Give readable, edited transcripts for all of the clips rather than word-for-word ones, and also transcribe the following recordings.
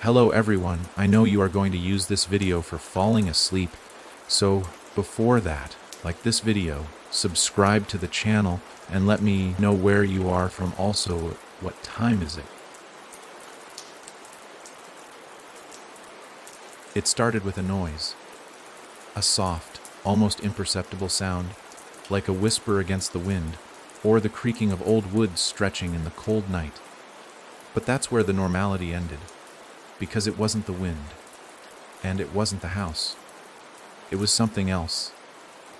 Hello everyone, I know you are going to use this video for falling asleep, so before that, like this video, subscribe to the channel, and let me know where you are from. Also, what time is it? It started with a noise. A soft, almost imperceptible sound, like a whisper against the wind, or the creaking of old wood stretching in the cold night. But that's where the normality ended, because it wasn't the wind, and it wasn't the house. It was something else,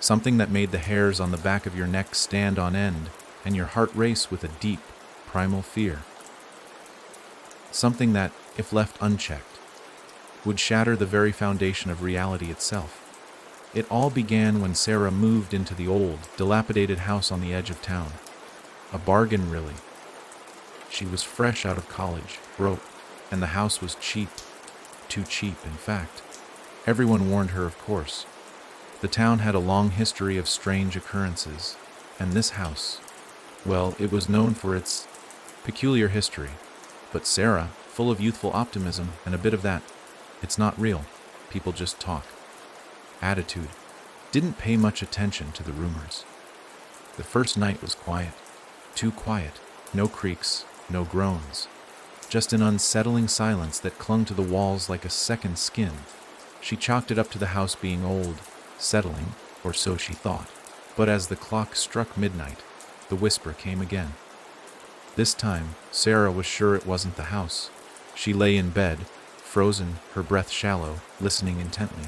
something that made the hairs on the back of your neck stand on end and your heart race with a deep, primal fear. Something that, if left unchecked, would shatter the very foundation of reality itself. It all began when Sarah moved into the old, dilapidated house on the edge of town. A bargain, really. She was fresh out of college, broke, and the house was cheap. Too cheap, in fact. Everyone warned her, of course. The town had a long history of strange occurrences, and this house, well, it was known for its peculiar history. But Sarah, full of youthful optimism and a bit of that, it's not real, people just talk attitude, didn't pay much attention to the rumors. The first night was quiet. Too quiet. No creaks, no groans. Just an unsettling silence that clung to the walls like a second skin. She chalked it up to the house being old, settling, or so she thought. But as the clock struck midnight, the whisper came again. This time, Sarah was sure it wasn't the house. She lay in bed, frozen, her breath shallow, listening intently.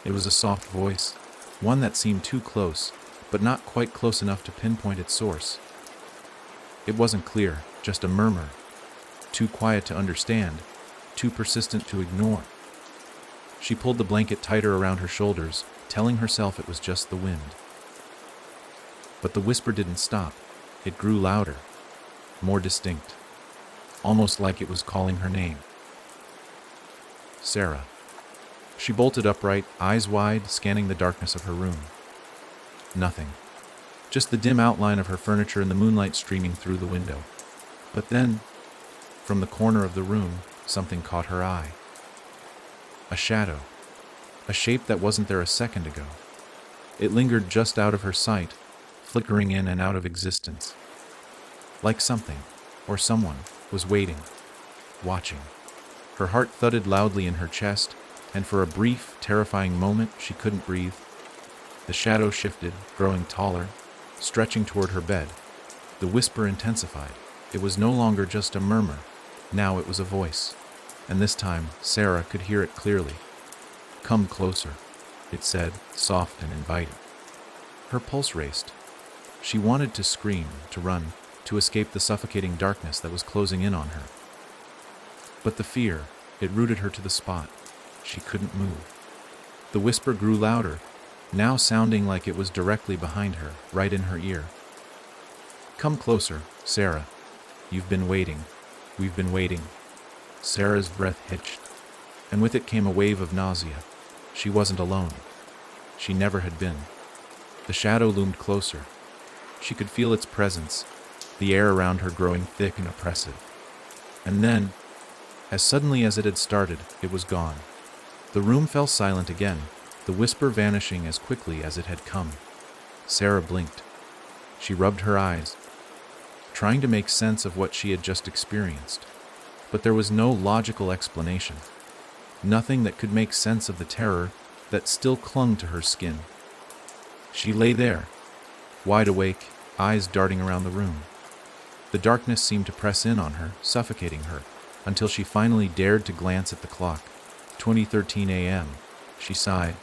It was a soft voice, one that seemed too close, but not quite close enough to pinpoint its source. It wasn't clear, just a murmur. Too quiet to understand, too persistent to ignore. She pulled the blanket tighter around her shoulders, telling herself it was just the wind. But the whisper didn't stop. It grew louder, more distinct, almost like it was calling her name. Sarah. She bolted upright, eyes wide, scanning the darkness of her room. Nothing. Just the dim outline of her furniture and the moonlight streaming through the window. But then, from the corner of the room, something caught her eye. A shadow. A shape that wasn't there a second ago. It lingered just out of her sight, flickering in and out of existence. Like something, or someone, was waiting, watching. Her heart thudded loudly in her chest, and for a brief, terrifying moment, she couldn't breathe. The shadow shifted, growing taller, stretching toward her bed. The whisper intensified. It was no longer just a murmur. Now it was a voice. And this time, Sarah could hear it clearly. "Come closer," it said, soft and inviting. Her pulse raced. She wanted to scream, to run, to escape the suffocating darkness that was closing in on her. But the fear, it rooted her to the spot. She couldn't move. The whisper grew louder, now sounding like it was directly behind her, right in her ear. "Come closer, Sarah. You've been waiting. We've been waiting." Sarah's breath hitched, and with it came a wave of nausea. She wasn't alone. She never had been. The shadow loomed closer. She could feel its presence, the air around her growing thick and oppressive. And then, as suddenly as it had started, it was gone. The room fell silent again, the whisper vanishing as quickly as it had come. Sarah blinked. She rubbed her eyes, trying to make sense of what she had just experienced. But there was no logical explanation. Nothing that could make sense of the terror that still clung to her skin. She lay there, wide awake, eyes darting around the room. The darkness seemed to press in on her, suffocating her, until she finally dared to glance at the clock. 20:13 a.m. She sighed,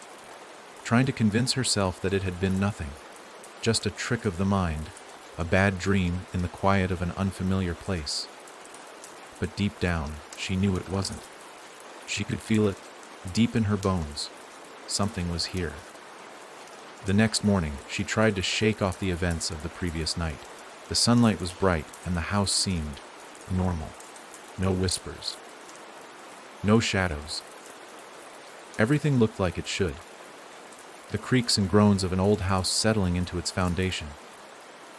trying to convince herself that it had been nothing. Just a trick of the mind, a bad dream in the quiet of an unfamiliar place. But deep down, she knew it wasn't. She could feel it, deep in her bones. Something was here. The next morning, she tried to shake off the events of the previous night. The sunlight was bright, and the house seemed normal. No whispers. No shadows. Everything looked like it should. The creaks and groans of an old house settling into its foundation.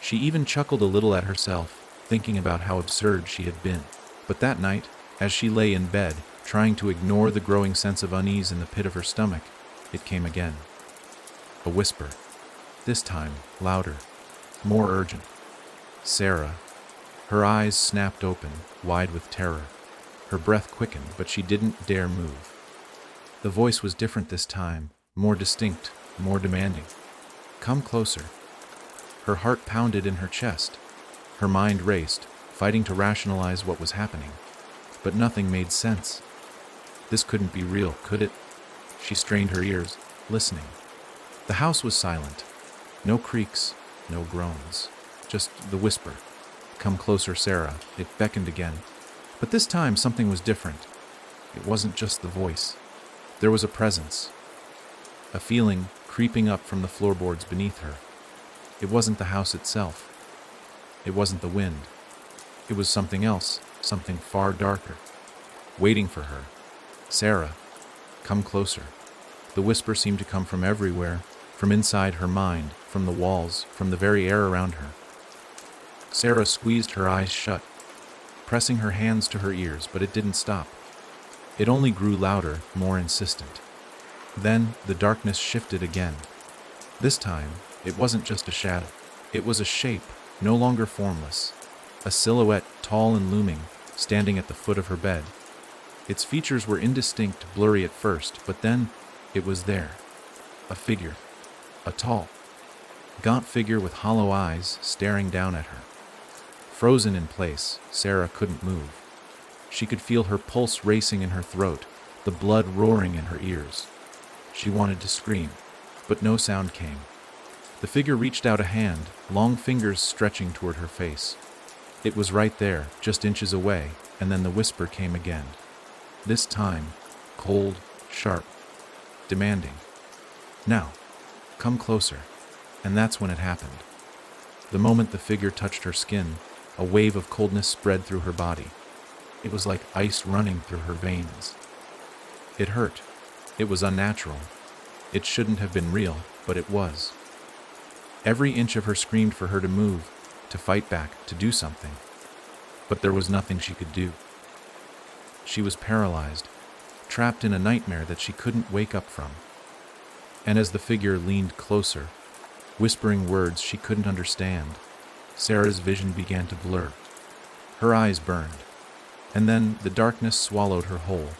She even chuckled a little at herself, thinking about how absurd she had been. But that night, as she lay in bed, Trying to ignore the growing sense of unease in the pit of her stomach, it came again. A whisper. This time, louder, more urgent. Sarah. Her eyes snapped open, wide with terror. Her breath quickened, but she didn't dare move. The voice was different this time, more distinct, more demanding. Come closer. Her heart pounded in her chest. Her mind raced, fighting to rationalize what was happening. But nothing made sense. This couldn't be real, could it? She strained her ears, listening. The house was silent. No creaks, no groans. Just the whisper. Come closer, Sarah. It beckoned again. But this time something was different. It wasn't just the voice. There was a presence. A feeling creeping up from the floorboards beneath her. It wasn't the house itself. It wasn't the wind. It was something else, something far darker. Waiting for her. Sarah, come closer. The whisper seemed to come from everywhere, from inside her mind, from the walls, from the very air around her. Sarah squeezed her eyes shut, pressing her hands to her ears, but it didn't stop. It only grew louder, more insistent. Then the darkness shifted again. This time, it wasn't just a shadow. It was a shape, no longer formless. A silhouette, tall and looming, standing at the foot of her bed. Its features were indistinct, blurry at first, but then it was there. A figure. A tall, gaunt figure with hollow eyes staring down at her. Frozen in place, Sarah couldn't move. She could feel her pulse racing in her throat, the blood roaring in her ears. She wanted to scream, but no sound came. The figure reached out a hand, long fingers stretching toward her face. It was right there, just inches away, and then the whisper came again. This time, cold, sharp, demanding. Now, come closer. And that's when it happened. The moment the figure touched her skin, a wave of coldness spread through her body. It was like ice running through her veins. It hurt. It was unnatural. It shouldn't have been real, but it was. Every inch of her screamed for her to move, to fight back, to do something. But there was nothing she could do. She was paralyzed, trapped in a nightmare that she couldn't wake up from. And as the figure leaned closer, whispering words she couldn't understand, Sarah's vision began to blur. Her eyes burned, and then the darkness swallowed her whole.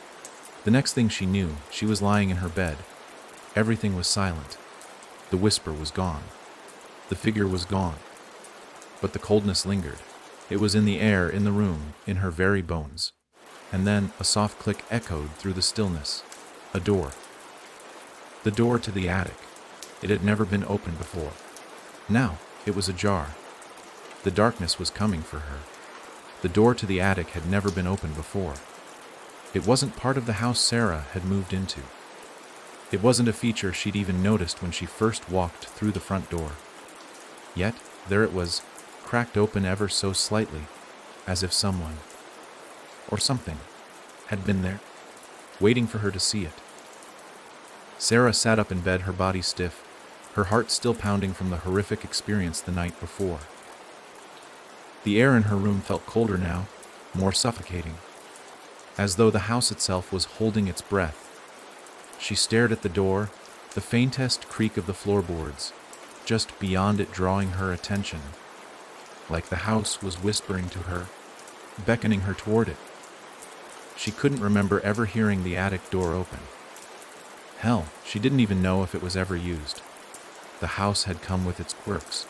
The next thing she knew, she was lying in her bed. Everything was silent. The whisper was gone. The figure was gone. But the coldness lingered. It was in the air, in the room, in her very bones. And then a soft click echoed through the stillness. A door. The door to the attic. It had never been opened before. Now it was ajar. The darkness was coming for her. The door to the attic had never been opened before. It wasn't part of the house Sarah had moved into. It wasn't a feature she'd even noticed when she first walked through the front door. Yet, there it was, cracked open ever so slightly, as if someone, or something, had been there, waiting for her to see it. Sarah sat up in bed, her body stiff, her heart still pounding from the horrific experience the night before. The air in her room felt colder now, more suffocating, as though the house itself was holding its breath. She stared at the door, the faintest creak of the floorboards, just beyond it drawing her attention, like the house was whispering to her, beckoning her toward it. She couldn't remember ever hearing the attic door open. Hell, she didn't even know if it was ever used. The house had come with its quirks.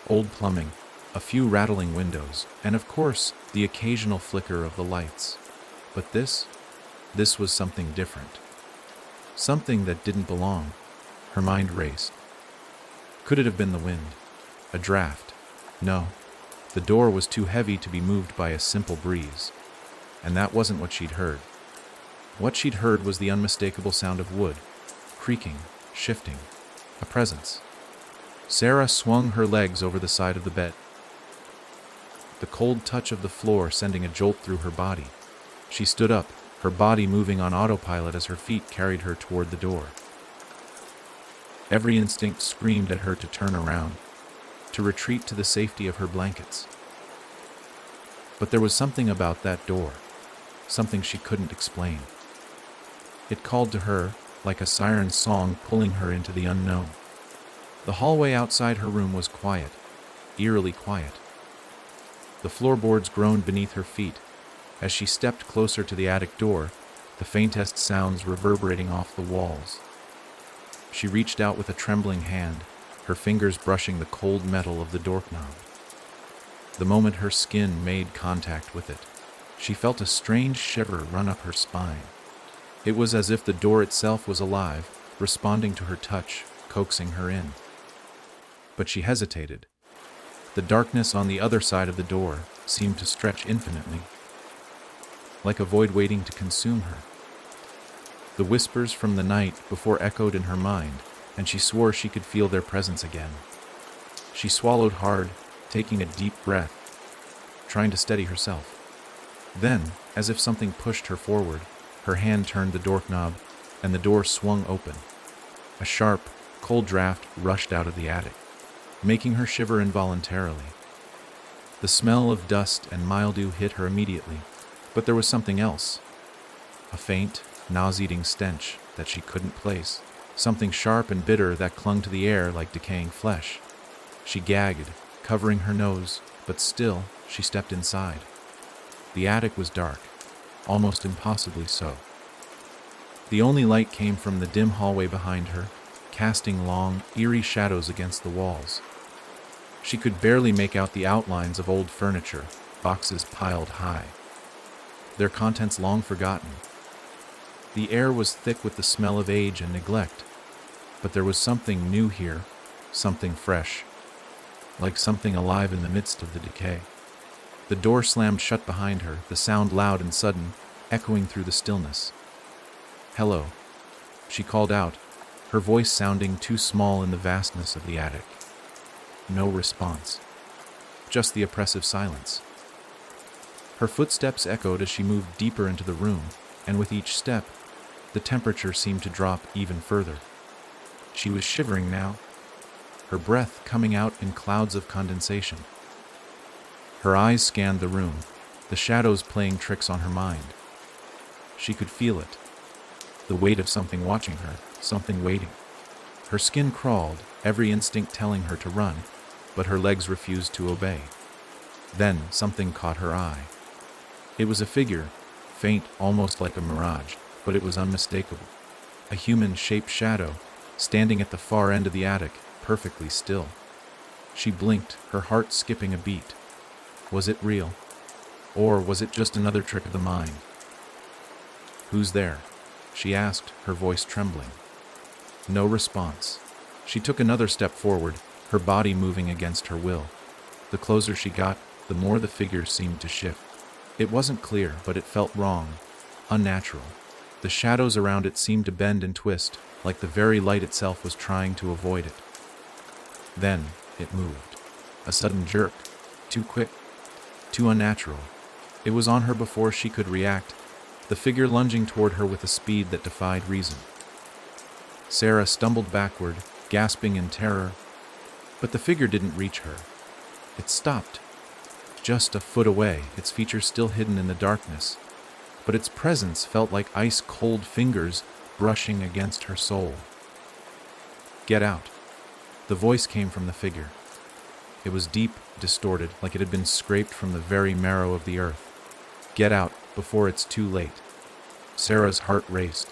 Old plumbing, a few rattling windows, and of course, the occasional flicker of the lights. But this was something different. Something that didn't belong. Her mind raced. Could it have been the wind? A draft? No. The door was too heavy to be moved by a simple breeze. And that wasn't what she'd heard. What she'd heard was the unmistakable sound of wood, creaking, shifting, a presence. Sarah swung her legs over the side of the bed, the cold touch of the floor sending a jolt through her body. She stood up, her body moving on autopilot as her feet carried her toward the door. Every instinct screamed at her to turn around, to retreat to the safety of her blankets. But there was something about that door. something she couldn't explain. It called to her like a siren's song, pulling her into the unknown. The hallway outside her room was quiet, eerily quiet. The floorboards groaned beneath her feet. As she stepped closer to the attic door, the faintest sounds reverberating off the walls. She reached out with a trembling hand, her fingers brushing the cold metal of the doorknob. The moment her skin made contact with it, she felt a strange shiver run up her spine. It was as if the door itself was alive, responding to her touch, coaxing her in. But she hesitated. The darkness on the other side of the door seemed to stretch infinitely, like a void waiting to consume her. The whispers from the night before echoed in her mind, and she swore she could feel their presence again. She swallowed hard, taking a deep breath, trying to steady herself. Then, as if something pushed her forward, her hand turned the doorknob, and the door swung open. A sharp, cold draft rushed out of the attic, making her shiver involuntarily. The smell of dust and mildew hit her immediately, but there was something else. A faint, nauseating stench that she couldn't place, something sharp and bitter that clung to the air like decaying flesh. She gagged, covering her nose, but still she stepped inside. The attic was dark, almost impossibly so. The only light came from the dim hallway behind her, casting long, eerie shadows against the walls. She could barely make out the outlines of old furniture, boxes piled high, their contents long forgotten. The air was thick with the smell of age and neglect, but there was something new here, something fresh, like something alive in the midst of the decay. The door slammed shut behind her, the sound loud and sudden, echoing through the stillness. "Hello," she called out, her voice sounding too small in the vastness of the attic. No response, just the oppressive silence. Her footsteps echoed as she moved deeper into the room, and with each step, the temperature seemed to drop even further. She was shivering now, her breath coming out in clouds of condensation. Her eyes scanned the room, the shadows playing tricks on her mind. She could feel it, the weight of something watching her, something waiting. Her skin crawled, every instinct telling her to run, but her legs refused to obey. Then something caught her eye. It was a figure, faint, almost like a mirage, but it was unmistakable. A human-shaped shadow, standing at the far end of the attic, perfectly still. She blinked, her heart skipping a beat. Was it real? Or was it just another trick of the mind? "Who's there?" she asked, her voice trembling. No response. She took another step forward, her body moving against her will. The closer she got, the more the figure seemed to shift. It wasn't clear, but it felt wrong, unnatural. The shadows around it seemed to bend and twist, like the very light itself was trying to avoid it. Then it moved. A sudden jerk, too quick, too unnatural. It was on her before she could react, the figure lunging toward her with a speed that defied reason. Sarah stumbled backward, gasping in terror, but the figure didn't reach her. It stopped, just a foot away, its features still hidden in the darkness, but its presence felt like ice-cold fingers brushing against her soul. "Get out." The voice came from the figure. It was deep, distorted, like it had been scraped from the very marrow of the earth. "Get out, before it's too late." Sarah's heart raced.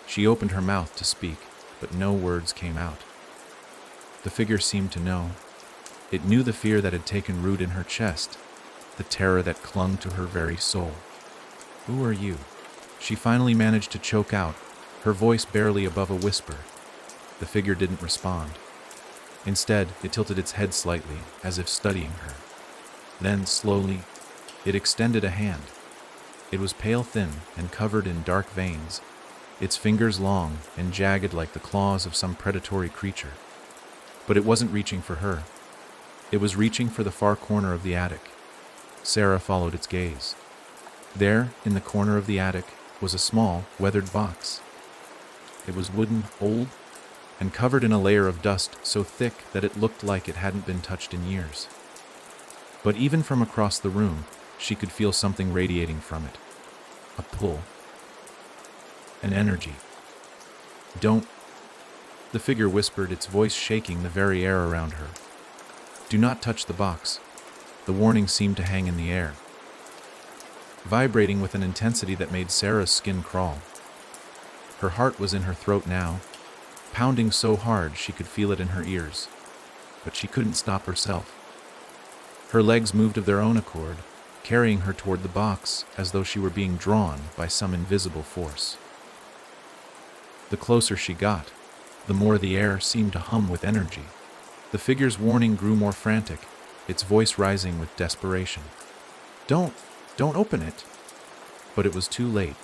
She opened her mouth to speak, but no words came out. The figure seemed to know. It knew the fear that had taken root in her chest, the terror that clung to her very soul. "Who are you?" She finally managed to choke out, her voice barely above a whisper. The figure didn't respond. Instead, it tilted its head slightly, as if studying her. Then, slowly, it extended a hand. It was pale thin and covered in dark veins, its fingers long and jagged like the claws of some predatory creature. But it wasn't reaching for her. It was reaching for the far corner of the attic. Sarah followed its gaze. There, in the corner of the attic, was a small, weathered box. It was wooden, old, and covered in a layer of dust so thick that it looked like it hadn't been touched in years. But even from across the room, she could feel something radiating from it, a pull, an energy. Don't, the figure whispered, its voice shaking the very air around her. Do not touch the box. The warning seemed to hang in the air, vibrating with an intensity that made Sarah's skin crawl. Her heart was in her throat now, pounding so hard she could feel it in her ears, but she couldn't stop herself. Her legs moved of their own accord, carrying her toward the box as though she were being drawn by some invisible force. The closer she got, the more the air seemed to hum with energy. The figure's warning grew more frantic, its voice rising with desperation. Don't open it. But it was too late.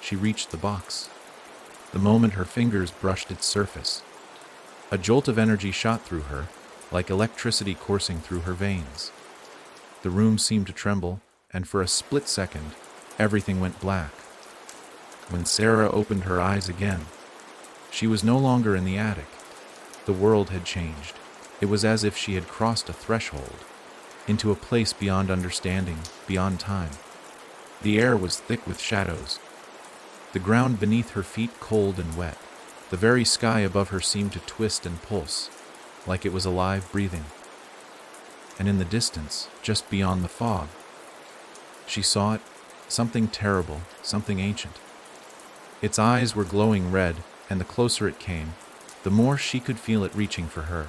She reached the box. The moment her fingers brushed its surface, a jolt of energy shot through her, like electricity coursing through her veins. The room seemed to tremble, and for a split second, everything went black. When Sarah opened her eyes again, she was no longer in the attic. The world had changed. It was as if she had crossed a threshold, into a place beyond understanding, beyond time. The air was thick with shadows, the ground beneath her feet cold and wet. The very sky above her seemed to twist and pulse, like it was alive, breathing. And in the distance, just beyond the fog, she saw it, something terrible, something ancient. Its eyes were glowing red, and the closer it came, the more she could feel it reaching for her,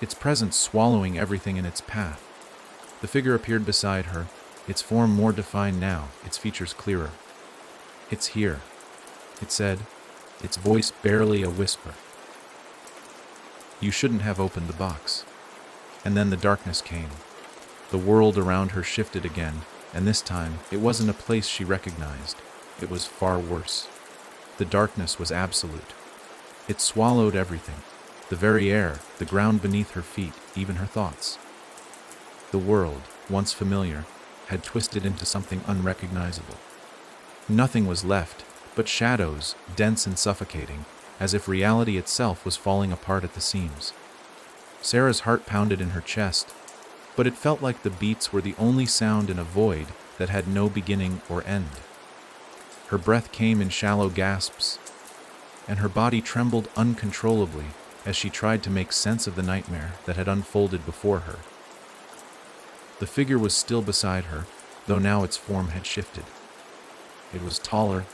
its presence swallowing everything in its path. The figure appeared beside her, its form more defined now, its features clearer. It's here, it said, its voice barely a whisper. You shouldn't have opened the box. And then the darkness came. The world around her shifted again, and this time it wasn't a place she recognized. It was far worse. The darkness was absolute. It swallowed everything, the very air, the ground beneath her feet, even her thoughts. The world, once familiar, had twisted into something unrecognizable. Nothing was left but shadows, dense and suffocating, as if reality itself was falling apart at the seams. Sarah's heart pounded in her chest, but it felt like the beats were the only sound in a void that had no beginning or end. Her breath came in shallow gasps, and her body trembled uncontrollably as she tried to make sense of the nightmare that had unfolded before her. The figure was still beside her, though now its form had shifted. It was taller,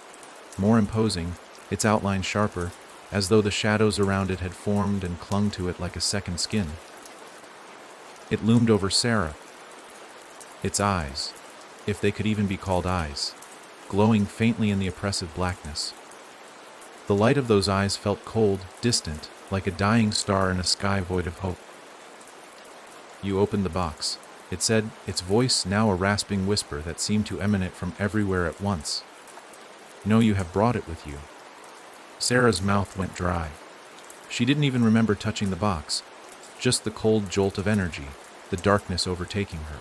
more imposing, its outline sharper, as though the shadows around it had formed and clung to it like a second skin. It loomed over Sarah, its eyes, if they could even be called eyes, glowing faintly in the oppressive blackness. The light of those eyes felt cold, distant, like a dying star in a sky void of hope. You opened the box, it said, its voice now a rasping whisper that seemed to emanate from everywhere at once. No, you have brought it with you. Sarah's mouth went dry. She didn't even remember touching the box, just the cold jolt of energy, the darkness overtaking her.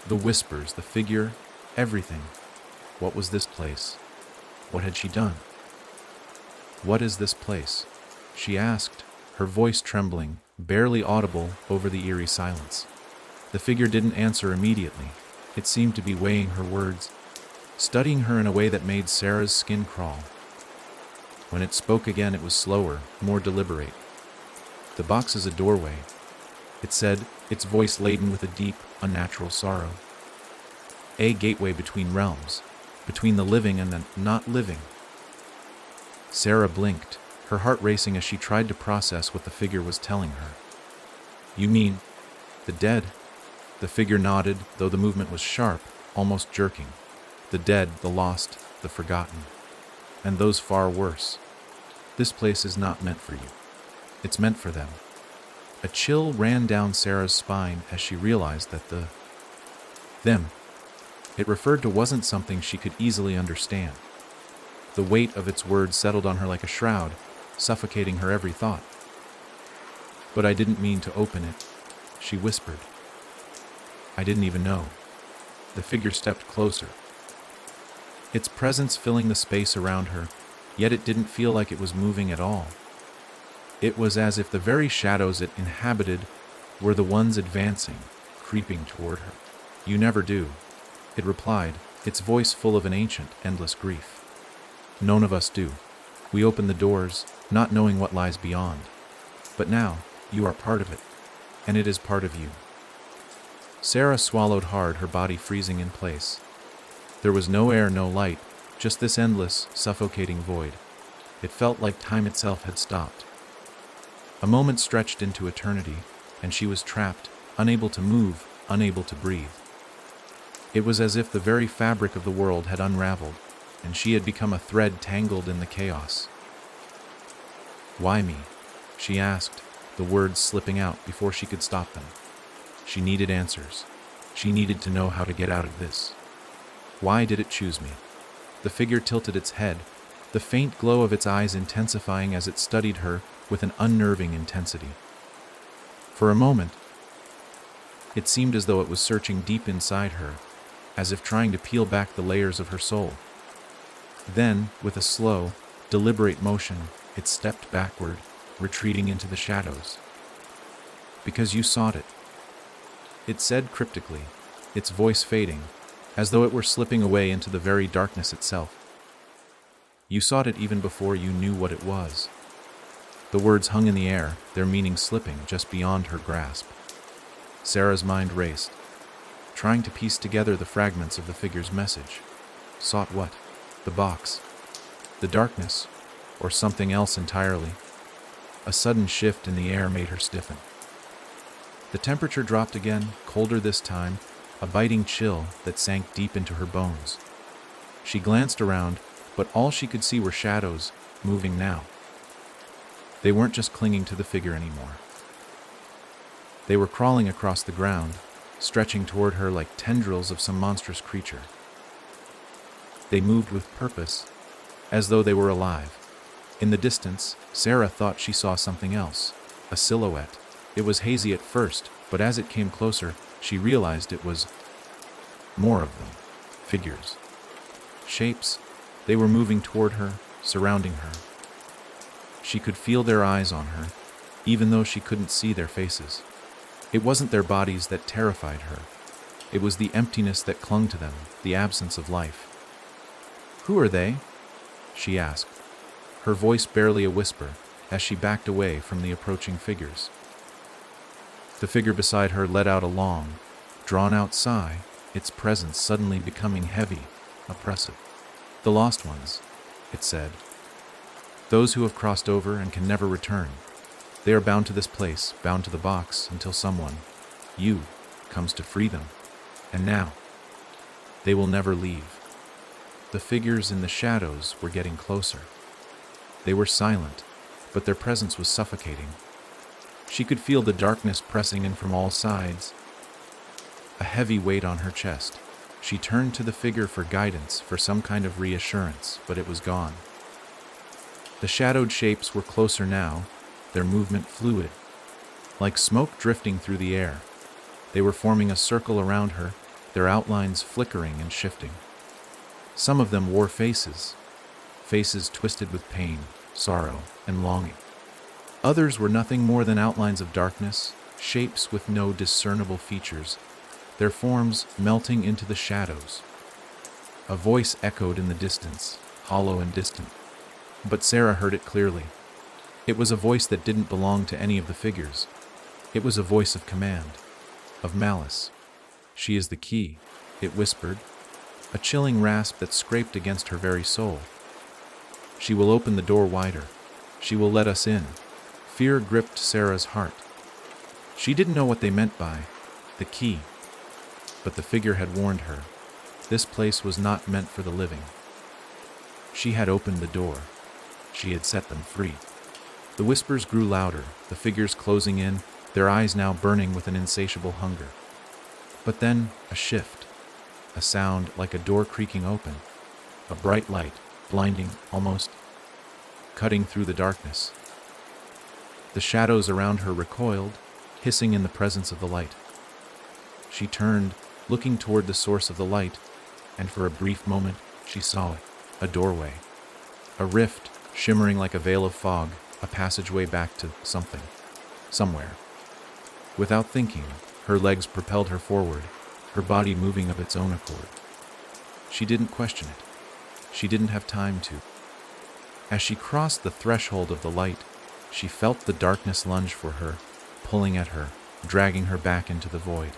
The whispers, the figure, everything. What was this place? What had she done? What is this place? She asked, her voice trembling, barely audible over the eerie silence. The figure didn't answer immediately. It seemed to be weighing her words, studying her in a way that made Sarah's skin crawl. When it spoke again, it was slower, more deliberate. The box is a doorway, it said, its voice laden with a deep, unnatural sorrow. A gateway between realms, between the living and the not living. Sarah blinked, her heart racing as she tried to process what the figure was telling her. You mean the dead? The figure nodded, though the movement was sharp, almost jerking. The dead, the lost, the forgotten. And those far worse. This place is not meant for you. It's meant for them. A chill ran down Sarah's spine as she realized that the them it referred to wasn't something she could easily understand. The weight of its words settled on her like a shroud, suffocating her every thought. But I didn't mean to open it, she whispered. I didn't even know. The figure stepped closer, its presence filling the space around her, yet it didn't feel like it was moving at all. It was as if the very shadows it inhabited were the ones advancing, creeping toward her. You never do, it replied, its voice full of an ancient, endless grief. None of us do. We open the doors, not knowing what lies beyond. But now, you are part of it, and it is part of you. Sarah swallowed hard, her body freezing in place. There was no air, no light, just this endless, suffocating void. It felt like time itself had stopped. A moment stretched into eternity, and she was trapped, unable to move, unable to breathe. It was as if the very fabric of the world had unraveled, and she had become a thread tangled in the chaos. "Why me?" she asked, the words slipping out before she could stop them. She needed answers. She needed to know how to get out of this. Why did it choose me? The figure tilted its head, the faint glow of its eyes intensifying as it studied her with an unnerving intensity. For a moment, it seemed as though it was searching deep inside her, as if trying to peel back the layers of her soul. Then, with a slow, deliberate motion, it stepped backward, retreating into the shadows. "Because you sought it," it said cryptically, its voice fading, as though it were slipping away into the very darkness itself. "You sought it even before you knew what it was." The words hung in the air, their meaning slipping just beyond her grasp. Sarah's mind raced, trying to piece together the fragments of the figure's message. Sought what? The box? The darkness? Or something else entirely? A sudden shift in the air made her stiffen. The temperature dropped again, colder this time, a biting chill that sank deep into her bones. She glanced around, but all she could see were shadows, moving now. They weren't just clinging to the figure anymore. They were crawling across the ground, stretching toward her like tendrils of some monstrous creature. They moved with purpose, as though they were alive. In the distance, Sarah thought she saw something else, a silhouette. It was hazy at first, but as it came closer, she realized it was more of them. Figures. Shapes. They were moving toward her, surrounding her. She could feel their eyes on her, even though she couldn't see their faces. It wasn't their bodies that terrified her. It was the emptiness that clung to them, the absence of life. "Who are they?" she asked, her voice barely a whisper, as she backed away from the approaching figures. The figure beside her let out a long, drawn-out sigh, its presence suddenly becoming heavy, oppressive. "The lost ones," it said. "Those who have crossed over and can never return. They are bound to this place, bound to the box, until someone, you, comes to free them. And now, they will never leave." The figures in the shadows were getting closer. They were silent, but their presence was suffocating. She could feel the darkness pressing in from all sides, a heavy weight on her chest. She turned to the figure for guidance, for some kind of reassurance, but it was gone. The shadowed shapes were closer now, their movement fluid, like smoke drifting through the air. They were forming a circle around her, their outlines flickering and shifting. Some of them wore faces twisted with pain, sorrow, and longing. Others were nothing more than outlines of darkness, shapes with no discernible features, their forms melting into the shadows. A voice echoed in the distance, hollow and distant, but Sarah heard it clearly. It was a voice that didn't belong to any of the figures. It was a voice of command, of malice. "She is the key," it whispered, a chilling rasp that scraped against her very soul. "She will open the door wider. She will let us in." Fear gripped Sarah's heart. She didn't know what they meant by the key, but the figure had warned her. This place was not meant for the living. She had opened the door. She had set them free. The whispers grew louder, the figures closing in, their eyes now burning with an insatiable hunger. But then, a shift. A sound like a door creaking open. A bright light, blinding, almost, cutting through the darkness. The shadows around her recoiled, hissing in the presence of the light. She turned, looking toward the source of the light, and for a brief moment she saw it, a doorway. A rift, shimmering like a veil of fog, a passageway back to something, somewhere. Without thinking, her legs propelled her forward, her body moving of its own accord. She didn't question it. She didn't have time to. As she crossed the threshold of the light, she felt the darkness lunge for her, pulling at her, dragging her back into the void.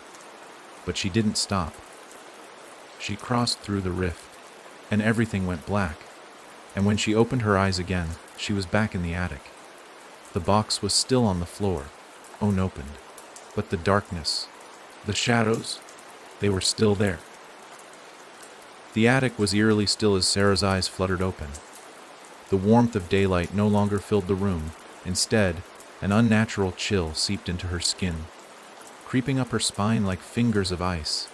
But she didn't stop. She crossed through the rift, and everything went black. And when she opened her eyes again, she was back in the attic. The box was still on the floor, unopened. But the darkness, the shadows, they were still there. The attic was eerily still as Sarah's eyes fluttered open. The warmth of daylight no longer filled the room. Instead, an unnatural chill seeped into her skin, creeping up her spine like fingers of ice.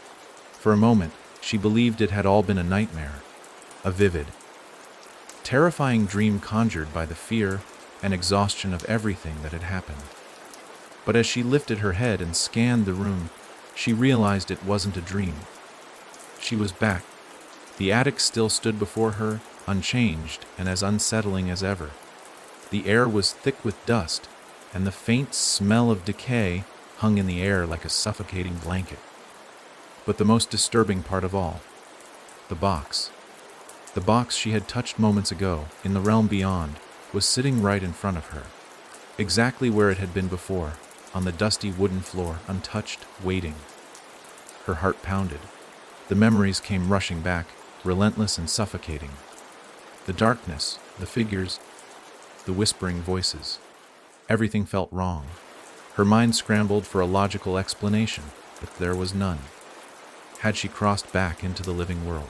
For a moment, she believed it had all been a nightmare, a vivid, terrifying dream conjured by the fear and exhaustion of everything that had happened. But as she lifted her head and scanned the room, she realized it wasn't a dream. She was back. The attic still stood before her, unchanged and as unsettling as ever. The air was thick with dust, and the faint smell of decay hung in the air like a suffocating blanket. But the most disturbing part of all, the box. The box she had touched moments ago, in the realm beyond, was sitting right in front of her, exactly where it had been before, on the dusty wooden floor, untouched, waiting. Her heart pounded. The memories came rushing back, relentless and suffocating. The darkness, the figures, the whispering voices. Everything felt wrong. Her mind scrambled for a logical explanation, but there was none. Had she crossed back into the living world?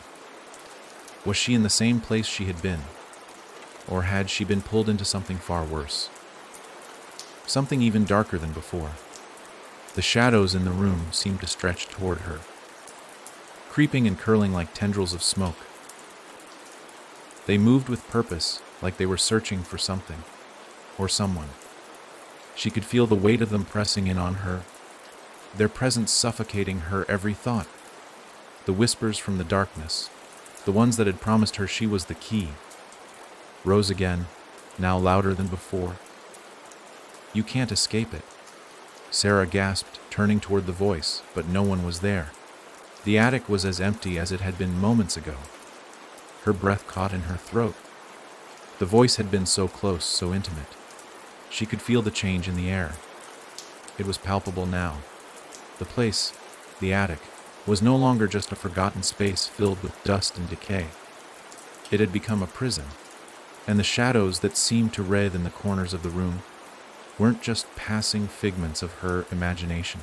Was she in the same place she had been? Or had she been pulled into something far worse? Something even darker than before. The shadows in the room seemed to stretch toward her, creeping and curling like tendrils of smoke. They moved with purpose, like they were searching for something, or someone. She could feel the weight of them pressing in on her, their presence suffocating her every thought. The whispers from the darkness, the ones that had promised her she was the key, rose again, now louder than before. "You can't escape it," Sarah gasped, turning toward the voice, but no one was there. The attic was as empty as it had been moments ago. Her breath caught in her throat. The voice had been so close, so intimate. She could feel the change in the air. It was palpable now. The place, the attic, was no longer just a forgotten space filled with dust and decay. It had become a prison, and the shadows that seemed to writhe in the corners of the room weren't just passing figments of her imagination.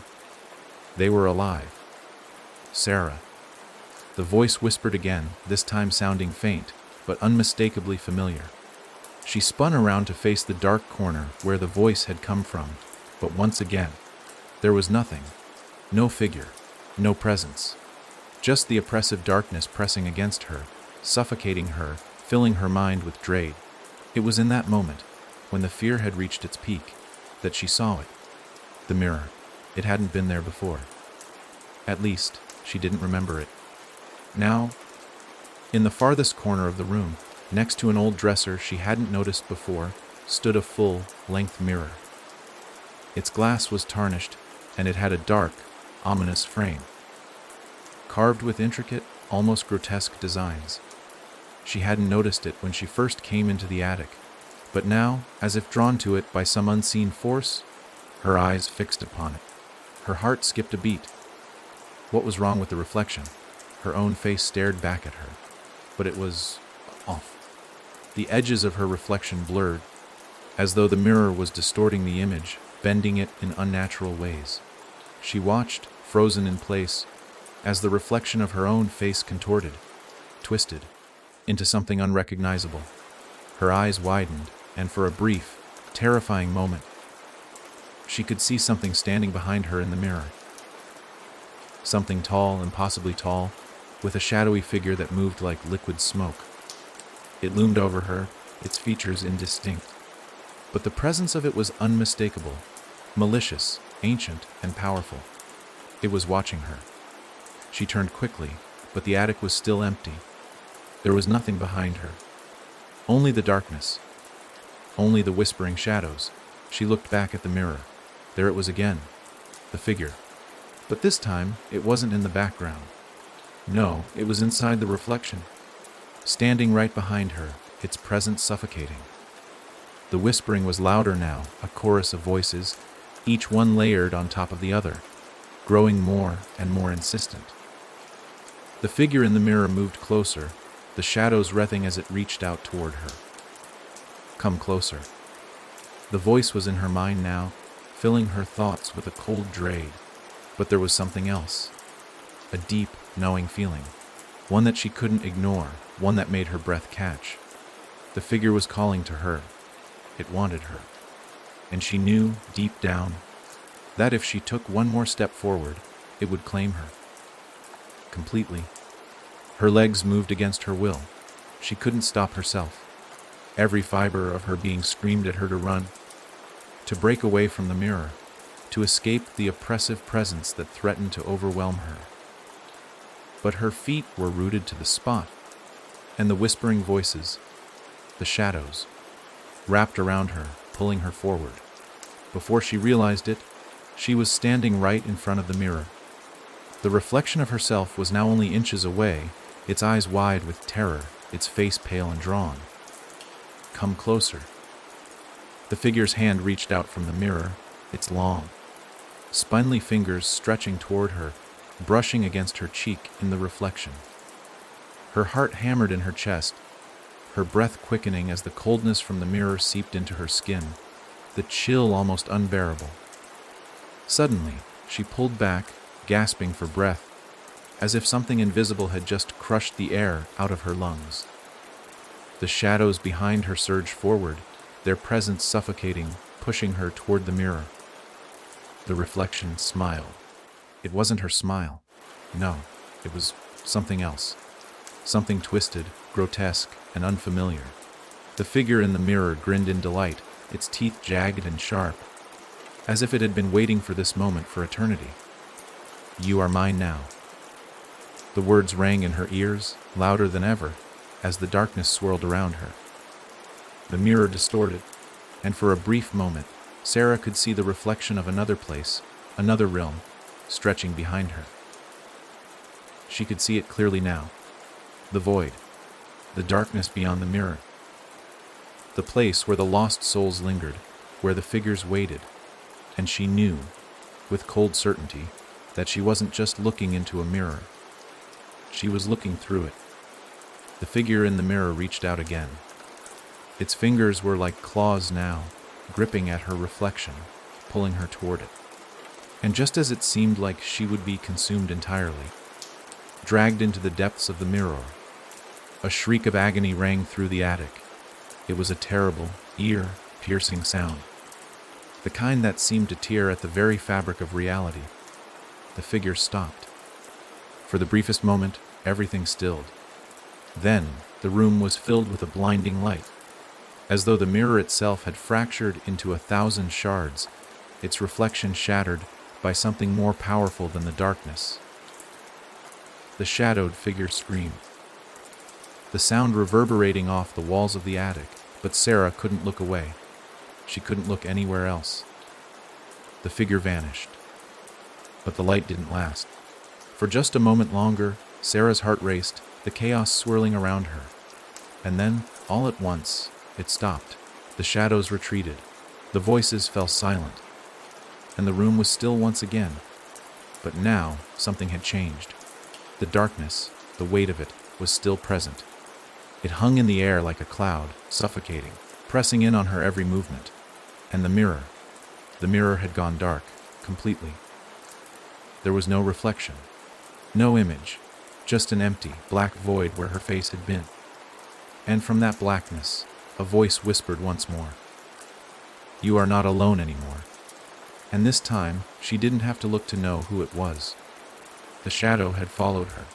They were alive. "Sarah." The voice whispered again, this time sounding faint, but unmistakably familiar. She spun around to face the dark corner where the voice had come from, but once again, there was nothing. No figure, no presence. Just the oppressive darkness pressing against her, suffocating her, filling her mind with dread. It was in that moment, when the fear had reached its peak, that she saw it. The mirror. It hadn't been there before. At least, she didn't remember it. Now, in the farthest corner of the room, next to an old dresser she hadn't noticed before, stood a full-length mirror. Its glass was tarnished, and it had a dark, ominous frame, carved with intricate, almost grotesque designs. She hadn't noticed it when she first came into the attic, but now, as if drawn to it by some unseen force, her eyes fixed upon it. Her heart skipped a beat. What was wrong with the reflection? Her own face stared back at her, but it was off. The edges of her reflection blurred, as though the mirror was distorting the image, bending it in unnatural ways. She watched, frozen in place, as the reflection of her own face contorted, twisted, into something unrecognizable. Her eyes widened, and for a brief, terrifying moment, she could see something standing behind her in the mirror. Something tall, impossibly tall, with a shadowy figure that moved like liquid smoke. It loomed over her, its features indistinct. But the presence of it was unmistakable, malicious, ancient, and powerful. It was watching her. She turned quickly, but the attic was still empty. There was nothing behind her. Only the darkness. Only the whispering shadows. She looked back at the mirror. There it was again, the figure. But this time, it wasn't in the background. No, it was inside the reflection, standing right behind her, its presence suffocating. The whispering was louder now, a chorus of voices, each one layered on top of the other, growing more and more insistent. The figure in the mirror moved closer, the shadows writhing as it reached out toward her. Come closer. The voice was in her mind now, filling her thoughts with a cold dread. But there was something else. A deep, knowing feeling. One that she couldn't ignore, one that made her breath catch. The figure was calling to her. It wanted her. And she knew, deep down, that if she took one more step forward, it would claim her. Completely. Her legs moved against her will. She couldn't stop herself. Every fiber of her being screamed at her to run, to break away from the mirror, to escape the oppressive presence that threatened to overwhelm her. But her feet were rooted to the spot, and the whispering voices, the shadows, wrapped around her, pulling her forward. Before she realized it, she was standing right in front of the mirror. The reflection of herself was now only inches away, its eyes wide with terror, its face pale and drawn. Come closer. The figure's hand reached out from the mirror, its long, spindly fingers stretching toward her, brushing against her cheek in the reflection. Her heart hammered in her chest, her breath quickening as the coldness from the mirror seeped into her skin, the chill almost unbearable. Suddenly, she pulled back, gasping for breath, as if something invisible had just crushed the air out of her lungs. The shadows behind her surged forward, their presence suffocating, pushing her toward the mirror. The reflection smiled. It wasn't her smile. No, it was something else. Something twisted, grotesque, and unfamiliar. The figure in the mirror grinned in delight, its teeth jagged and sharp, as if it had been waiting for this moment for eternity. You are mine now. The words rang in her ears, louder than ever, as the darkness swirled around her. The mirror distorted, and for a brief moment, Sarah could see the reflection of another place, another realm, stretching behind her. She could see it clearly now. The void, the darkness beyond the mirror. The place where the lost souls lingered, where the figures waited, and she knew, with cold certainty, that she wasn't just looking into a mirror. She was looking through it. The figure in the mirror reached out again. Its fingers were like claws now, gripping at her reflection, pulling her toward it. And just as it seemed like she would be consumed entirely, dragged into the depths of the mirror, a shriek of agony rang through the attic. It was a terrible, ear-piercing sound, the kind that seemed to tear at the very fabric of reality. The figure stopped. For the briefest moment, everything stilled. Then, the room was filled with a blinding light, as though the mirror itself had fractured into 1,000 shards, its reflection shattered by something more powerful than the darkness. The shadowed figure screamed, the sound reverberating off the walls of the attic, but Sarah couldn't look away. She couldn't look anywhere else. The figure vanished, but the light didn't last. For just a moment longer, Sarah's heart raced, the chaos swirling around her. And then, all at once, it stopped. The shadows retreated. The voices fell silent. And the room was still once again. But now, something had changed. The darkness, the weight of it, was still present. It hung in the air like a cloud, suffocating, pressing in on her every movement. And the mirror had gone dark, completely. There was no reflection, no image, just an empty, black void where her face had been. And from that blackness, a voice whispered once more, "You are not alone anymore." And this time, she didn't have to look to know who it was. The shadow had followed her,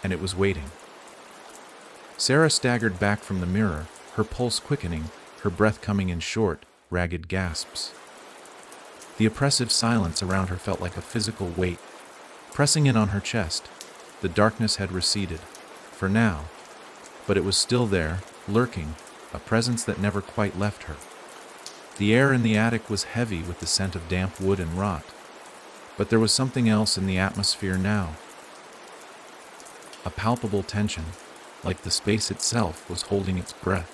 and it was waiting. Sarah staggered back from the mirror, her pulse quickening, her breath coming in short, ragged gasps. The oppressive silence around her felt like a physical weight, pressing in on her chest. The darkness had receded, for now, but it was still there, lurking, a presence that never quite left her. The air in the attic was heavy with the scent of damp wood and rot, but there was something else in the atmosphere now. a palpable tension, like the space itself was holding its breath.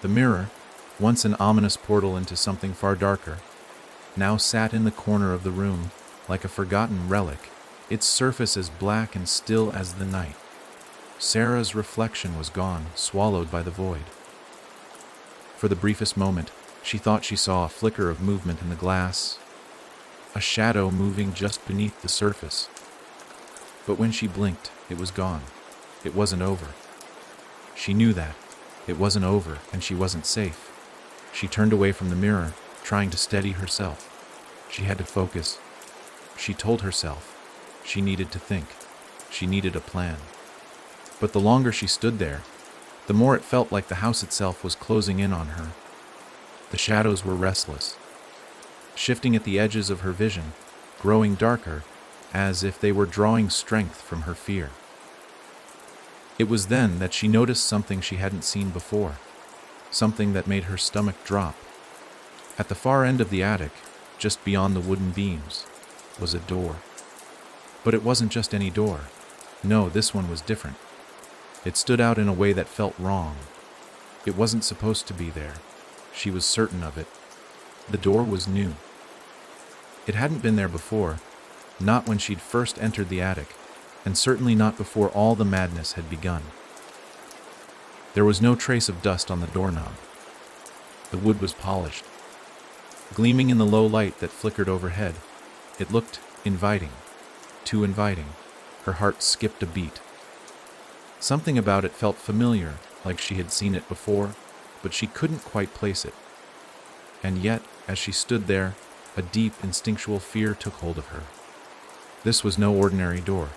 The mirror, once an ominous portal into something far darker, now sat in the corner of the room like a forgotten relic, its surface as black and still as the night. Sarah's reflection was gone, swallowed by the void. For the briefest moment, she thought she saw a flicker of movement in the glass, a shadow moving just beneath the surface. But when she blinked, it was gone. It wasn't over. She knew that. It wasn't over, and she wasn't safe. She turned away from the mirror, trying to steady herself. She had to focus. She told herself she needed to think. She needed a plan. But the longer she stood there, the more it felt like the house itself was closing in on her. The shadows were restless, shifting at the edges of her vision, growing darker, as if they were drawing strength from her fear. It was then that she noticed something she hadn't seen before, something that made her stomach drop. At the far end of the attic, just beyond the wooden beams, was a door. But it wasn't just any door. No, this one was different. It stood out in a way that felt wrong. It wasn't supposed to be there. She was certain of it. The door was new. It hadn't been there before, not when she'd first entered the attic, and certainly not before all the madness had begun. There was no trace of dust on the doorknob. The wood was polished. Gleaming in the low light that flickered overhead, it looked inviting, too inviting. Her heart skipped a beat. Something about it felt familiar, like she had seen it before, but she couldn't quite place it. And yet, as she stood there, a deep, instinctual fear took hold of her. This was no ordinary door.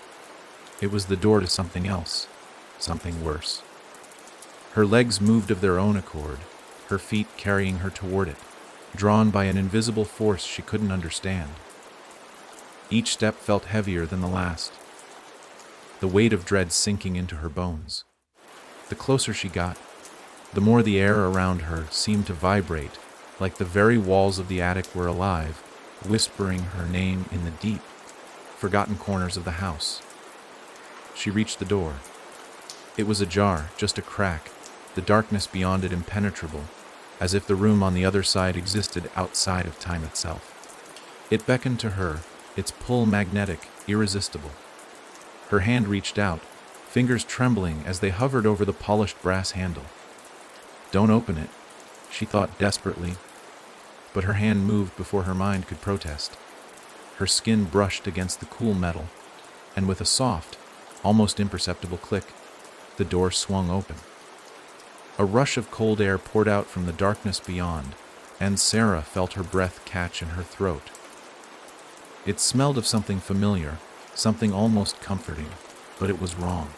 It was the door to something else, something worse. Her legs moved of their own accord, her feet carrying her toward it, drawn by an invisible force she couldn't understand. Each step felt heavier than the last, the weight of dread sinking into her bones. The closer she got, the more the air around her seemed to vibrate, like the very walls of the attic were alive, whispering her name in the deep, forgotten corners of the house. She reached the door. It was ajar, just a crack, the darkness beyond it impenetrable, as if the room on the other side existed outside of time itself. It beckoned to her, its pull magnetic, irresistible. Her hand reached out, fingers trembling as they hovered over the polished brass handle. "Don't open it," she thought desperately, but her hand moved before her mind could protest. Her skin brushed against the cool metal, and with a soft, almost imperceptible click, the door swung open. A rush of cold air poured out from the darkness beyond, and Sarah felt her breath catch in her throat. It smelled of something familiar, something almost comforting, but it was wrong.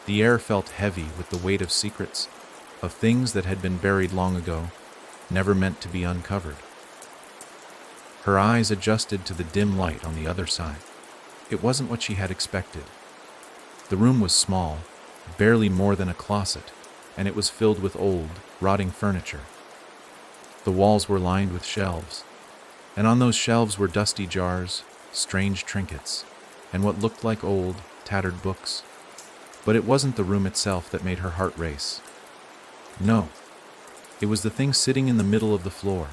The air felt heavy with the weight of secrets, of things that had been buried long ago, never meant to be uncovered. Her eyes adjusted to the dim light on the other side. It wasn't what she had expected. The room was small, barely more than a closet, and it was filled with old, rotting furniture. The walls were lined with shelves, and on those shelves were dusty jars, strange trinkets, and what looked like old, tattered books. But it wasn't the room itself that made her heart race. No, it was the thing sitting in the middle of the floor.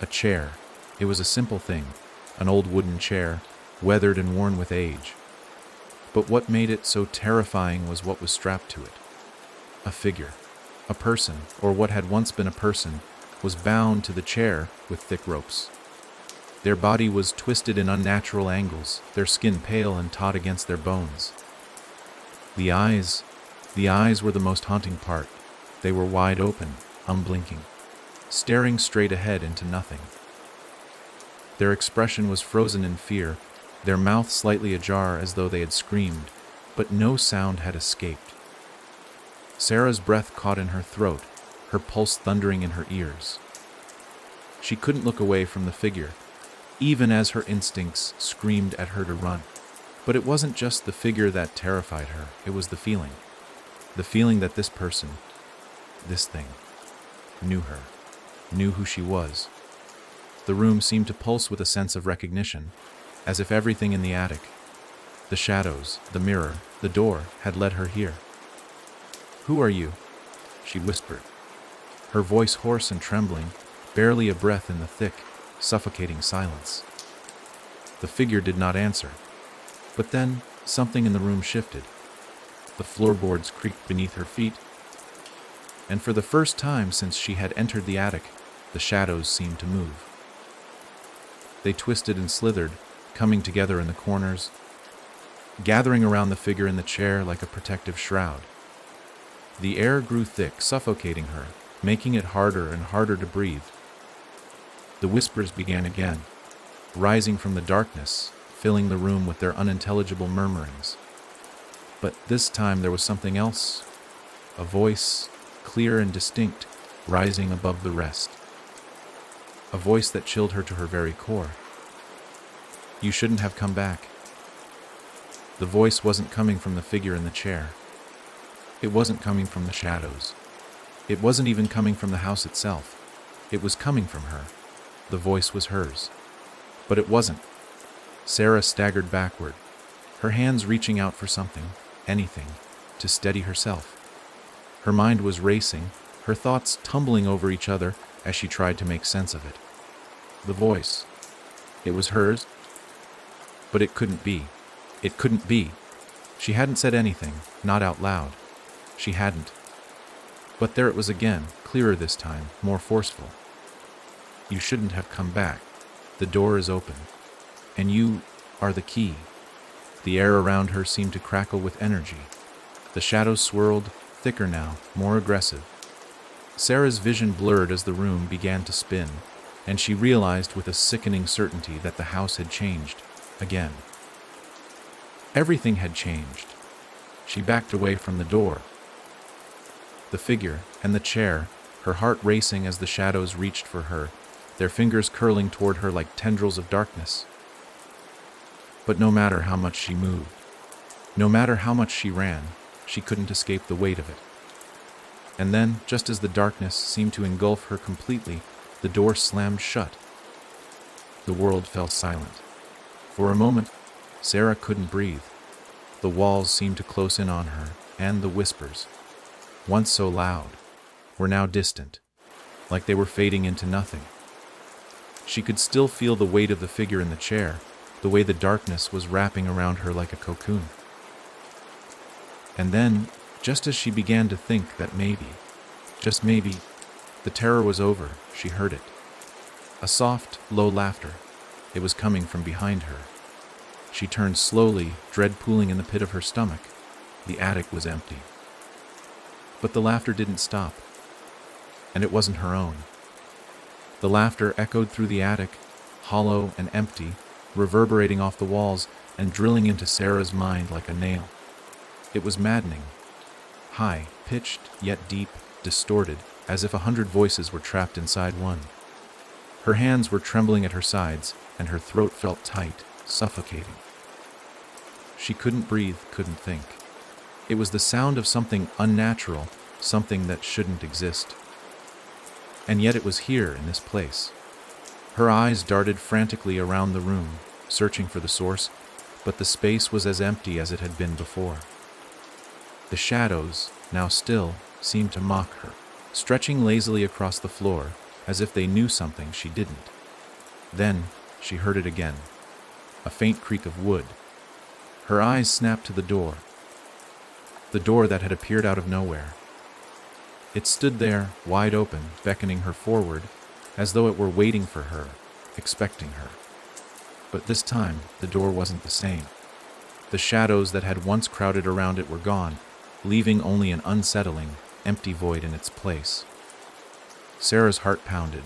A chair. It was a simple thing, an old wooden chair, weathered and worn with age. But what made it so terrifying was what was strapped to it. A figure, a person, or what had once been a person, was bound to the chair with thick ropes. Their body was twisted in unnatural angles, their skin pale and taut against their bones. The eyes were the most haunting part. They were wide open, unblinking, staring straight ahead into nothing. Their expression was frozen in fear, their mouth slightly ajar as though they had screamed, but no sound had escaped. Sarah's breath caught in her throat, her pulse thundering in her ears. She couldn't look away from the figure, even as her instincts screamed at her to run. But it wasn't just the figure that terrified her, it was the feeling that this person, this thing, knew her, knew who she was. The room seemed to pulse with a sense of recognition, as if everything in the attic, The shadows, the mirror, the door had led her here. "Who are you?" she whispered, her voice hoarse and trembling, barely a breath in the thick, suffocating silence. The figure did not answer, but then something in the room shifted. The floorboards creaked beneath her feet, and for the first time since she had entered the attic, the shadows seemed to move. They twisted and slithered, coming together in the corners, gathering around the figure in the chair like a protective shroud. The air grew thick, suffocating her, making it harder and harder to breathe. The whispers began again, rising from the darkness, filling the room with their unintelligible murmurings. But this time there was something else, a voice, clear and distinct, rising above the rest. A voice that chilled her to her very core. "You shouldn't have come back." The voice wasn't coming from the figure in the chair. It wasn't coming from the shadows. It wasn't even coming from the house itself. It was coming from her. The voice was hers. But it wasn't. Sarah staggered backward, her hands reaching out for something, anything, to steady herself. Her mind was racing, her thoughts tumbling over each other as she tried to make sense of it. The voice. It was hers, but it couldn't be. It couldn't be. She hadn't said anything, not out loud. She hadn't. But there it was again, clearer this time, more forceful. "You shouldn't have come back. The door is open. And you are the key." The air around her seemed to crackle with energy. The shadows swirled, thicker now, more aggressive. Sarah's vision blurred as the room began to spin, and she realized with a sickening certainty that the house had changed, again. Everything had changed. She backed away from the door. The figure and the chair, her heart racing as the shadows reached for her, their fingers curling toward her like tendrils of darkness. But no matter how much she moved, no matter how much she ran, she couldn't escape the weight of it. And then, just as the darkness seemed to engulf her completely, the door slammed shut. The world fell silent. For a moment, Sarah couldn't breathe. The walls seemed to close in on her, and the whispers, once so loud, were now distant, like they were fading into nothing. She could still feel the weight of the figure in the chair, the way the darkness was wrapping around her like a cocoon. And then, just as she began to think that maybe, just maybe, the terror was over, she heard it. A soft, low laughter. It was coming from behind her. She turned slowly, dread pooling in the pit of her stomach. The attic was empty. But the laughter didn't stop. And it wasn't her own. The laughter echoed through the attic, hollow and empty, reverberating off the walls and drilling into Sarah's mind like a nail. It was maddening. High, pitched, yet deep, distorted, as if 100 voices were trapped inside one. Her hands were trembling at her sides, and her throat felt tight, suffocating. She couldn't breathe, couldn't think. It was the sound of something unnatural, something that shouldn't exist. And yet it was here, in this place. Her eyes darted frantically around the room, searching for the source, but the space was as empty as it had been before. The shadows, now still, seemed to mock her, stretching lazily across the floor, as if they knew something she didn't. Then she heard it again, a faint creak of wood. Her eyes snapped to the door that had appeared out of nowhere. It stood there, wide open, beckoning her forward, as though it were waiting for her, expecting her. But this time, the door wasn't the same. The shadows that had once crowded around it were gone, leaving only an unsettling, empty void in its place. Sarah's heart pounded.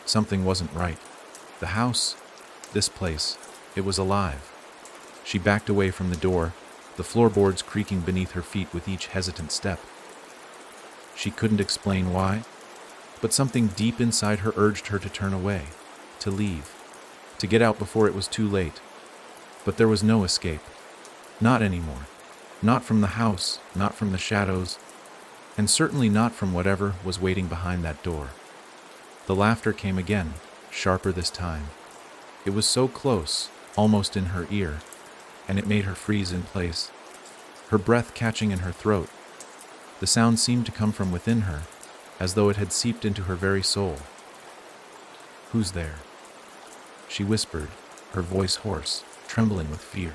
Something wasn't right. The house, this place, it was alive. She backed away from the door, the floorboards creaking beneath her feet with each hesitant step. She couldn't explain why, but something deep inside her urged her to turn away, to leave, to get out before it was too late. But there was no escape. Not anymore. Not from the house, not from the shadows, and certainly not from whatever was waiting behind that door. The laughter came again, sharper this time. It was so close, almost in her ear, and it made her freeze in place, her breath catching in her throat. The sound seemed to come from within her, as though it had seeped into her very soul. "Who's there?" she whispered, her voice hoarse, trembling with fear.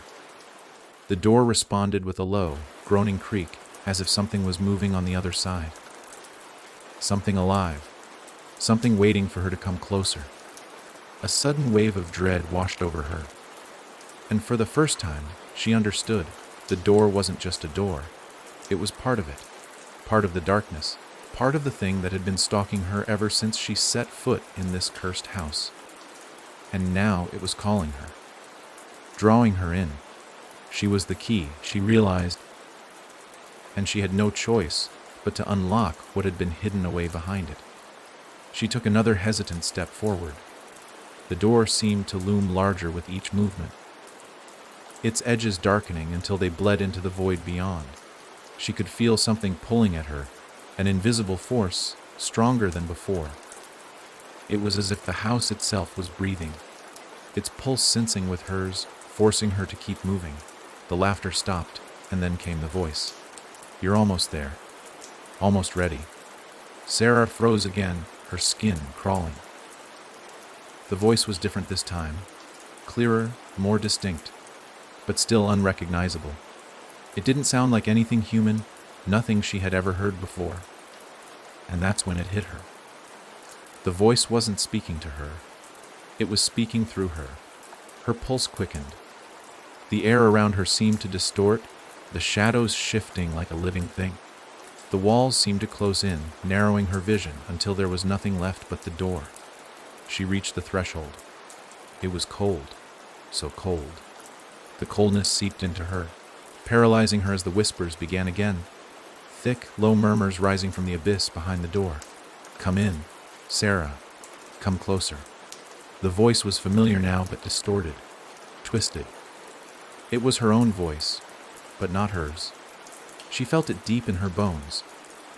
The door responded with a low, groaning creak, as if something was moving on the other side. Something alive, something waiting for her to come closer. A sudden wave of dread washed over her, and for the first time, she understood. The door wasn't just a door. It was part of it, part of the darkness, part of the thing that had been stalking her ever since she set foot in this cursed house. And now it was calling her, drawing her in. She was the key, she realized, and she had no choice but to unlock what had been hidden away behind it. She took another hesitant step forward. The door seemed to loom larger with each movement, its edges darkening until they bled into the void beyond. She could feel something pulling at her, an invisible force, stronger than before. It was as if the house itself was breathing, its pulse sensing with hers, forcing her to keep moving. The laughter stopped, and then came the voice. "You're almost there. Almost ready." Sarah froze again, her skin crawling. The voice was different this time, clearer, more distinct, but still unrecognizable. It didn't sound like anything human, nothing she had ever heard before. And that's when it hit her. The voice wasn't speaking to her. It was speaking through her. Her pulse quickened. The air around her seemed to distort, the shadows shifting like a living thing. The walls seemed to close in, narrowing her vision until there was nothing left but the door. She reached the threshold. It was cold, so cold. The coldness seeped into her, paralyzing her as the whispers began again. Thick, low murmurs rising from the abyss behind the door. "Come in, Sarah. Come closer." The voice was familiar now, but distorted, twisted. It was her own voice, but not hers. She felt it deep in her bones,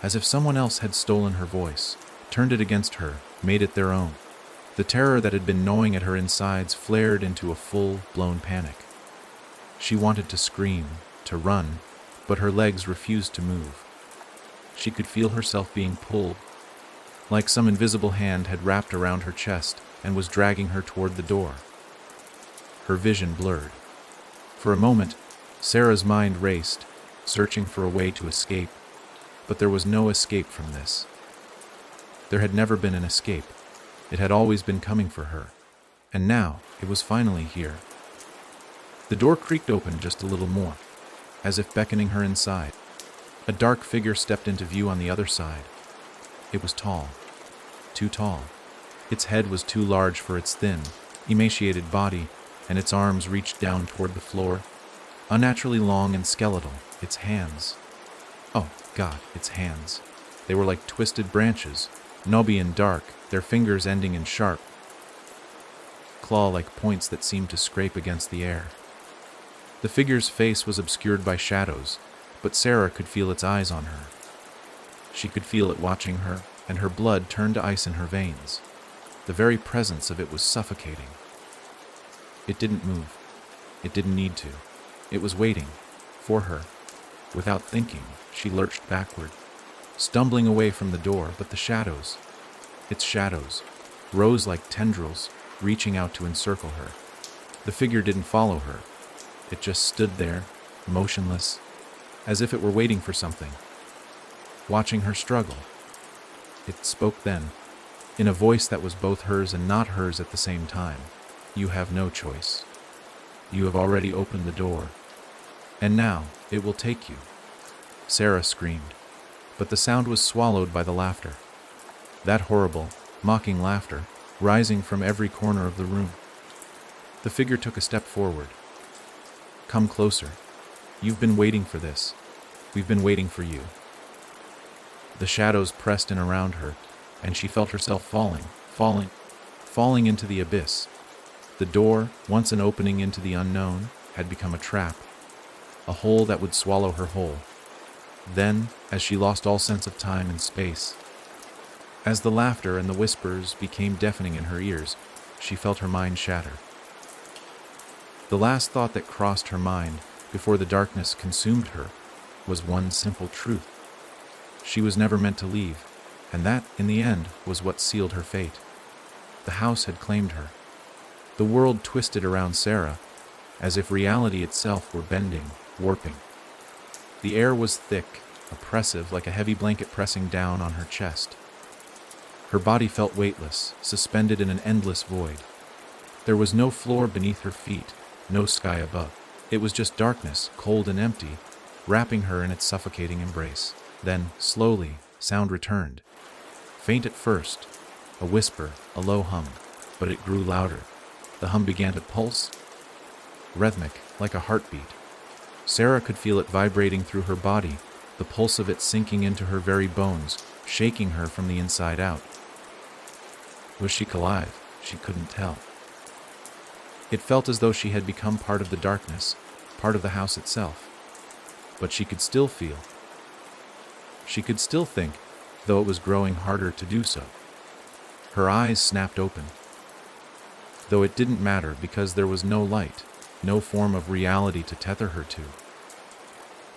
as if someone else had stolen her voice, turned it against her, made it their own. The terror that had been gnawing at her insides flared into a full-blown panic. She wanted to scream, to run, but her legs refused to move. She could feel herself being pulled, like some invisible hand had wrapped around her chest and was dragging her toward the door. Her vision blurred. For a moment, Sarah's mind raced, searching for a way to escape, but there was no escape from this. There had never been an escape. It had always been coming for her, and now it was finally here. The door creaked open just a little more, as if beckoning her inside. A dark figure stepped into view on the other side. It was tall, too tall. Its head was too large for its thin, emaciated body, and its arms reached down toward the floor, unnaturally long and skeletal. Its hands. Oh, God, its hands. They were like twisted branches, knobby and dark, their fingers ending in sharp, claw-like points that seemed to scrape against the air. The figure's face was obscured by shadows, but Sarah could feel its eyes on her. She could feel it watching her, and her blood turned to ice in her veins. The very presence of it was suffocating. It didn't move. It didn't need to. It was waiting for her. Without thinking, she lurched backward, stumbling away from the door, but the shadows, its shadows, rose like tendrils, reaching out to encircle her. The figure didn't follow her. It just stood there, motionless, as if it were waiting for something, watching her struggle. It spoke then, in a voice that was both hers and not hers at the same time. "You have no choice. You have already opened the door, and now it will take you." Sarah screamed, but the sound was swallowed by the laughter. That horrible, mocking laughter, rising from every corner of the room. The figure took a step forward. "Come closer. You've been waiting for this. We've been waiting for you." The shadows pressed in around her, and she felt herself falling into the abyss. The door, once an opening into the unknown, had become a trap, a hole that would swallow her whole. Then, as she lost all sense of time and space, as the laughter and the whispers became deafening in her ears, she felt her mind shatter. The last thought that crossed her mind before the darkness consumed her was one simple truth. She was never meant to leave, and that, in the end, was what sealed her fate. The house had claimed her. The world twisted around Sarah, as if reality itself were bending, warping. The air was thick, oppressive, like a heavy blanket pressing down on her chest. Her body felt weightless, suspended in an endless void. There was no floor beneath her feet, no sky above. It was just darkness, cold and empty, wrapping her in its suffocating embrace. Then, slowly, sound returned. Faint at first, a whisper, a low hum, but it grew louder. The hum began to pulse, rhythmic, like a heartbeat. Sarah could feel it vibrating through her body, the pulse of it sinking into her very bones, shaking her from the inside out. Was she alive? She couldn't tell. It felt as though she had become part of the darkness, part of the house itself. But she could still feel. She could still think, though it was growing harder to do so. Her eyes snapped open. Though it didn't matter because there was no light, no form of reality to tether her to.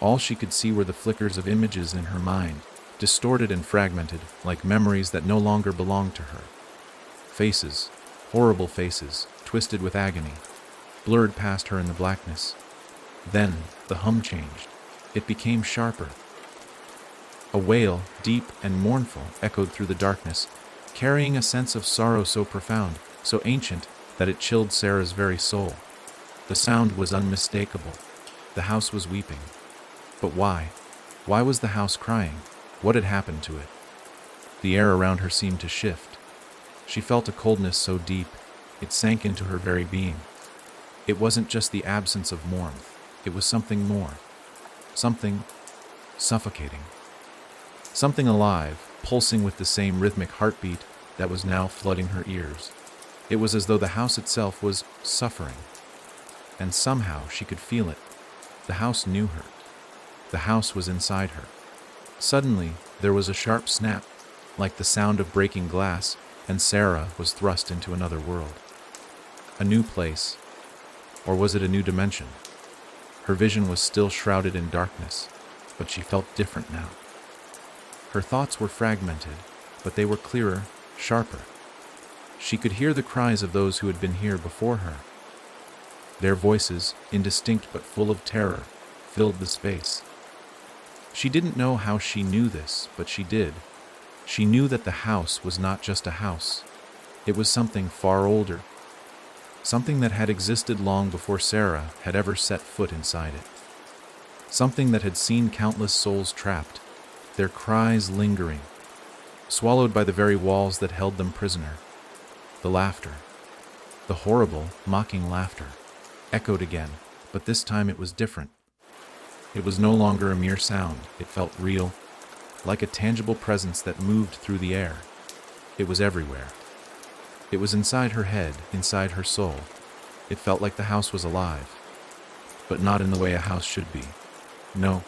All she could see were the flickers of images in her mind, distorted and fragmented, like memories that no longer belonged to her. Faces, horrible faces, twisted with agony, blurred past her in the blackness. Then the hum changed. It became sharper. A wail, deep and mournful, echoed through the darkness, carrying a sense of sorrow so profound, so ancient, that it chilled Sarah's very soul. The sound was unmistakable. The house was weeping. But why? Why was the house crying? What had happened to it? The air around her seemed to shift. She felt a coldness so deep, it sank into her very being. It wasn't just the absence of warmth. It was something more. Something suffocating. Something alive, pulsing with the same rhythmic heartbeat that was now flooding her ears. It was as though the house itself was suffering. And somehow she could feel it. The house knew her. The house was inside her. Suddenly, there was a sharp snap, like the sound of breaking glass, and Sarah was thrust into another world. A new place. Or was it a new dimension? Her vision was still shrouded in darkness, but she felt different now. Her thoughts were fragmented, but they were clearer, sharper. She could hear the cries of those who had been here before her. Their voices, indistinct but full of terror, filled the space. She didn't know how she knew this, but she did. She knew that the house was not just a house. It was something far older. Something that had existed long before Sarah had ever set foot inside it. Something that had seen countless souls trapped, their cries lingering, swallowed by the very walls that held them prisoner. The laughter, the horrible, mocking laughter, echoed again, but this time it was different. It was no longer a mere sound. It felt real, like a tangible presence that moved through the air. It was everywhere. It was inside her head, inside her soul. It felt like the house was alive, but not in the way a house should be. No.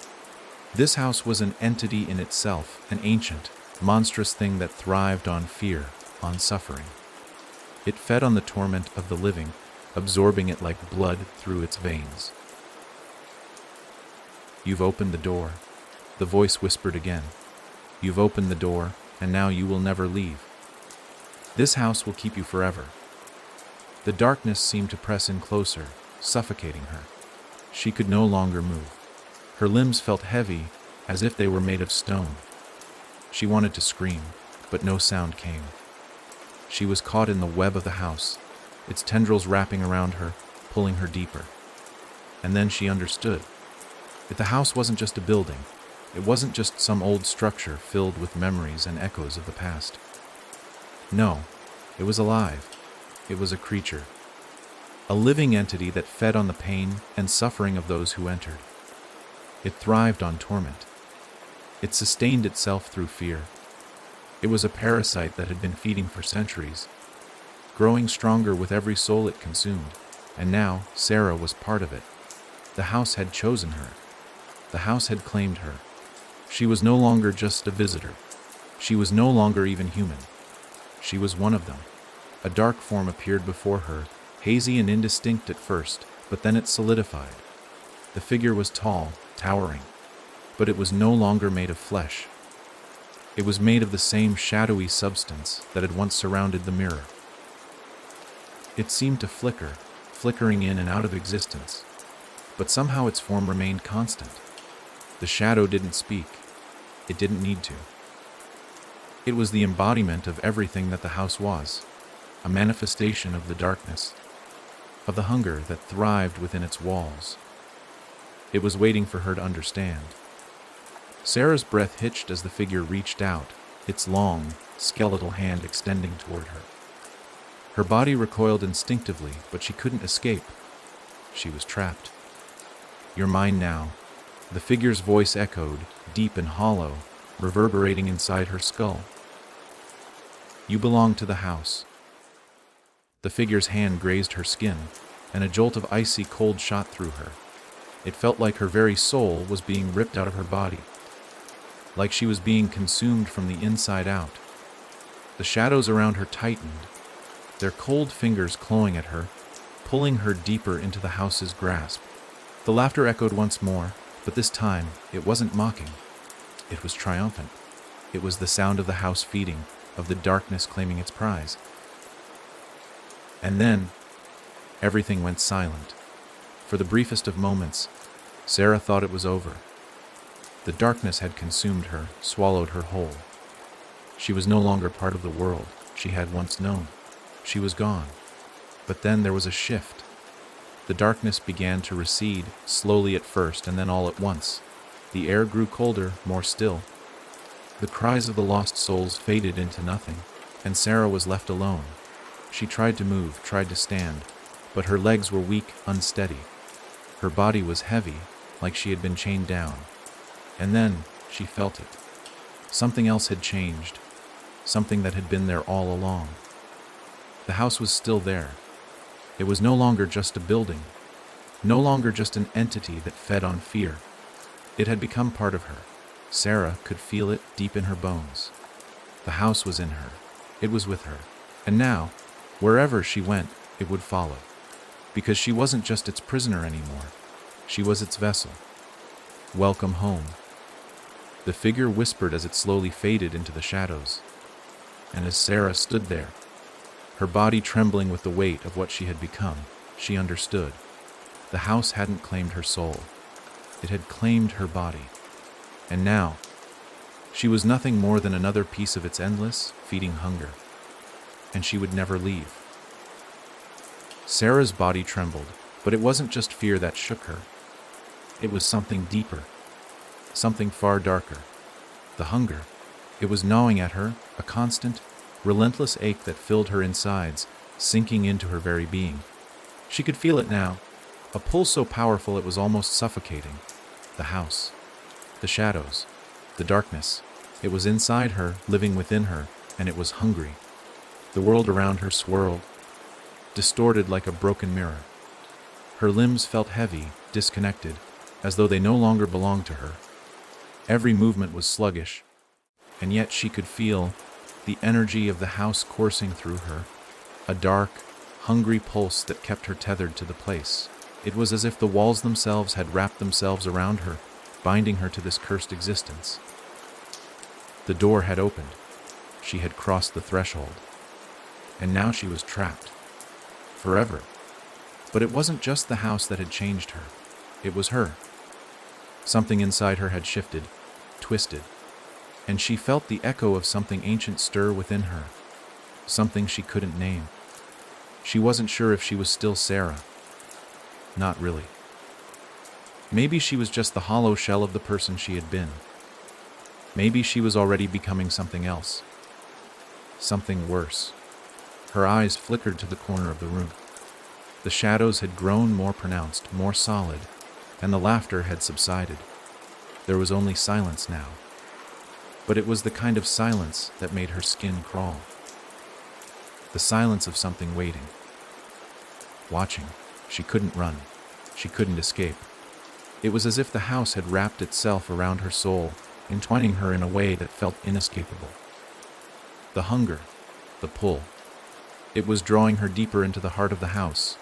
This house was an entity in itself, an ancient, monstrous thing that thrived on fear, on suffering. It fed on the torment of the living, absorbing it like blood through its veins. "You've opened the door," the voice whispered again. "You've opened the door, and now you will never leave. This house will keep you forever." The darkness seemed to press in closer, suffocating her. She could no longer move. Her limbs felt heavy, as if they were made of stone. She wanted to scream, but no sound came. She was caught in the web of the house, its tendrils wrapping around her, pulling her deeper. And then she understood. That the house wasn't just a building. It wasn't just some old structure filled with memories and echoes of the past. No, it was alive. It was a creature. A living entity that fed on the pain and suffering of those who entered. It thrived on torment. It sustained itself through fear. It was a parasite that had been feeding for centuries, growing stronger with every soul it consumed, and now Sarah was part of it. The house had chosen her. The house had claimed her. She was no longer just a visitor. She was no longer even human. She was one of them. A dark form appeared before her, hazy and indistinct at first, But then it solidified. The figure was tall, towering, but it was no longer made of flesh. It was made of the same shadowy substance that had once surrounded the mirror. It seemed to flicker, flickering in and out of existence, but somehow its form remained constant. The shadow didn't speak. It didn't need to. It was the embodiment of everything that the house was, a manifestation of the darkness, of the hunger that thrived within its walls. It was waiting for her to understand. Sarah's breath hitched as the figure reached out, its long, skeletal hand extending toward her. Her body recoiled instinctively, but she couldn't escape. She was trapped. "You're mine now," the figure's voice echoed, deep and hollow, reverberating inside her skull. "You belong to the house." The figure's hand grazed her skin, and a jolt of icy cold shot through her. It felt like her very soul was being ripped out of her body, like she was being consumed from the inside out. The shadows around her tightened, their cold fingers clawing at her, pulling her deeper into the house's grasp. The laughter echoed once more, but this time it wasn't mocking. It was triumphant. It was the sound of the house feeding, of the darkness claiming its prize. And then, everything went silent. For the briefest of moments, Sarah thought it was over. The darkness had consumed her, swallowed her whole. She was no longer part of the world she had once known. She was gone. But then there was a shift. The darkness began to recede, slowly at first and then all at once. The air grew colder, more still. The cries of the lost souls faded into nothing, and Sarah was left alone. She tried to move, tried to stand, but her legs were weak, unsteady. Her body was heavy, like she had been chained down. And then she felt it. Something else had changed, something that had been there all along. The house was still there. It was no longer just a building, no longer just an entity that fed on fear. It had become part of her. Sarah could feel it deep in her bones. The house was in her. It was with her. And now, wherever she went, it would follow. Because she wasn't just its prisoner anymore. She was its vessel. "Welcome home," the figure whispered as it slowly faded into the shadows. And as Sarah stood there, her body trembling with the weight of what she had become, she understood. The house hadn't claimed her soul. It had claimed her body. And now, she was nothing more than another piece of its endless, feeding hunger. And she would never leave. Sarah's body trembled, but it wasn't just fear that shook her. It was something deeper, something far darker. The hunger. It was gnawing at her, a constant, relentless ache that filled her insides, sinking into her very being. She could feel it now, a pull so powerful it was almost suffocating. The house, the shadows, the darkness. It was inside her, living within her, and it was hungry. The world around her swirled, distorted like a broken mirror. Her limbs felt heavy, disconnected, as though they no longer belonged to her. Every movement was sluggish, and yet she could feel the energy of the house coursing through her, a dark, hungry pulse that kept her tethered to the place. It was as if the walls themselves had wrapped themselves around her, binding her to this cursed existence. The door had opened. She had crossed the threshold. And now she was trapped. Forever. But it wasn't just the house that had changed her. It was her. Something inside her had shifted, twisted, and she felt the echo of something ancient stir within her, something she couldn't name. She wasn't sure if she was still Sarah. Not really. Maybe she was just the hollow shell of the person she had been. Maybe she was already becoming something else. Something worse. Her eyes flickered to the corner of the room. The shadows had grown more pronounced, more solid, and the laughter had subsided. There was only silence now. But it was the kind of silence that made her skin crawl. The silence of something waiting. Watching. She couldn't run. She couldn't escape. It was as if the house had wrapped itself around her soul, entwining her in a way that felt inescapable. The hunger, the pull. It was drawing her deeper into the heart of the house,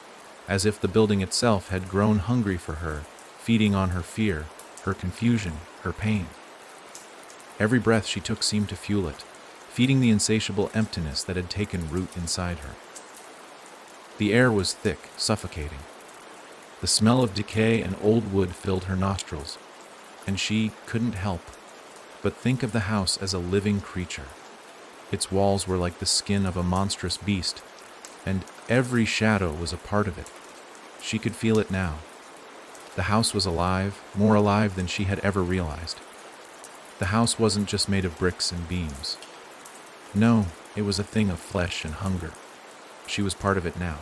as if the building itself had grown hungry for her, feeding on her fear, her confusion, her pain. Every breath she took seemed to fuel it, feeding the insatiable emptiness that had taken root inside her. The air was thick, suffocating. The smell of decay and old wood filled her nostrils, and she couldn't help but think of the house as a living creature. Its walls were like the skin of a monstrous beast, and every shadow was a part of it. She could feel it now. The house was alive, more alive than she had ever realized. The house wasn't just made of bricks and beams. No, it was a thing of flesh and hunger. She was part of it now.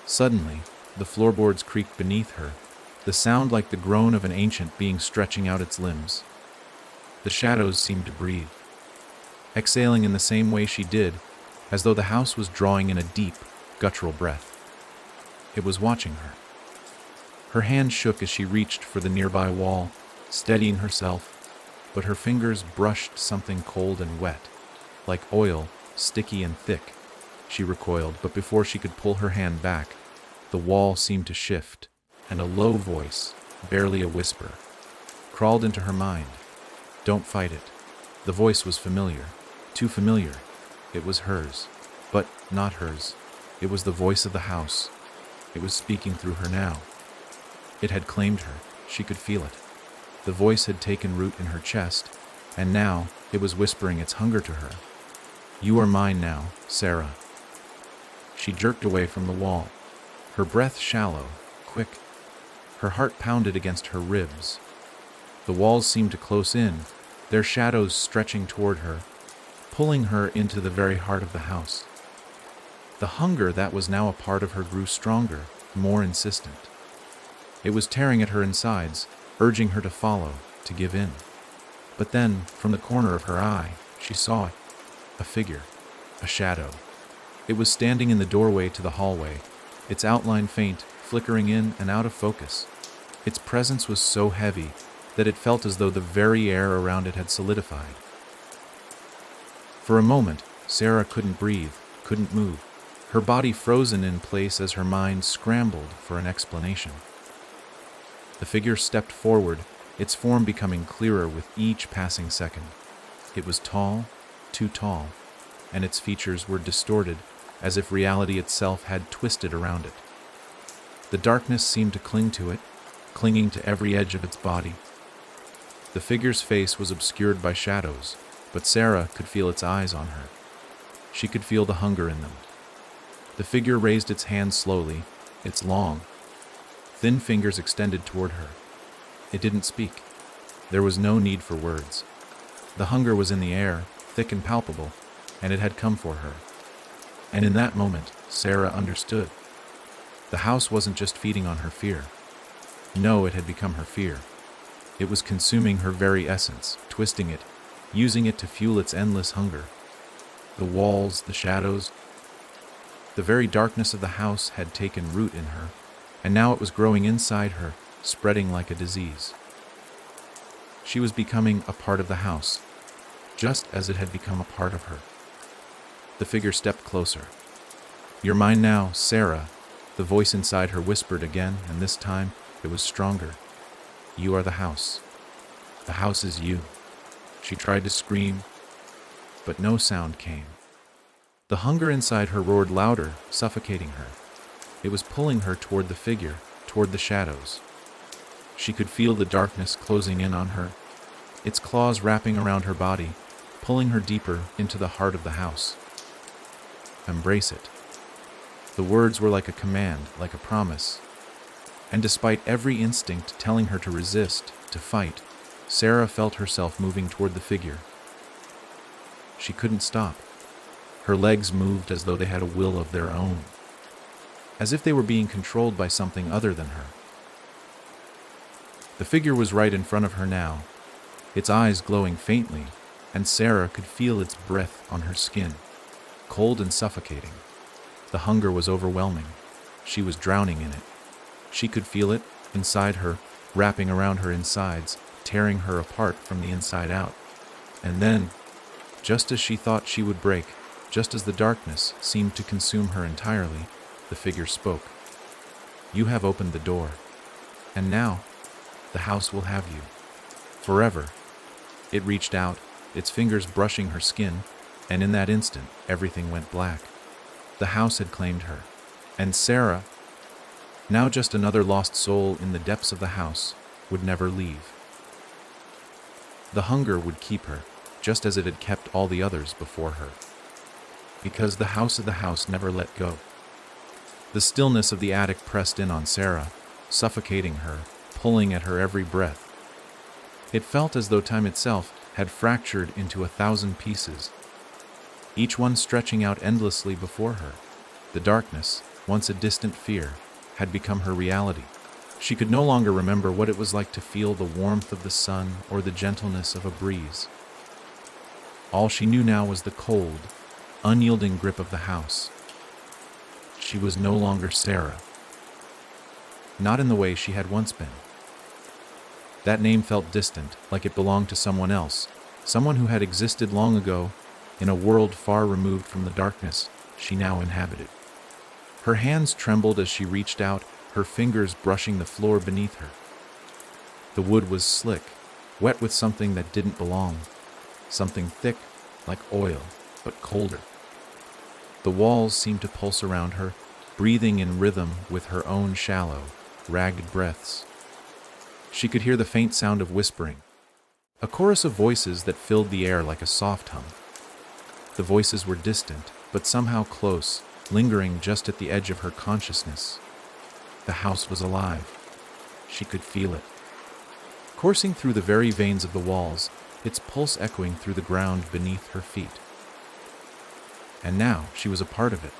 Suddenly, the floorboards creaked beneath her, the sound like the groan of an ancient being stretching out its limbs. The shadows seemed to breathe, exhaling in the same way she did, as though the house was drawing in a deep, guttural breath. It was watching her. Her hand shook as she reached for the nearby wall, steadying herself, but her fingers brushed something cold and wet, like oil, sticky and thick. She recoiled, but before she could pull her hand back, the wall seemed to shift, and a low voice, barely a whisper, crawled into her mind. Don't fight it. The voice was familiar, too familiar. It was hers, but not hers. It was the voice of the house. It was speaking through her now. It had claimed her. She could feel it. The voice had taken root in her chest, and now it was whispering its hunger to her. You are mine now, Sarah. She jerked away from the wall, her breath shallow, quick. Her heart pounded against her ribs. The walls seemed to close in, their shadows stretching toward her, pulling her into the very heart of the house. The hunger that was now a part of her grew stronger, more insistent. It was tearing at her insides, urging her to follow, to give in. But then, from the corner of her eye, she saw it. A figure, a shadow. It was standing in the doorway to the hallway, its outline faint, flickering in and out of focus. Its presence was so heavy that it felt as though the very air around it had solidified. For a moment, Sarah couldn't breathe, couldn't move, her body frozen in place as her mind scrambled for an explanation. The figure stepped forward, its form becoming clearer with each passing second. It was tall, too tall, and its features were distorted, as if reality itself had twisted around it. The darkness seemed to cling to it, clinging to every edge of its body. The figure's face was obscured by shadows, but Sarah could feel its eyes on her. She could feel the hunger in them. The figure raised its hand slowly, its long, thin fingers extended toward her. It didn't speak. There was no need for words. The hunger was in the air, thick and palpable, and it had come for her. And in that moment, Sarah understood. The house wasn't just feeding on her fear. No, it had become her fear. It was consuming her very essence, twisting it, using it to fuel its endless hunger. The walls, the shadows, the very darkness of the house had taken root in her, and now it was growing inside her, spreading like a disease. She was becoming a part of the house, just as it had become a part of her. The figure stepped closer. You're mine now, Sarah, the voice inside her whispered again, and this time it was stronger. You are the house. The house is you. She tried to scream, but no sound came. The hunger inside her roared louder, suffocating her. It was pulling her toward the figure, toward the shadows. She could feel the darkness closing in on her, its claws wrapping around her body, pulling her deeper into the heart of the house. Embrace it. The words were like a command, like a promise. And despite every instinct telling her to resist, to fight, Sarah felt herself moving toward the figure. She couldn't stop. Her legs moved as though they had a will of their own, as if they were being controlled by something other than her. The figure was right in front of her now, its eyes glowing faintly, and Sarah could feel its breath on her skin, cold and suffocating. The hunger was overwhelming. She was drowning in it. She could feel it, inside her, wrapping around her insides, tearing her apart from the inside out. And then, just as she thought she would break, just as the darkness seemed to consume her entirely, the figure spoke. "You have opened the door, and now the house will have you. Forever." It reached out, its fingers brushing her skin, and in that instant, everything went black. The house had claimed her, and Sarah, now just another lost soul in the depths of the house, would never leave. The hunger would keep her, just as it had kept all the others before her. Because the house of the house never let go. The stillness of the attic pressed in on Sarah, suffocating her, pulling at her every breath. It felt as though time itself had fractured into 1,000 pieces, each one stretching out endlessly before her. The darkness, once a distant fear, had become her reality. She could no longer remember what it was like to feel the warmth of the sun or the gentleness of a breeze. All she knew now was the cold, unyielding grip of the house. She was no longer Sarah. Not in the way she had once been. That name felt distant, like it belonged to someone else, someone who had existed long ago, in a world far removed from the darkness she now inhabited. Her hands trembled as she reached out, her fingers brushing the floor beneath her. The wood was slick, wet with something that didn't belong, something thick, like oil, but colder. The walls seemed to pulse around her, breathing in rhythm with her own shallow, ragged breaths. She could hear the faint sound of whispering, a chorus of voices that filled the air like a soft hum. The voices were distant, but somehow close, lingering just at the edge of her consciousness. The house was alive. She could feel it. Coursing through the very veins of the walls, its pulse echoing through the ground beneath her feet. And now she was a part of it.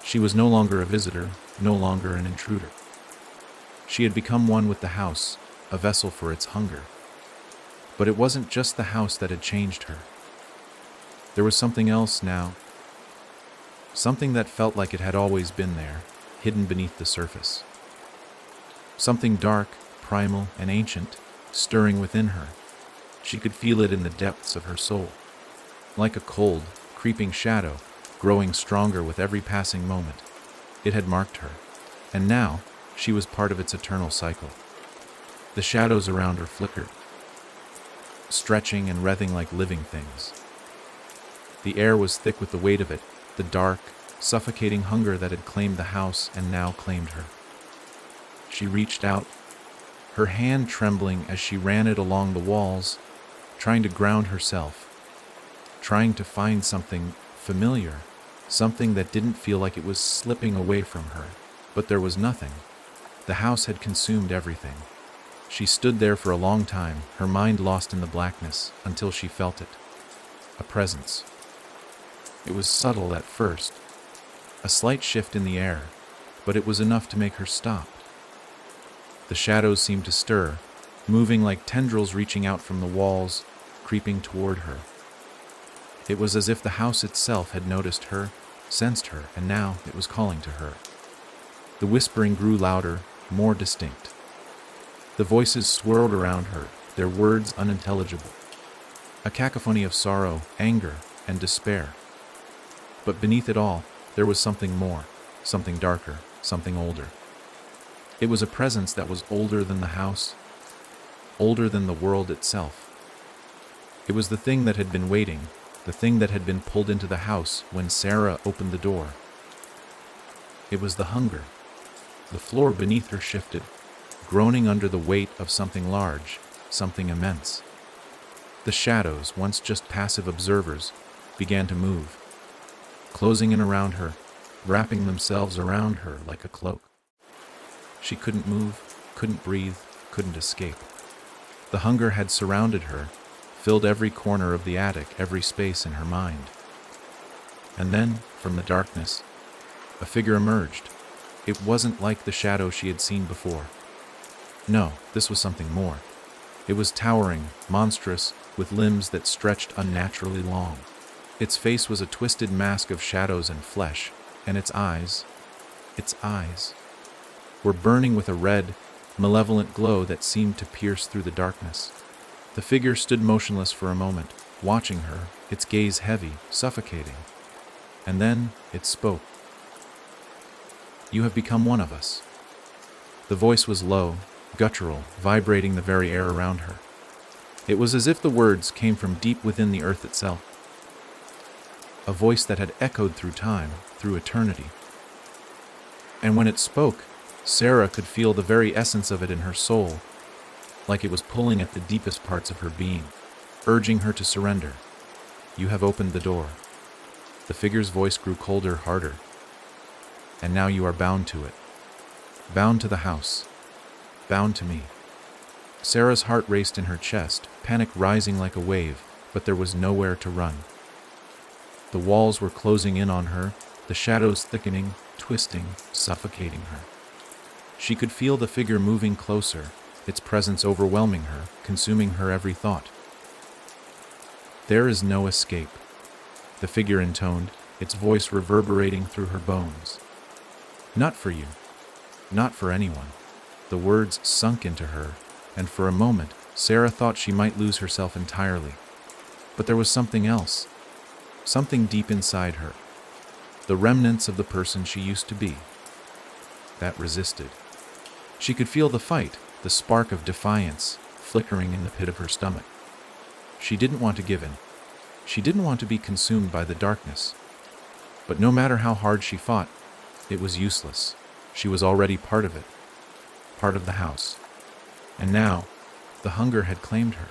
She was no longer a visitor, no longer an intruder. She had become one with the house, a vessel for its hunger. But it wasn't just the house that had changed her. There was something else now. Something that felt like it had always been there, hidden beneath the surface. Something dark, primal, and ancient, stirring within her. She could feel it in the depths of her soul. Like a cold, creeping shadow, growing stronger with every passing moment. It had marked her, and now she was part of its eternal cycle. The shadows around her flickered, stretching and writhing like living things. The air was thick with the weight of it, the dark, suffocating hunger that had claimed the house and now claimed her. She reached out, her hand trembling as she ran it along the walls, trying to ground herself, trying to find something familiar, something that didn't feel like it was slipping away from her. But there was nothing. The house had consumed everything. She stood there for a long time, her mind lost in the blackness, until she felt it. A presence. It was subtle at first, a slight shift in the air, but it was enough to make her stop. The shadows seemed to stir, moving like tendrils reaching out from the walls, creeping toward her. It was as if the house itself had noticed her, sensed her, and now it was calling to her. The whispering grew louder, more distinct. The voices swirled around her, their words unintelligible. A cacophony of sorrow, anger, and despair. But beneath it all, there was something more, something darker, something older. It was a presence that was older than the house, older than the world itself. It was the thing that had been waiting, the thing that had been pulled into the house when Sarah opened the door. It was the hunger. The floor beneath her shifted, groaning under the weight of something large, something immense. The shadows, once just passive observers, began to move, closing in around her, wrapping themselves around her like a cloak. She couldn't move, couldn't breathe, couldn't escape. The hunger had surrounded her, filled every corner of the attic, every space in her mind. And then, from the darkness, a figure emerged. It wasn't like the shadow she had seen before. No, this was something more. It was towering, monstrous, with limbs that stretched unnaturally long. Its face was a twisted mask of shadows and flesh, and its eyes, were burning with a red, malevolent glow that seemed to pierce through the darkness. The figure stood motionless for a moment, watching her, its gaze heavy, suffocating. And then it spoke. You have become one of us." The voice was low, guttural, vibrating the very air around her. It was as if the words came from deep within the earth itself. A voice that had echoed through time, through eternity. And when it spoke, Sarah could feel the very essence of it in her soul, like it was pulling at the deepest parts of her being, urging her to surrender. "You have opened the door." The figure's voice grew colder, harder. "And now you are bound to it. Bound to the house. Bound to me." Sarah's heart raced in her chest, panic rising like a wave, but there was nowhere to run. The walls were closing in on her, the shadows thickening, twisting, suffocating her. She could feel the figure moving closer, its presence overwhelming her, consuming her every thought. "There is no escape," the figure intoned, its voice reverberating through her bones. "Not for you. Not for anyone." The words sunk into her, and for a moment, Sarah thought she might lose herself entirely. But there was something else, something deep inside her, the remnants of the person she used to be, that resisted. She could feel the fight, the spark of defiance, flickering in the pit of her stomach. She didn't want to give in. She didn't want to be consumed by the darkness. But no matter how hard she fought, it was useless. She was already part of it, part of the house. And now, the hunger had claimed her.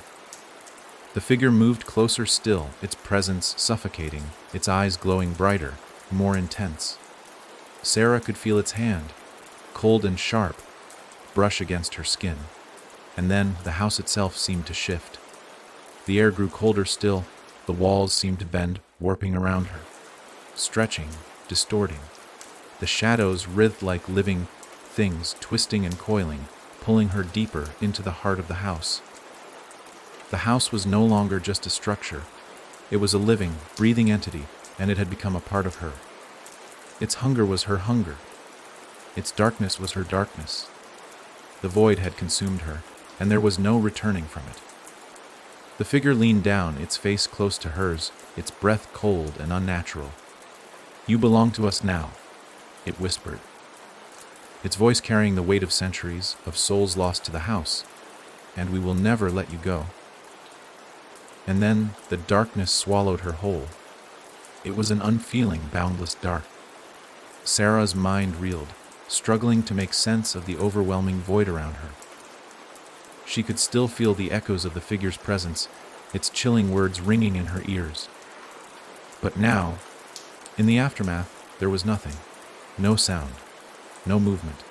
The figure moved closer still, its presence suffocating, its eyes glowing brighter, more intense. Sarah could feel its hand, cold and sharp, brush against her skin. And then the house itself seemed to shift. The air grew colder still, the walls seemed to bend, warping around her, stretching, distorting. The shadows writhed like living things, twisting and coiling, pulling her deeper into the heart of the house. The house was no longer just a structure. It was a living, breathing entity, and it had become a part of her. Its hunger was her hunger. Its darkness was her darkness. The void had consumed her, and there was no returning from it. The figure leaned down, its face close to hers, its breath cold and unnatural. "You belong to us now," it whispered, its voice carrying the weight of centuries, of souls lost to the house, "and we will never let you go." And then the darkness swallowed her whole. It was an unfeeling, boundless dark. Sarah's mind reeled, struggling to make sense of the overwhelming void around her. She could still feel the echoes of the figure's presence, its chilling words ringing in her ears. But now, in the aftermath, there was nothing. No sound, no movement.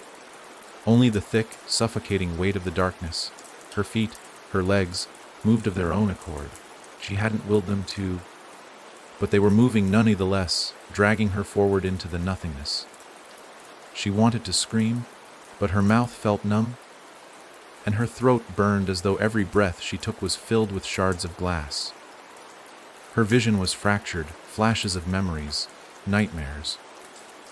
Only the thick, suffocating weight of the darkness. Her feet, her legs, moved of their own accord. She hadn't willed them to, but they were moving none the less, dragging her forward into the nothingness. She wanted to scream, but her mouth felt numb, and her throat burned as though every breath she took was filled with shards of glass. Her vision was fractured, flashes of memories, nightmares,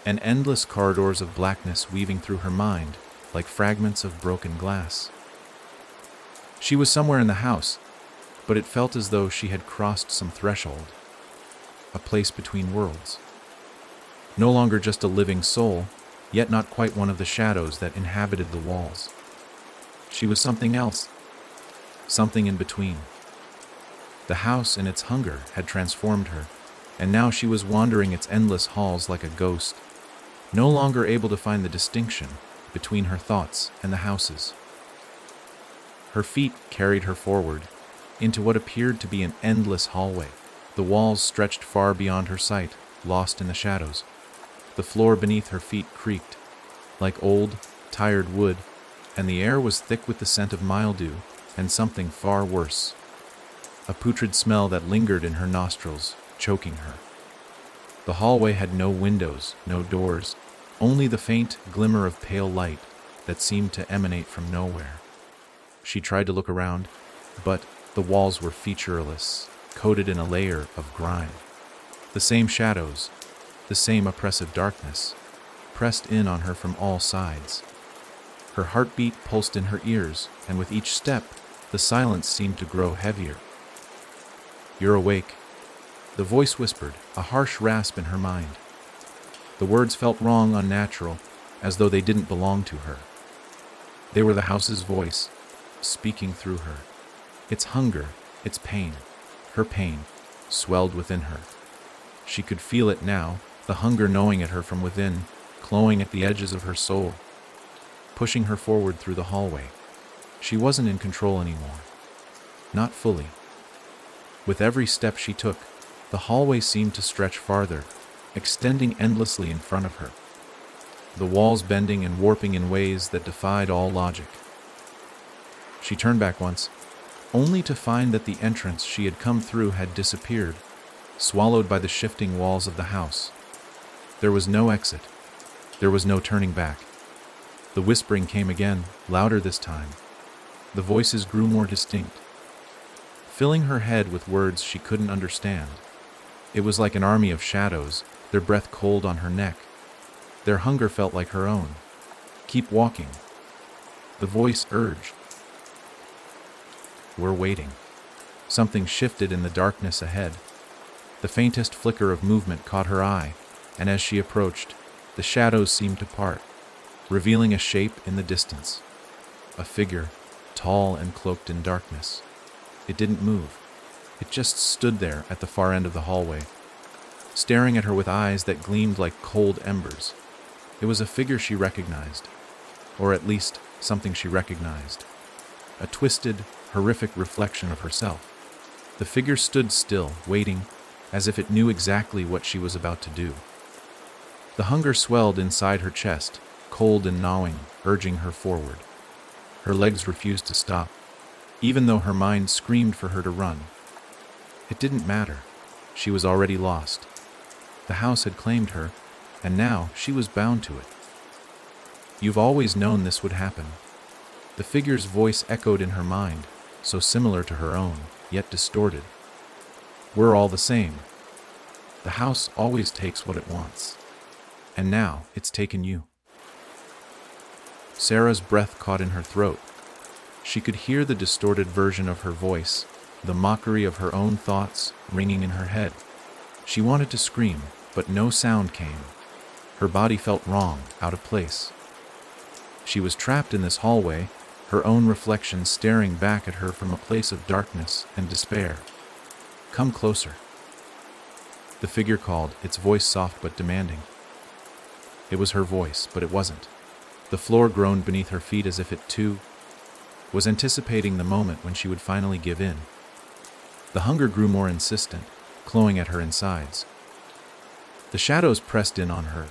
and endless corridors of blackness weaving through her mind like fragments of broken glass. She was somewhere in the house, but it felt as though she had crossed some threshold, a place between worlds. No longer just a living soul, yet not quite one of the shadows that inhabited the walls. She was something else, something in between. The house and its hunger had transformed her, and now she was wandering its endless halls like a ghost, no longer able to find the distinction between her thoughts and the house's. Her feet carried her forward, into what appeared to be an endless hallway. The walls stretched far beyond her sight, lost in the shadows. The floor beneath her feet creaked, like old, tired wood, and the air was thick with the scent of mildew and something far worse, a putrid smell that lingered in her nostrils, choking her. The hallway had no windows, no doors, only the faint glimmer of pale light that seemed to emanate from nowhere. She tried to look around, but the walls were featureless, coated in a layer of grime. The same shadows, the same oppressive darkness, pressed in on her from all sides. Her heartbeat pulsed in her ears, and with each step, the silence seemed to grow heavier. "You're awake," the voice whispered, a harsh rasp in her mind. The words felt wrong, unnatural, as though they didn't belong to her. They were the house's voice, speaking through her. Its hunger, its pain, her pain, swelled within her. She could feel it now, the hunger gnawing at her from within, clawing at the edges of her soul, pushing her forward through the hallway. She wasn't in control anymore. Not fully. With every step she took, the hallway seemed to stretch farther, extending endlessly in front of her, the walls bending and warping in ways that defied all logic. She turned back once, only to find that the entrance she had come through had disappeared, swallowed by the shifting walls of the house. There was no exit. There was no turning back. The whispering came again, louder this time. The voices grew more distinct, filling her head with words she couldn't understand. It was like an army of shadows, their breath cold on her neck. Their hunger felt like her own. Keep walking. The voice urged. We're waiting. Something shifted in the darkness ahead. The faintest flicker of movement caught her eye, and as she approached, the shadows seemed to part, revealing a shape in the distance. A figure, tall and cloaked in darkness. It didn't move. It just stood there at the far end of the hallway, staring at her with eyes that gleamed like cold embers. It was a figure she recognized, or at least something she recognized. A twisted, horrific reflection of herself. The figure stood still, waiting, as if it knew exactly what she was about to do. The hunger swelled inside her chest, cold and gnawing, urging her forward. Her legs refused to stop, even though her mind screamed for her to run. It didn't matter. She was already lost. The house had claimed her, and now she was bound to it. You've always known this would happen. The figure's voice echoed in her mind, so similar to her own, yet distorted. We're all the same. The house always takes what it wants. And now it's taken you. Sarah's breath caught in her throat. She could hear the distorted version of her voice, the mockery of her own thoughts ringing in her head. She wanted to scream, but no sound came. Her body felt wrong, out of place. She was trapped in this hallway, her own reflection staring back at her from a place of darkness and despair. Come closer. The figure called, its voice soft but demanding. It was her voice, but it wasn't. The floor groaned beneath her feet as if it, too, was anticipating the moment when she would finally give in. The hunger grew more insistent, clawing at her insides. The shadows pressed in on her,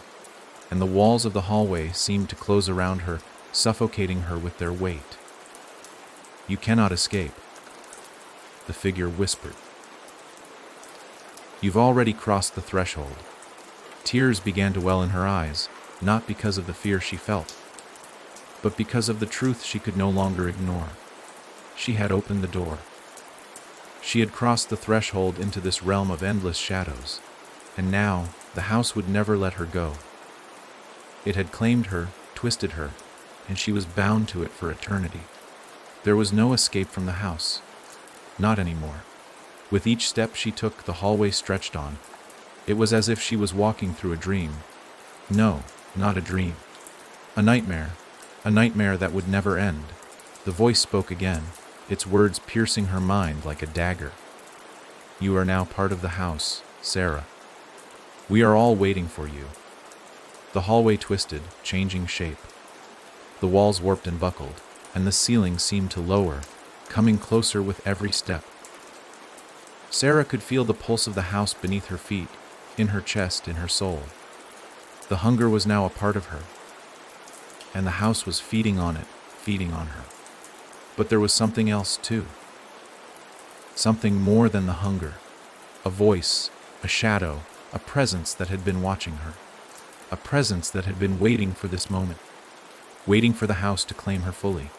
and the walls of the hallway seemed to close around her, suffocating her with their weight. You cannot escape, the figure whispered. You've already crossed the threshold. Tears began to well in her eyes, not because of the fear she felt, but because of the truth she could no longer ignore. She had opened the door. She had crossed the threshold into this realm of endless shadows, and now the house would never let her go. It had claimed her, twisted her, and she was bound to it for eternity. There was no escape from the house. Not anymore. With each step she took, the hallway stretched on. It was as if she was walking through a dream. No, not a dream. A nightmare that would never end. The voice spoke again, its words piercing her mind like a dagger. You are now part of the house, Sarah. We are all waiting for you. The hallway twisted, changing shape. The walls warped and buckled, and the ceiling seemed to lower, coming closer with every step. Sarah could feel the pulse of the house beneath her feet, in her chest, in her soul. The hunger was now a part of her, and the house was feeding on it, feeding on her. But there was something else too. Something more than the hunger. A voice, a shadow, a presence that had been watching her. A presence that had been waiting for this moment, waiting for the house to claim her fully.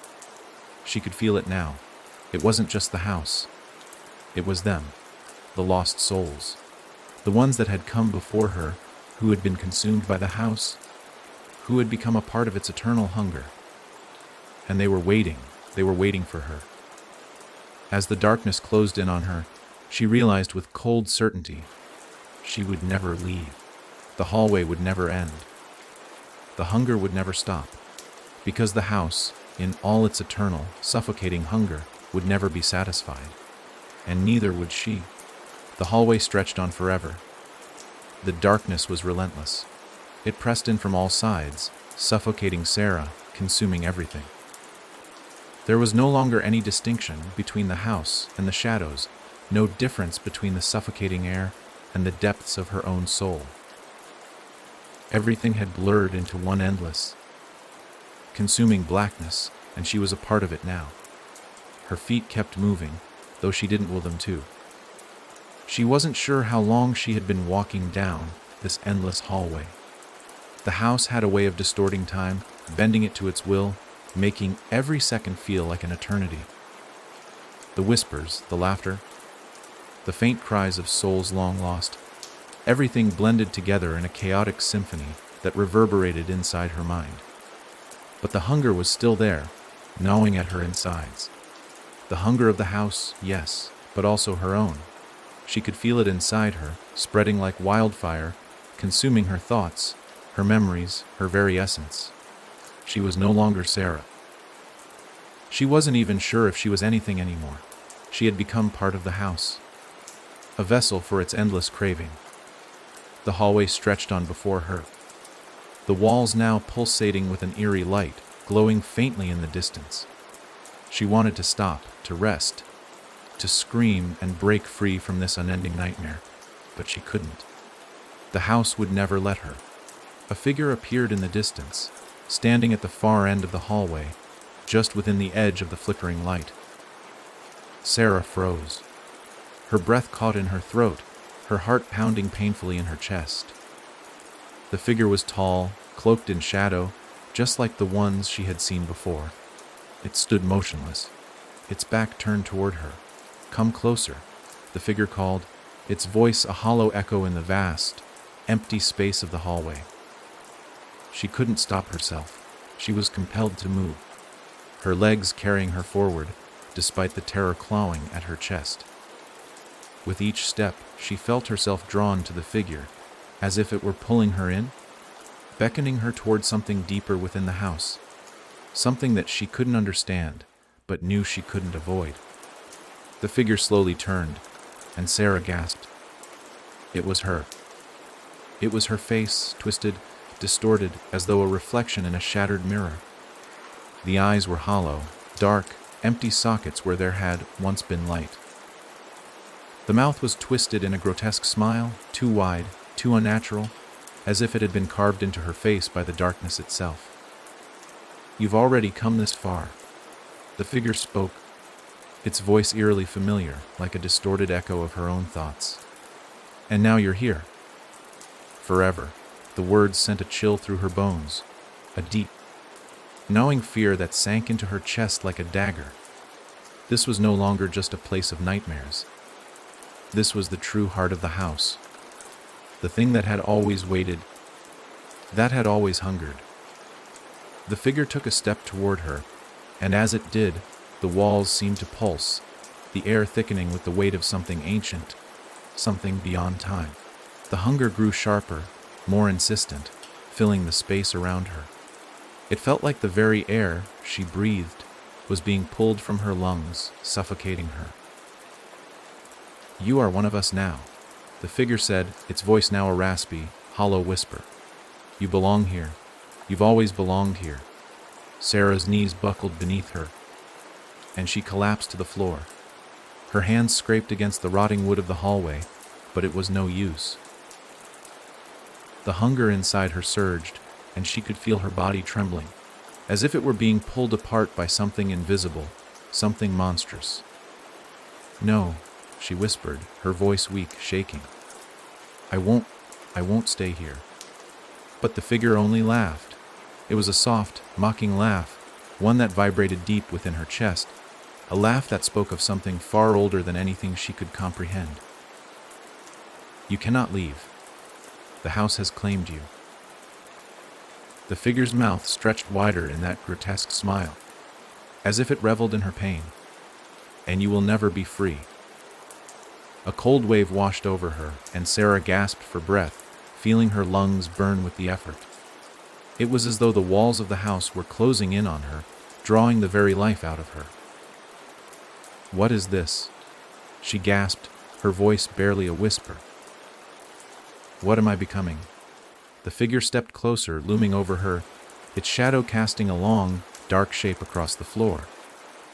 She could feel it now. It wasn't just the house. It was them, the lost souls, the ones that had come before her, who had been consumed by the house, who had become a part of its eternal hunger. And they were waiting for her. As the darkness closed in on her, she realized with cold certainty she would never leave. The hallway would never end. The hunger would never stop, because the house, in all its eternal, suffocating hunger, would never be satisfied. And neither would she. The hallway stretched on forever. The darkness was relentless. It pressed in from all sides, suffocating Sarah, consuming everything. There was no longer any distinction between the house and the shadows, no difference between the suffocating air and the depths of her own soul. Everything had blurred into one endless, consuming blackness, and she was a part of it now. Her feet kept moving, though she didn't will them to. She wasn't sure how long she had been walking down this endless hallway. The house had a way of distorting time, bending it to its will, making every second feel like an eternity. The whispers, the laughter, the faint cries of souls long lost, everything blended together in a chaotic symphony that reverberated inside her mind. But the hunger was still there, gnawing at her insides. The hunger of the house, yes, but also her own. She could feel it inside her, spreading like wildfire, consuming her thoughts, her memories, her very essence. She was no longer Sarah. She wasn't even sure if she was anything anymore. She had become part of the house, a vessel for its endless craving. The hallway stretched on before her, the walls now pulsating with an eerie light, glowing faintly in the distance. She wanted to stop, to rest, to scream and break free from this unending nightmare, but she couldn't. The house would never let her. A figure appeared in the distance, standing at the far end of the hallway, just within the edge of the flickering light. Sarah froze. Her breath caught in her throat, her heart pounding painfully in her chest. The figure was tall, cloaked in shadow, just like the ones she had seen before. It stood motionless, its back turned toward her. "Come closer," the figure called, its voice a hollow echo in the vast, empty space of the hallway. She couldn't stop herself. She was compelled to move, her legs carrying her forward, despite the terror clawing at her chest. With each step, she felt herself drawn to the figure, as if it were pulling her in, beckoning her toward something deeper within the house, something that she couldn't understand, but knew she couldn't avoid. The figure slowly turned, and Sarah gasped. It was her. It was her face, twisted, distorted, as though a reflection in a shattered mirror. The eyes were hollow, dark, empty sockets where there had once been light. The mouth was twisted in a grotesque smile, too wide, too unnatural, as if it had been carved into her face by the darkness itself. "You've already come this far," the figure spoke, its voice eerily familiar, like a distorted echo of her own thoughts. "And now you're here. Forever." The words sent a chill through her bones, a deep, gnawing fear that sank into her chest like a dagger. This was no longer just a place of nightmares. This was the true heart of the house, the thing that had always waited, that had always hungered. The figure took a step toward her, and as it did, the walls seemed to pulse, the air thickening with the weight of something ancient, something beyond time. The hunger grew sharper, more insistent, filling the space around her. It felt like the very air she breathed was being pulled from her lungs, suffocating her. "You are one of us now," the figure said, its voice now a raspy, hollow whisper. "You belong here. You've always belonged here." Sarah's knees buckled beneath her, and she collapsed to the floor. Her hands scraped against the rotting wood of the hallway, but it was no use. The hunger inside her surged, and she could feel her body trembling, as if it were being pulled apart by something invisible, something monstrous. "No," she whispered, her voice weak, shaking. I won't stay here." But the figure only laughed. It was a soft, mocking laugh, one that vibrated deep within her chest, a laugh that spoke of something far older than anything she could comprehend. "You cannot leave. The house has claimed you." The figure's mouth stretched wider in that grotesque smile, as if it reveled in her pain. "And you will never be free." A cold wave washed over her, and Sarah gasped for breath, feeling her lungs burn with the effort. It was as though the walls of the house were closing in on her, drawing the very life out of her. "What is this?" she gasped, her voice barely a whisper. "What am I becoming?" The figure stepped closer, looming over her, its shadow casting a long, dark shape across the floor.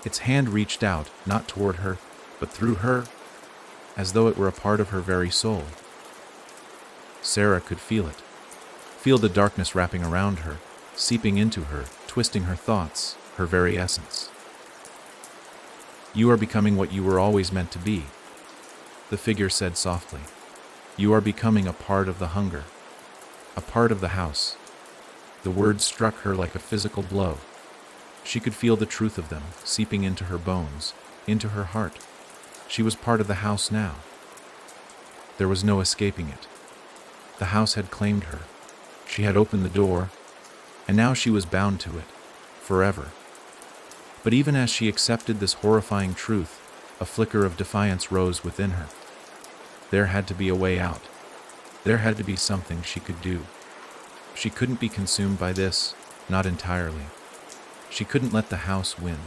Its hand reached out, not toward her, but through her, as though it were a part of her very soul. Sarah could feel it. Feel the darkness wrapping around her, seeping into her, twisting her thoughts, her very essence. "You are becoming what you were always meant to be," the figure said softly. "You are becoming a part of the hunger, a part of the house." The words struck her like a physical blow. She could feel the truth of them, seeping into her bones, into her heart. She was part of the house now. There was no escaping it. The house had claimed her. She had opened the door, and now she was bound to it, forever. But even as she accepted this horrifying truth, a flicker of defiance rose within her. There had to be a way out. There had to be something she could do. She couldn't be consumed by this, not entirely. She couldn't let the house win.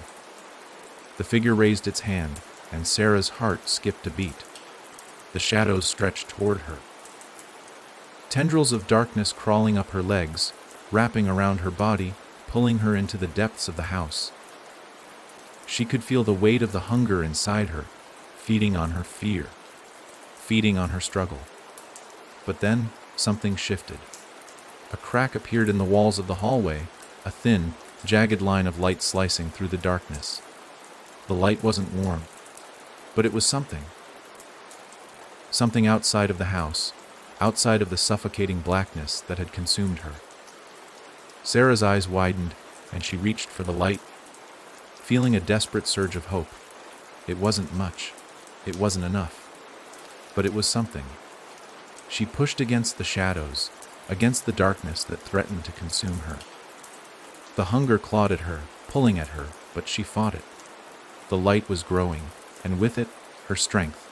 The figure raised its hand, and Sarah's heart skipped a beat. The shadows stretched toward her. Tendrils of darkness crawling up her legs, wrapping around her body, pulling her into the depths of the house. She could feel the weight of the hunger inside her, feeding on her fear, feeding on her struggle. But then, something shifted. A crack appeared in the walls of the hallway, a thin, jagged line of light slicing through the darkness. The light wasn't warm, but it was something. Something outside of the house, outside of the suffocating blackness that had consumed her. Sarah's eyes widened, and she reached for the light, feeling a desperate surge of hope. It wasn't much. It wasn't enough. But it was something. She pushed against the shadows, against the darkness that threatened to consume her. The hunger clawed at her, pulling at her, but she fought it. The light was growing, and with it, her strength.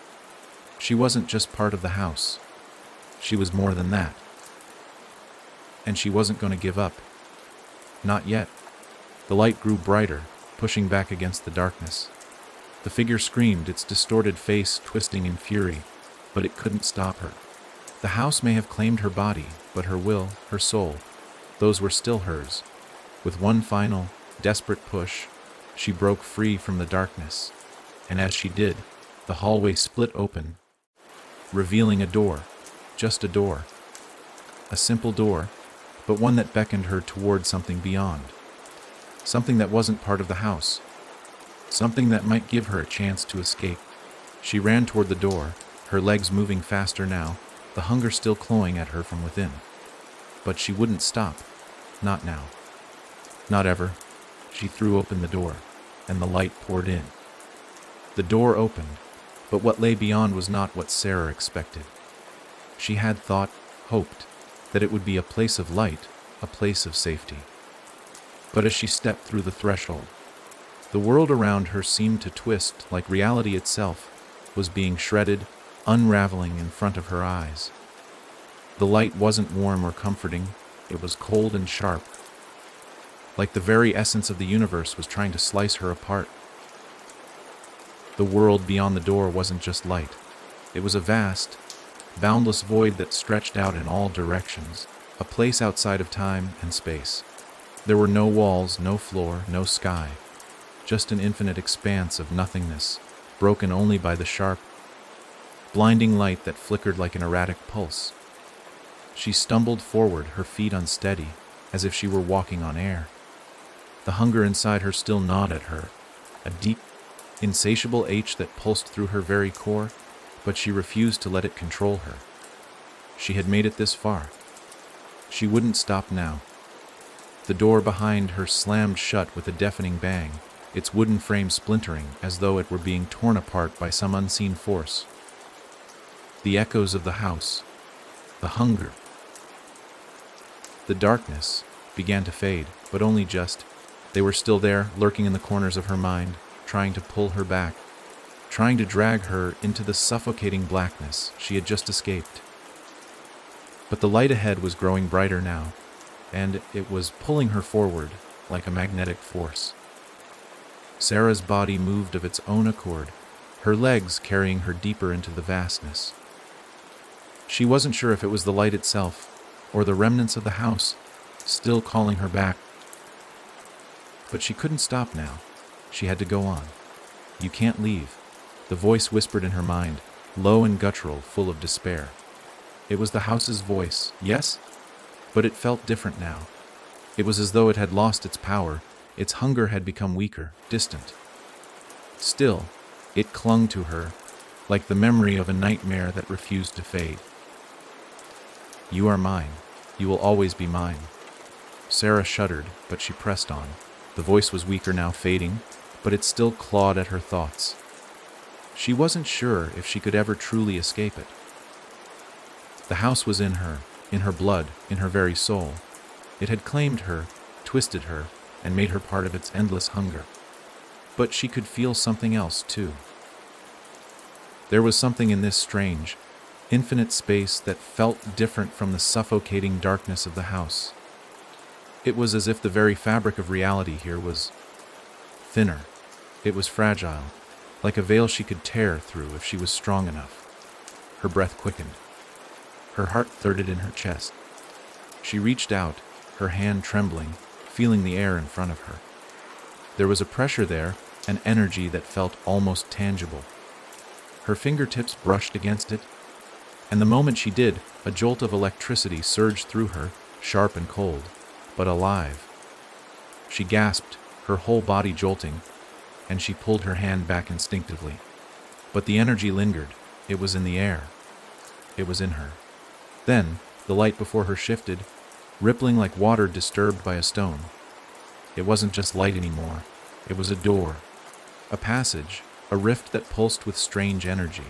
She wasn't just part of the house. She was more than that. And she wasn't going to give up. Not yet. The light grew brighter, pushing back against the darkness. The figure screamed, its distorted face twisting in fury, but it couldn't stop her. The house may have claimed her body, but her will, her soul, those were still hers. With one final, desperate push, she broke free from the darkness, and as she did, the hallway split open, revealing a door, just a door. A simple door, but one that beckoned her toward something beyond. Something that wasn't part of the house. Something that might give her a chance to escape. She ran toward the door, her legs moving faster now, the hunger still clawing at her from within. But she wouldn't stop. Not now. Not ever. She threw open the door, and the light poured in. The door opened, but what lay beyond was not what Sarah expected. She had thought, hoped, that it would be a place of light, a place of safety. But as she stepped through the threshold, the world around her seemed to twist like reality itself was being shredded, unraveling in front of her eyes. The light wasn't warm or comforting, it was cold and sharp, like the very essence of the universe was trying to slice her apart. The world beyond the door wasn't just light. It was a vast, boundless void that stretched out in all directions, a place outside of time and space. There were no walls, no floor, no sky, just an infinite expanse of nothingness, broken only by the sharp, blinding light that flickered like an erratic pulse. She stumbled forward, her feet unsteady, as if she were walking on air. The hunger inside her still gnawed at her, a deep, insatiable ache that pulsed through her very core, but she refused to let it control her. She had made it this far. She wouldn't stop now. The door behind her slammed shut with a deafening bang, its wooden frame splintering as though it were being torn apart by some unseen force. The echoes of the house, the hunger, the darkness began to fade, but only just. They were still there, lurking in the corners of her mind, trying to pull her back, trying to drag her into the suffocating blackness she had just escaped. But the light ahead was growing brighter now, and it was pulling her forward like a magnetic force. Sarah's body moved of its own accord, her legs carrying her deeper into the vastness. She wasn't sure if it was the light itself, or the remnants of the house, still calling her back. But she couldn't stop now. She had to go on. "You can't leave," the voice whispered in her mind, low and guttural, full of despair. It was the house's voice, yes, but it felt different now. It was as though it had lost its power, its hunger had become weaker, distant. Still, it clung to her, like the memory of a nightmare that refused to fade. "You are mine. You will always be mine." Sarah shuddered, but she pressed on. The voice was weaker now, fading, but it still clawed at her thoughts. She wasn't sure if she could ever truly escape it. The house was in her blood, in her very soul. It had claimed her, twisted her, and made her part of its endless hunger. But she could feel something else, too. There was something in this strange, infinite space that felt different from the suffocating darkness of the house. It was as if the very fabric of reality here was thinner. It was fragile, like a veil she could tear through if she was strong enough. Her breath quickened. Her heart thudded in her chest. She reached out, her hand trembling, feeling the air in front of her. There was a pressure there, an energy that felt almost tangible. Her fingertips brushed against it, and the moment she did, a jolt of electricity surged through her, sharp and cold, but alive. She gasped, her whole body jolting, and she pulled her hand back instinctively. But the energy lingered. It was in the air. It was in her. Then, the light before her shifted, rippling like water disturbed by a stone. It wasn't just light anymore. It was a door, a passage, a rift that pulsed with strange energy.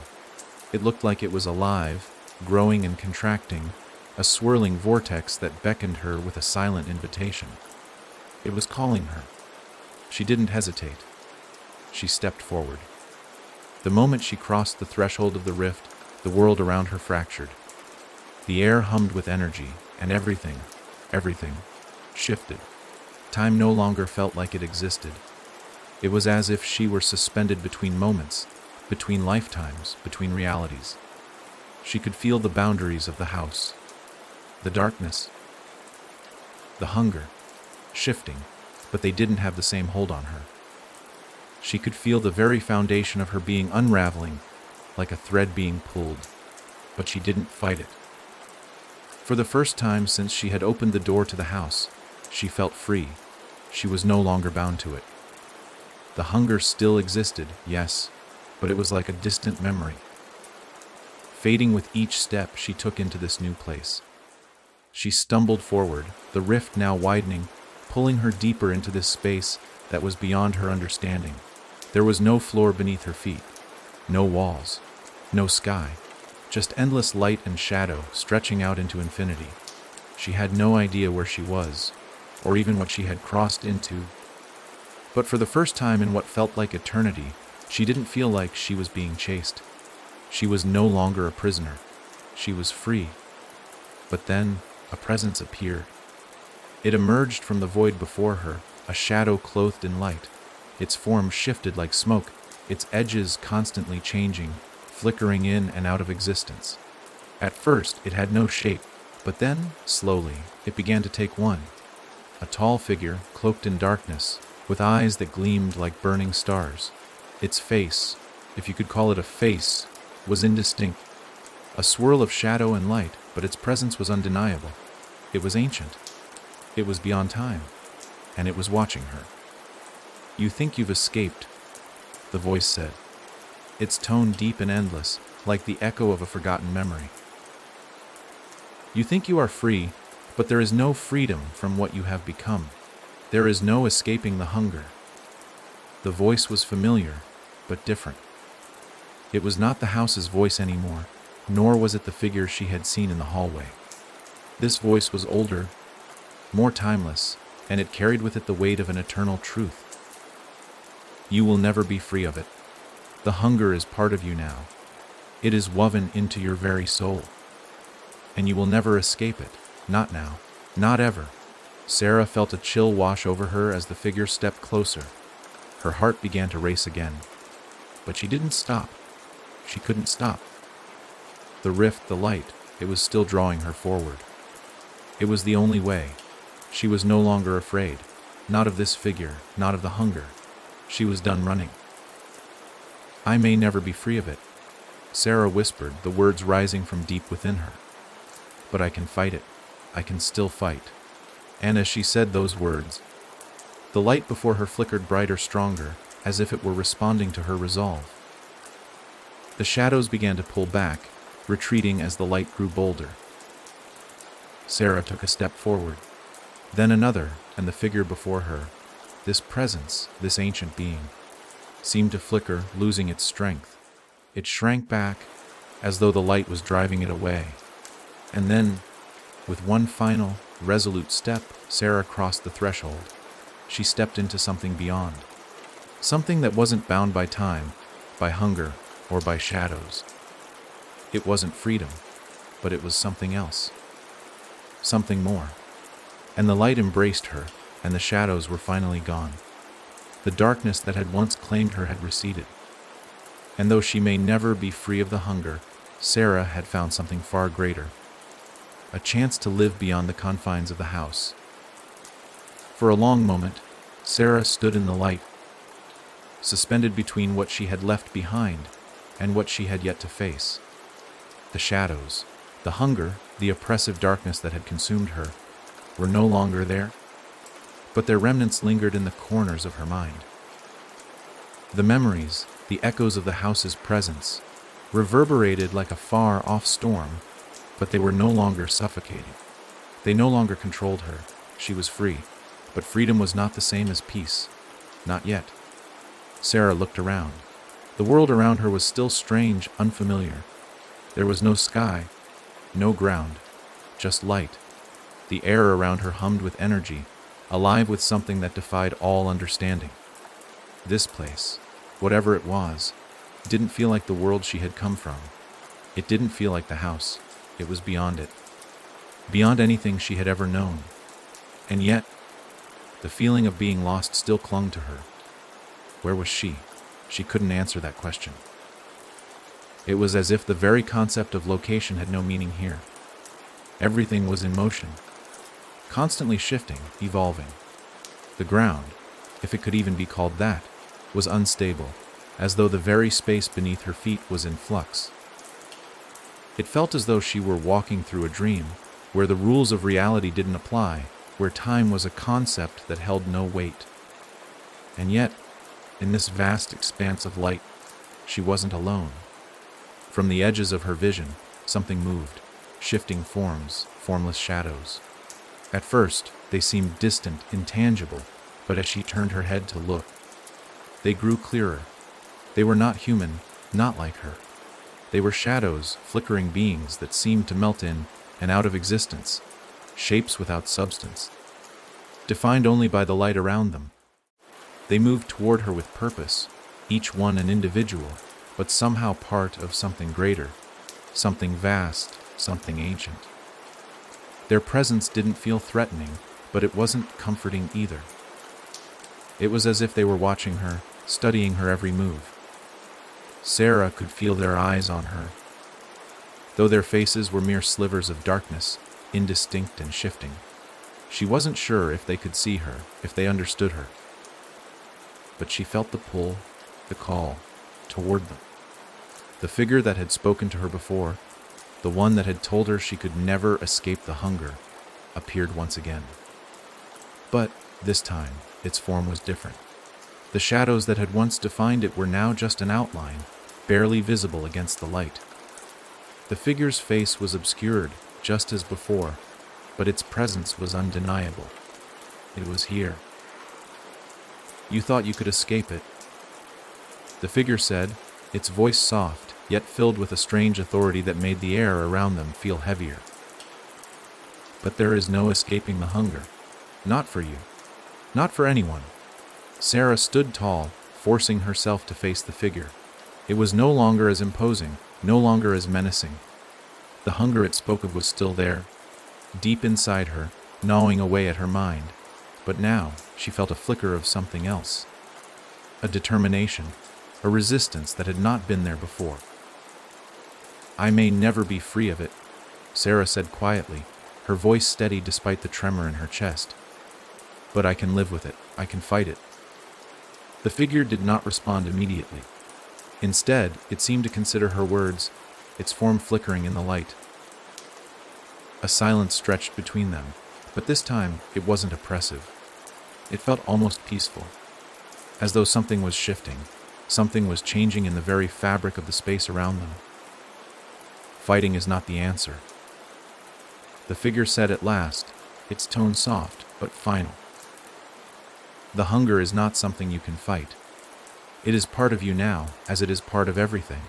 It looked like it was alive, growing and contracting, a swirling vortex that beckoned her with a silent invitation. It was calling her. She didn't hesitate. She stepped forward. The moment she crossed the threshold of the rift, the world around her fractured. The air hummed with energy, and everything, shifted. Time no longer felt like it existed. It was as if she were suspended between moments, between lifetimes, between realities. She could feel the boundaries of the house, the darkness, the hunger, shifting, but they didn't have the same hold on her. She could feel the very foundation of her being unraveling, like a thread being pulled, but she didn't fight it. For the first time since she had opened the door to the house, she felt free. She was no longer bound to it. The hunger still existed, yes, but it was like a distant memory, fading with each step she took into this new place. She stumbled forward, the rift now widening, pulling her deeper into this space that was beyond her understanding. There was no floor beneath her feet, no walls, no sky, just endless light and shadow stretching out into infinity. She had no idea where she was, or even what she had crossed into. But for the first time in what felt like eternity, she didn't feel like she was being chased. She was no longer a prisoner. She was free. But then, a presence appeared. It emerged from the void before her, a shadow clothed in light. Its form shifted like smoke, its edges constantly changing, flickering in and out of existence. At first, it had no shape, but then, slowly, it began to take one. A tall figure, cloaked in darkness, with eyes that gleamed like burning stars. Its face, if you could call it a face, was indistinct. A swirl of shadow and light, but its presence was undeniable. It was ancient. It was beyond time, and it was watching her. "You think you've escaped," the voice said, its tone deep and endless, like the echo of a forgotten memory. "You think you are free, but there is no freedom from what you have become. There is no escaping the hunger." The voice was familiar, but different. It was not the house's voice anymore, nor was it the figure she had seen in the hallway. This voice was older, more timeless, and it carried with it the weight of an eternal truth. "You will never be free of it. The hunger is part of you now. It is woven into your very soul. And you will never escape it, not now, not ever." Sarah felt a chill wash over her as the figure stepped closer. Her heart began to race again. But she didn't stop. She couldn't stop. The rift, the light, it was still drawing her forward. It was the only way. She was no longer afraid. Not of this figure, not of the hunger. She was done running. "I may never be free of it," Sarah whispered, the words rising from deep within her. "But I can fight it. I can still fight." And as she said those words, the light before her flickered brighter, stronger, as if it were responding to her resolve. The shadows began to pull back, retreating as the light grew bolder. Sarah took a step forward, then another, and the figure before her, this presence, this ancient being, seemed to flicker, losing its strength. It shrank back, as though the light was driving it away. And then, with one final, resolute step, Sarah crossed the threshold. She stepped into something beyond. Something that wasn't bound by time, by hunger, or by shadows. It wasn't freedom, but it was something else. Something more. And the light embraced her, and the shadows were finally gone. The darkness that had once claimed her had receded. And though she may never be free of the hunger, Sarah had found something far greater. A chance to live beyond the confines of the house. For a long moment, Sarah stood in the light, suspended between what she had left behind and what she had yet to face. The shadows, the hunger, the oppressive darkness that had consumed her, were no longer there, but their remnants lingered in the corners of her mind. The memories, the echoes of the house's presence, reverberated like a far-off storm, but they were no longer suffocating. They no longer controlled her. She was free, but freedom was not the same as peace. Not yet. Sarah looked around. The world around her was still strange, unfamiliar. There was no sky, no ground, just light. The air around her hummed with energy, alive with something that defied all understanding. This place, whatever it was, didn't feel like the world she had come from. It didn't feel like the house. It was beyond it. Beyond anything she had ever known. And yet, the feeling of being lost still clung to her. Where was she? She couldn't answer that question. It was as if the very concept of location had no meaning here. Everything was in motion, constantly shifting, evolving. The ground, if it could even be called that, was unstable, as though the very space beneath her feet was in flux. It felt as though she were walking through a dream, where the rules of reality didn't apply, where time was a concept that held no weight. And yet, in this vast expanse of light, she wasn't alone. From the edges of her vision, something moved, shifting forms, formless shadows. At first, they seemed distant, intangible, but as she turned her head to look, they grew clearer. They were not human, not like her. They were shadows, flickering beings that seemed to melt in and out of existence, shapes without substance, defined only by the light around them. They moved toward her with purpose, each one an individual, but somehow part of something greater, something vast, something ancient. Their presence didn't feel threatening, but it wasn't comforting either. It was as if they were watching her, studying her every move. Sarah could feel their eyes on her, though their faces were mere slivers of darkness, indistinct and shifting. She wasn't sure if they could see her, if they understood her. But she felt the pull, the call, toward them. The figure that had spoken to her before, the one that had told her she could never escape the hunger, appeared once again. But, this time, its form was different. The shadows that had once defined it were now just an outline, barely visible against the light. The figure's face was obscured, just as before, but its presence was undeniable. It was here. "You thought you could escape it," the figure said, its voice soft, yet filled with a strange authority that made the air around them feel heavier. "But there is no escaping the hunger. Not for you. Not for anyone." Sarah stood tall, forcing herself to face the figure. It was no longer as imposing, no longer as menacing. The hunger it spoke of was still there, deep inside her, gnawing away at her mind. But now she felt a flicker of something else. A determination, a resistance that had not been there before. "I may never be free of it," Sarah said quietly, her voice steady despite the tremor in her chest. "But I can live with it. I can fight it." The figure did not respond immediately. Instead, it seemed to consider her words, its form flickering in the light. A silence stretched between them, but this time it wasn't oppressive. It felt almost peaceful, as though something was shifting, something was changing in the very fabric of the space around them. "Fighting is not the answer," the figure said at last, its tone soft but final. "The hunger is not something you can fight. It is part of you now, as it is part of everything.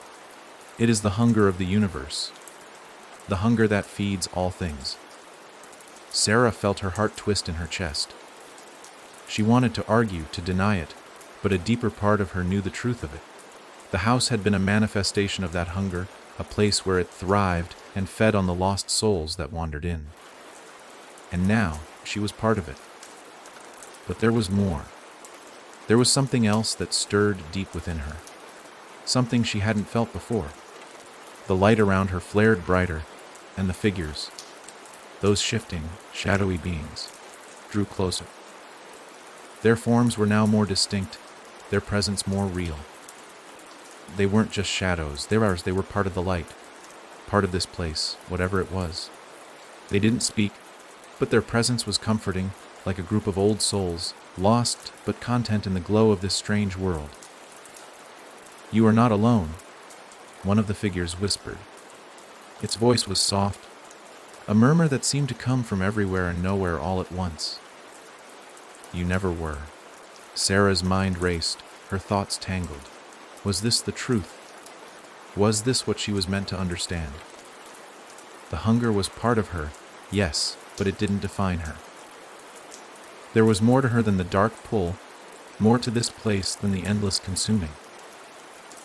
It is the hunger of the universe, the hunger that feeds all things." Sarah felt her heart twist in her chest. She wanted to argue, to deny it, but a deeper part of her knew the truth of it. The house had been a manifestation of that hunger, a place where it thrived and fed on the lost souls that wandered in. And now she was part of it. But there was more. There was something else that stirred deep within her, something she hadn't felt before. The light around her flared brighter, and the figures, those shifting, shadowy beings, drew closer. Their forms were now more distinct, their presence more real. They weren't just shadows, they were part of the light, part of this place, whatever it was. They didn't speak, but their presence was comforting, like a group of old souls, lost but content in the glow of this strange world. "You are not alone," one of the figures whispered. Its voice was soft, a murmur that seemed to come from everywhere and nowhere all at once. "You never were." Sarah's mind raced, her thoughts tangled. Was this the truth? Was this what she was meant to understand? The hunger was part of her, yes, but it didn't define her. There was more to her than the dark pull, more to this place than the endless consuming.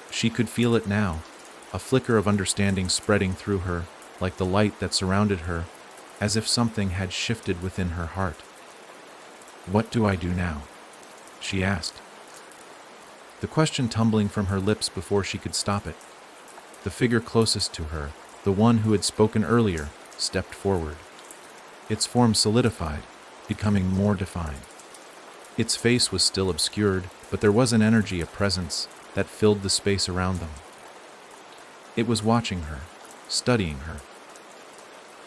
She could feel it now, a flicker of understanding spreading through her, like the light that surrounded her, as if something had shifted within her heart. "What do I do now?" she asked, the question tumbling from her lips before she could stop it. The figure closest to her, the one who had spoken earlier, stepped forward. Its form solidified, becoming more defined. Its face was still obscured, but there was an energy, a presence, that filled the space around them. It was watching her, studying her.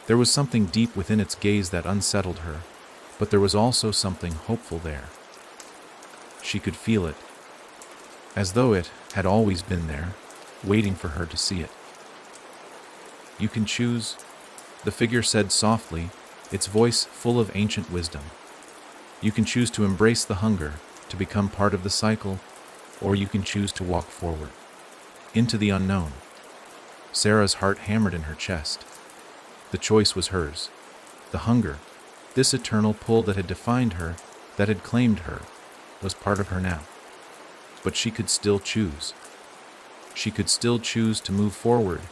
There was something deep within its gaze that unsettled her, but there was also something hopeful there. She could feel it, as though it had always been there, waiting for her to see it. "You can choose," the figure said softly, its voice full of ancient wisdom. "You can choose to embrace the hunger, to become part of the cycle, or you can choose to walk forward, into the unknown." Sarah's heart hammered in her chest. The choice was hers. The hunger, this eternal pull that had defined her, that had claimed her, was part of her now. But she could still choose. She could still choose to move forward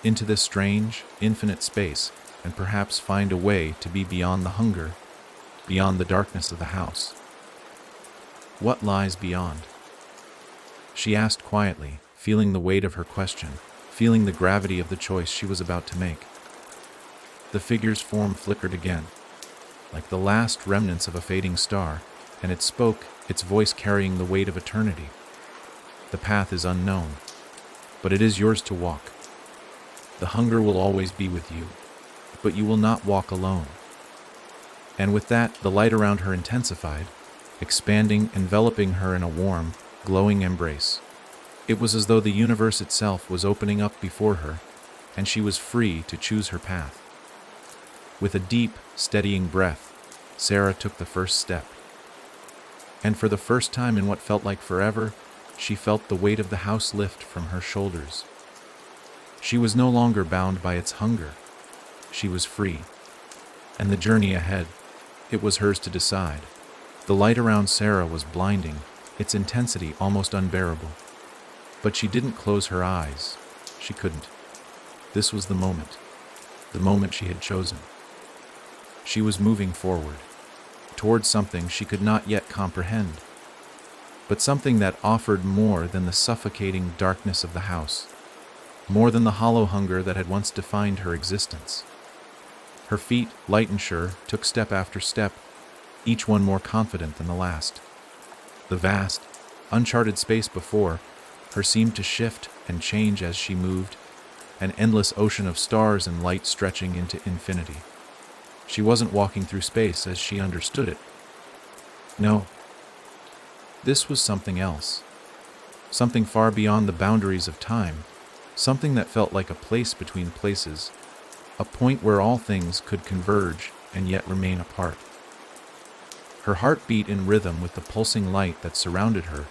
into this strange, infinite space, and perhaps find a way to be beyond the hunger, beyond the darkness of the house. "What lies beyond?" she asked quietly, feeling the weight of her question, feeling the gravity of the choice she was about to make. The figure's form flickered again, like the last remnants of a fading star, and it spoke, its voice carrying the weight of eternity. "The path is unknown, but it is yours to walk. The hunger will always be with you, but you will not walk alone." And with that, the light around her intensified, expanding, enveloping her in a warm, glowing embrace. It was as though the universe itself was opening up before her, and she was free to choose her path. With a deep, steadying breath, Sarah took the first step. And for the first time in what felt like forever, she felt the weight of the house lift from her shoulders. She was no longer bound by its hunger. She was free. And the journey ahead, it was hers to decide. The light around Sarah was blinding, its intensity almost unbearable. But she didn't close her eyes. She couldn't. This was the moment she had chosen. She was moving forward, towards something she could not yet comprehend, but something that offered more than the suffocating darkness of the house, more than the hollow hunger that had once defined her existence. Her feet, light and sure, took step after step, each one more confident than the last. The vast, uncharted space before her seemed to shift and change as she moved, an endless ocean of stars and light stretching into infinity. She wasn't walking through space as she understood it. No. This was something else. Something far beyond the boundaries of time. Something that felt like a place between places. A point where all things could converge and yet remain apart. Her heart beat in rhythm with the pulsing light that surrounded her,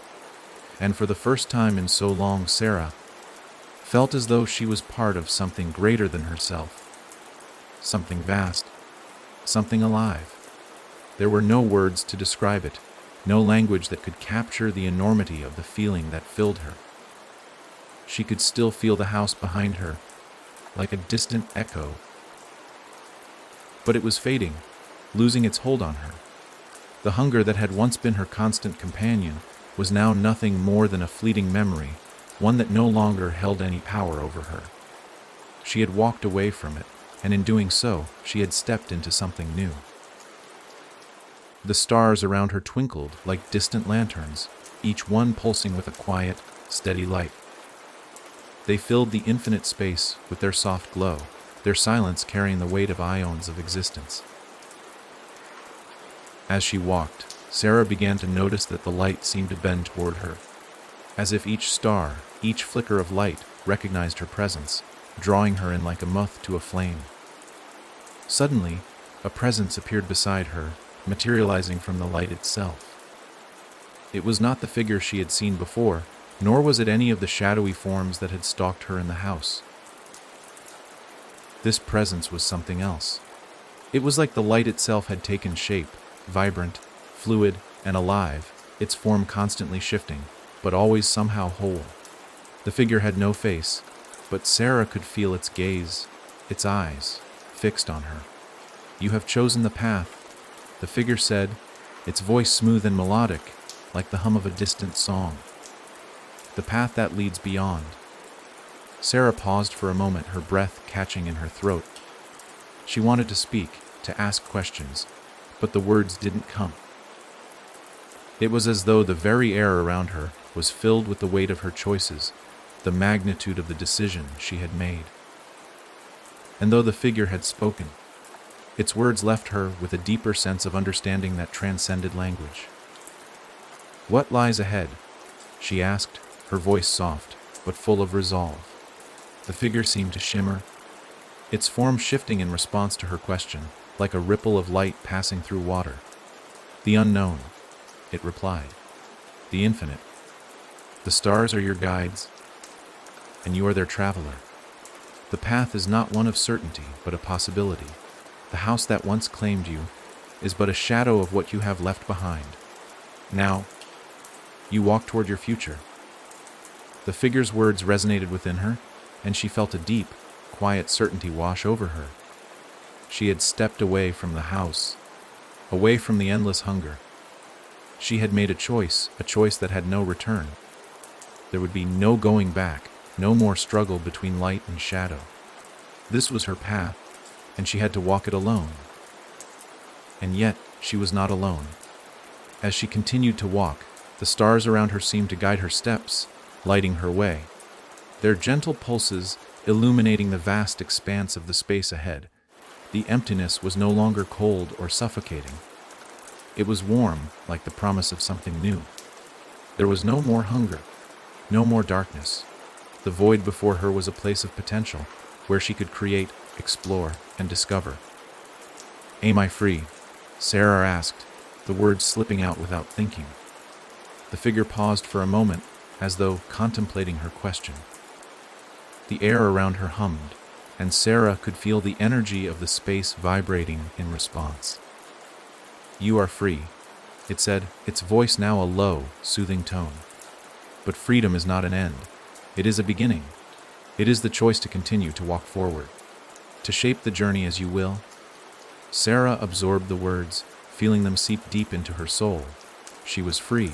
and for the first time in so long, Sarah felt as though she was part of something greater than herself. Something vast. Something alive. There were no words to describe it, no language that could capture the enormity of the feeling that filled her. She could still feel the house behind her, like a distant echo. But it was fading, losing its hold on her. The hunger that had once been her constant companion was now nothing more than a fleeting memory, one that no longer held any power over her. She had walked away from it, and in doing so, she had stepped into something new. The stars around her twinkled like distant lanterns, each one pulsing with a quiet, steady light. They filled the infinite space with their soft glow, their silence carrying the weight of ions of existence. As she walked, Sarah began to notice that the light seemed to bend toward her, as if each star, each flicker of light, recognized her presence, drawing her in like a moth to a flame. Suddenly, a presence appeared beside her, materializing from the light itself. It was not the figure she had seen before, nor was it any of the shadowy forms that had stalked her in the house. This presence was something else. It was like the light itself had taken shape, vibrant, fluid, and alive, its form constantly shifting, but always somehow whole. The figure had no face, but Sarah could feel its gaze, its eyes, fixed on her. "You have chosen the path," the figure said, its voice smooth and melodic, like the hum of a distant song. "The path that leads beyond." Sarah paused for a moment, her breath catching in her throat. She wanted to speak, to ask questions, but the words didn't come. It was as though the very air around her was filled with the weight of her choices, the magnitude of the decision she had made. And though the figure had spoken, its words left her with a deeper sense of understanding that transcended language. "What lies ahead?" she asked, her voice soft, but full of resolve. The figure seemed to shimmer, its form shifting in response to her question, like a ripple of light passing through water. "The unknown," it replied. "The infinite. The stars are your guides, and you are their traveler. The path is not one of certainty, but a possibility. The house that once claimed you is but a shadow of what you have left behind. Now, you walk toward your future." The figure's words resonated within her, and she felt a deep, quiet certainty wash over her. She had stepped away from the house, away from the endless hunger. She had made a choice that had no return. There would be no going back, no more struggle between light and shadow. This was her path, and she had to walk it alone. And yet, she was not alone. As she continued to walk, the stars around her seemed to guide her steps, lighting her way, their gentle pulses illuminating the vast expanse of the space ahead. The emptiness was no longer cold or suffocating. It was warm, like the promise of something new. There was no more hunger, no more darkness. The void before her was a place of potential, where she could create, explore, and discover. "Am I free?" Sarah asked, the words slipping out without thinking. The figure paused for a moment, as though contemplating her question. The air around her hummed, and Sarah could feel the energy of the space vibrating in response. "You are free," it said, its voice now a low, soothing tone. "But freedom is not an end. It is a beginning. It is the choice to continue to walk forward, to shape the journey as you will." Sarah absorbed the words, feeling them seep deep into her soul. She was free.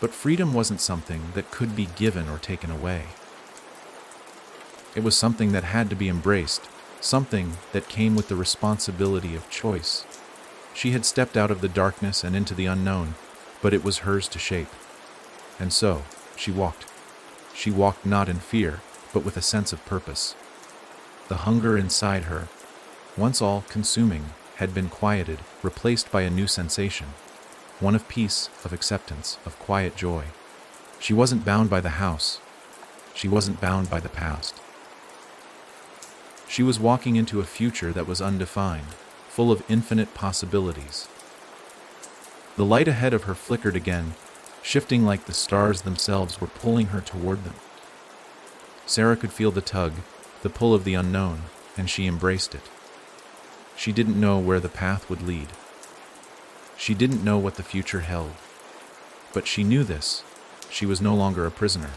But freedom wasn't something that could be given or taken away. It was something that had to be embraced, something that came with the responsibility of choice. She had stepped out of the darkness and into the unknown, but it was hers to shape. And so, she walked. She walked not in fear, but with a sense of purpose. The hunger inside her, once all-consuming, had been quieted, replaced by a new sensation, one of peace, of acceptance, of quiet joy. She wasn't bound by the house. She wasn't bound by the past. She was walking into a future that was undefined, full of infinite possibilities. The light ahead of her flickered again, shifting like the stars themselves were pulling her toward them. Sarah could feel the tug, the pull of the unknown, and she embraced it. She didn't know where the path would lead. She didn't know what the future held. But she knew this. She was no longer a prisoner.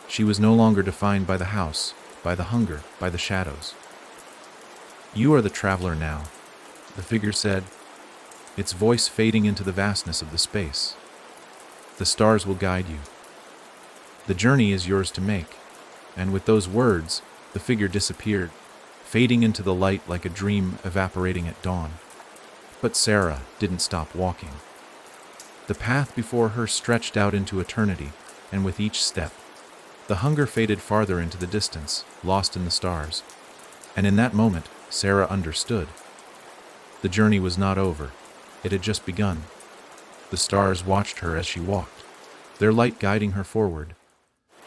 She was no longer defined by the house, by the hunger, by the shadows. "You are the traveler now," the figure said, its voice fading into the vastness of the space. "The stars will guide you. The journey is yours to make." And with those words, the figure disappeared, fading into the light like a dream evaporating at dawn. But Sarah didn't stop walking. The path before her stretched out into eternity, and with each step, the hunger faded farther into the distance, lost in the stars. And in that moment, Sarah understood. The journey was not over. It had just begun. The stars watched her as she walked, their light guiding her forward.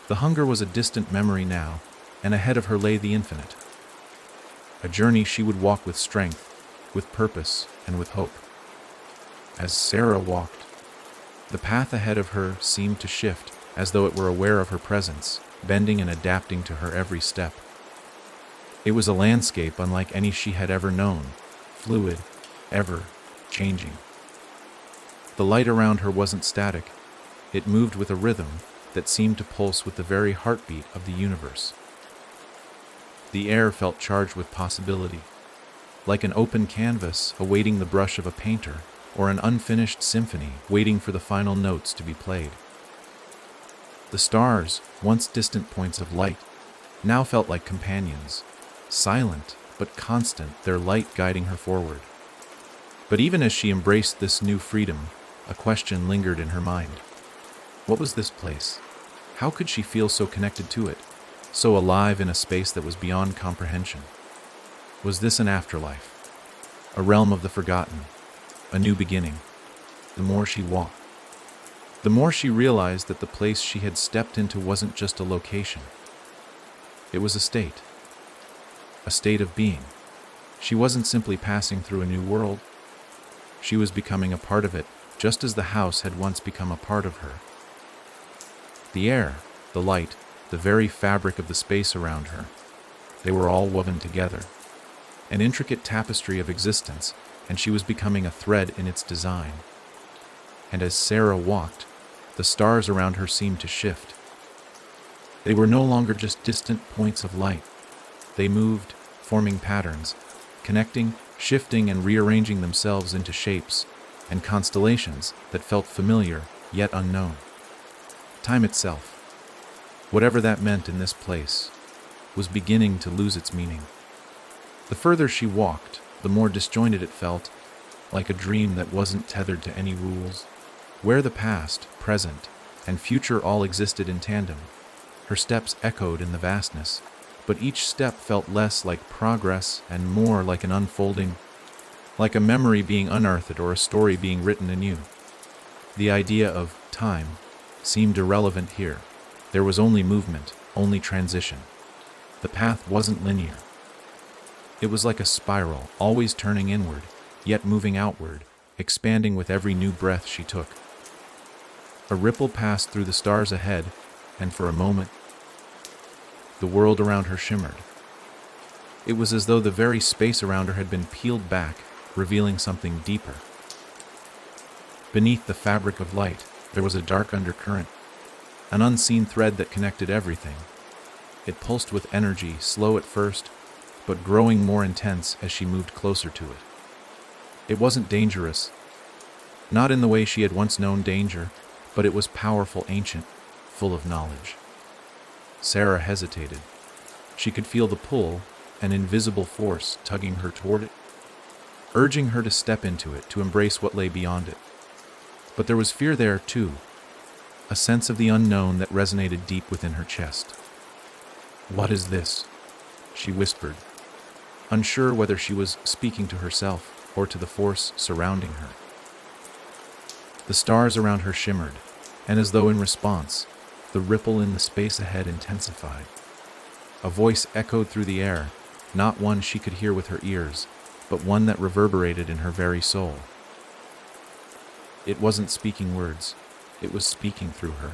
The hunger was a distant memory now, and ahead of her lay the infinite. A journey she would walk with strength, with purpose, and with hope. As Sarah walked, the path ahead of her seemed to shift, as though it were aware of her presence, bending and adapting to her every step. It was a landscape unlike any she had ever known, fluid, ever changing. The light around her wasn't static. It moved with a rhythm that seemed to pulse with the very heartbeat of the universe. The air felt charged with possibility, like an open canvas awaiting the brush of a painter, or an unfinished symphony waiting for the final notes to be played. The stars, once distant points of light, now felt like companions, silent but constant, their light guiding her forward. But even as she embraced this new freedom, a question lingered in her mind. What was this place? How could she feel so connected to it, so alive in a space that was beyond comprehension? Was this an afterlife? A realm of the forgotten? A new beginning? The more she walked, the more she realized that the place she had stepped into wasn't just a location. It was a state of being. She wasn't simply passing through a new world. She was becoming a part of it, just as the house had once become a part of her. The air, the light, the very fabric of the space around her, they were all woven together. An intricate tapestry of existence, and she was becoming a thread in its design. And as Sarah walked, the stars around her seemed to shift. They were no longer just distant points of light. They moved, forming patterns, connecting, shifting, and rearranging themselves into shapes and constellations that felt familiar yet unknown. Time itself, whatever that meant in this place, was beginning to lose its meaning. The further she walked, the more disjointed it felt, like a dream that wasn't tethered to any rules, where the past, present, and future all existed in tandem. Her steps echoed in the vastness, but each step felt less like progress and more like an unfolding, like a memory being unearthed or a story being written anew. The idea of time seemed irrelevant here. There was only movement, only transition. The path wasn't linear. It was like a spiral, always turning inward, yet moving outward, expanding with every new breath she took. A ripple passed through the stars ahead, and for a moment, the world around her shimmered. It was as though the very space around her had been peeled back, revealing something deeper. Beneath the fabric of light, there was a dark undercurrent, an unseen thread that connected everything. It pulsed with energy, slow at first, but growing more intense as she moved closer to it. It wasn't dangerous, not in the way she had once known danger, but it was powerful, ancient, full of knowledge. Sarah hesitated. She could feel the pull, an invisible force tugging her toward it, urging her to step into it, to embrace what lay beyond it. But there was fear there, too, a sense of the unknown that resonated deep within her chest. "What is this?" she whispered, unsure whether she was speaking to herself or to the force surrounding her. The stars around her shimmered, and as though in response, the ripple in the space ahead intensified. A voice echoed through the air, not one she could hear with her ears, but one that reverberated in her very soul. It wasn't speaking words, it was speaking through her.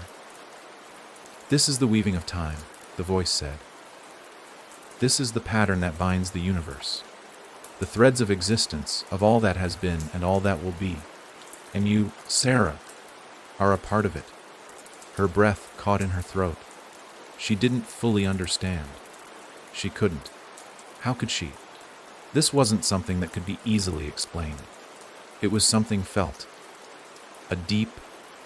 "This is the weaving of time," the voice said. "This is the pattern that binds the universe, the threads of existence, of all that has been and all that will be. And you, Sarah, are a part of it." Her breath caught in her throat. She didn't fully understand. She couldn't. How could she? This wasn't something that could be easily explained. It was something felt. A deep,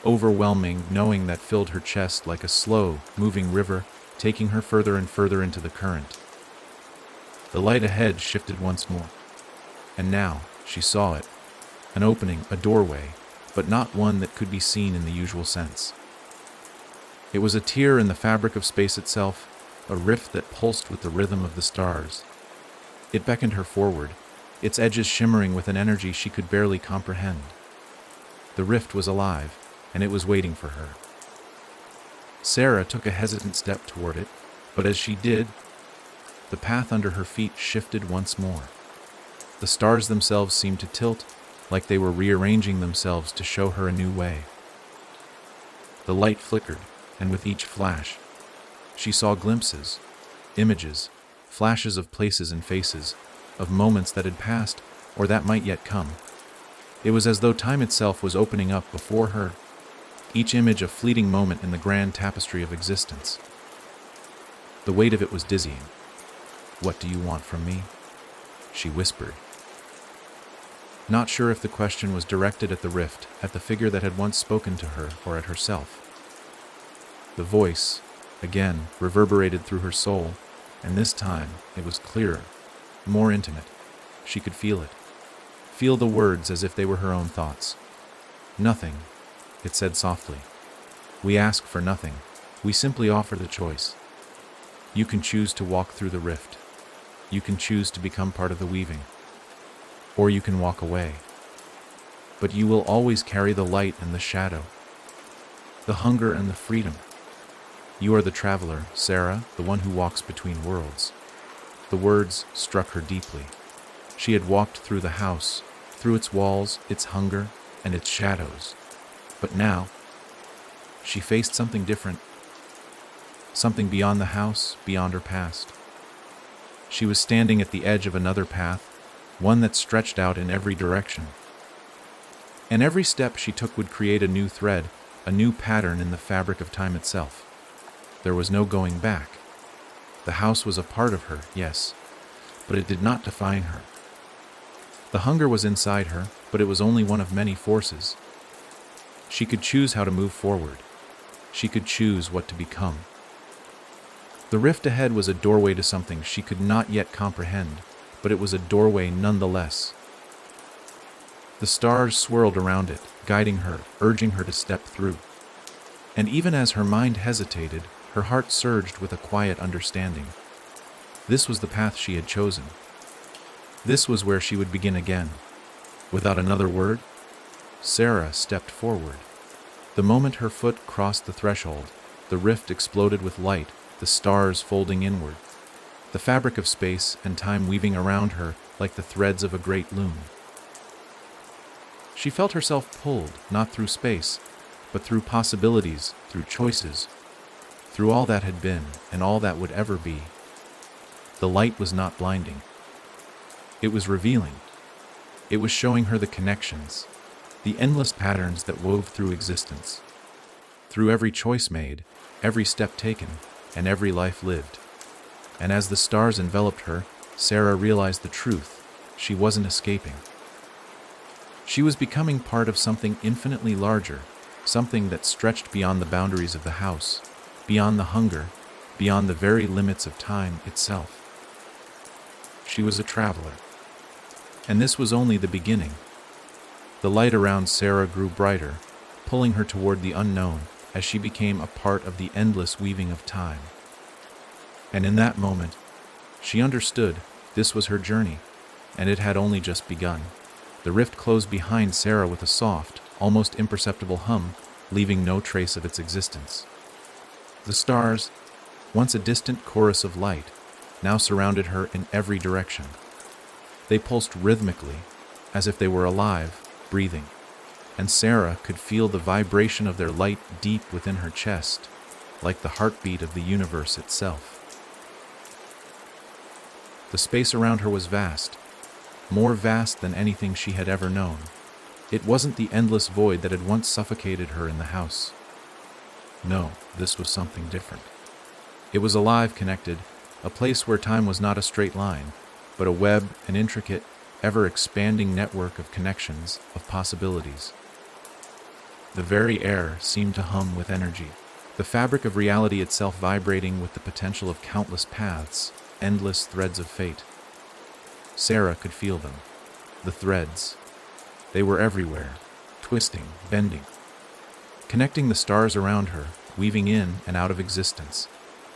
overwhelming knowing that filled her chest like a slow, moving river, taking her further and further into the current. The light ahead shifted once more. And now, she saw it. An opening, a doorway, but not one that could be seen in the usual sense. It was a tear in the fabric of space itself, a rift that pulsed with the rhythm of the stars. It beckoned her forward, its edges shimmering with an energy she could barely comprehend. The rift was alive, and it was waiting for her. Sarah took a hesitant step toward it, but as she did, the path under her feet shifted once more. The stars themselves seemed to tilt, like they were rearranging themselves to show her a new way. The light flickered, and with each flash, she saw glimpses, images, flashes of places and faces, of moments that had passed or that might yet come. It was as though time itself was opening up before her, each image a fleeting moment in the grand tapestry of existence. The weight of it was dizzying. "What do you want from me?" she whispered. Not sure if the question was directed at the rift, at the figure that had once spoken to her, or at herself. The voice, again, reverberated through her soul, and this time it was clearer, more intimate. She could feel it. Feel the words as if they were her own thoughts. "Nothing," it said softly. "We ask for nothing. We simply offer the choice. You can choose to walk through the rift. You can choose to become part of the weaving. Or you can walk away. But you will always carry the light and the shadow, the hunger and the freedom. You are the traveler, Sarah, the one who walks between worlds." The words struck her deeply. She had walked through the house, through its walls, its hunger, and its shadows. But now, she faced something different. Something beyond the house, beyond her past. She was standing at the edge of another path, one that stretched out in every direction. And every step she took would create a new thread, a new pattern in the fabric of time itself. There was no going back. The house was a part of her, yes, but it did not define her. The hunger was inside her, but it was only one of many forces. She could choose how to move forward. She could choose what to become. The rift ahead was a doorway to something she could not yet comprehend, but it was a doorway nonetheless. The stars swirled around it, guiding her, urging her to step through. And even as her mind hesitated, her heart surged with a quiet understanding. This was the path she had chosen. This was where she would begin again. Without another word, Sarah stepped forward. The moment her foot crossed the threshold, the rift exploded with light, the stars folding inward, the fabric of space and time weaving around her like the threads of a great loom. She felt herself pulled, not through space, but through possibilities, through choices, through all that had been and all that would ever be. The light was not blinding. It was revealing. It was showing her the connections, the endless patterns that wove through existence, through every choice made, every step taken, and every life lived. And as the stars enveloped her, Sarah realized the truth. She wasn't escaping. She was becoming part of something infinitely larger, something that stretched beyond the boundaries of the house, beyond the hunger, beyond the very limits of time itself. She was a traveler. And this was only the beginning. The light around Sarah grew brighter, pulling her toward the unknown as she became a part of the endless weaving of time. And in that moment, she understood this was her journey, and it had only just begun. The rift closed behind Sarah with a soft, almost imperceptible hum, leaving no trace of its existence. The stars, once a distant chorus of light, now surrounded her in every direction. They pulsed rhythmically, as if they were alive, breathing, and Sarah could feel the vibration of their light deep within her chest, like the heartbeat of the universe itself. The space around her was vast, more vast than anything she had ever known. It wasn't the endless void that had once suffocated her in the house. No, this was something different. It was alive, connected, a place where time was not a straight line, but a web, an intricate, ever-expanding network of connections, of possibilities. The very air seemed to hum with energy, the fabric of reality itself vibrating with the potential of countless paths, endless threads of fate. Sarah could feel them, the threads. They were everywhere, twisting, bending, connecting the stars around her, weaving in and out of existence.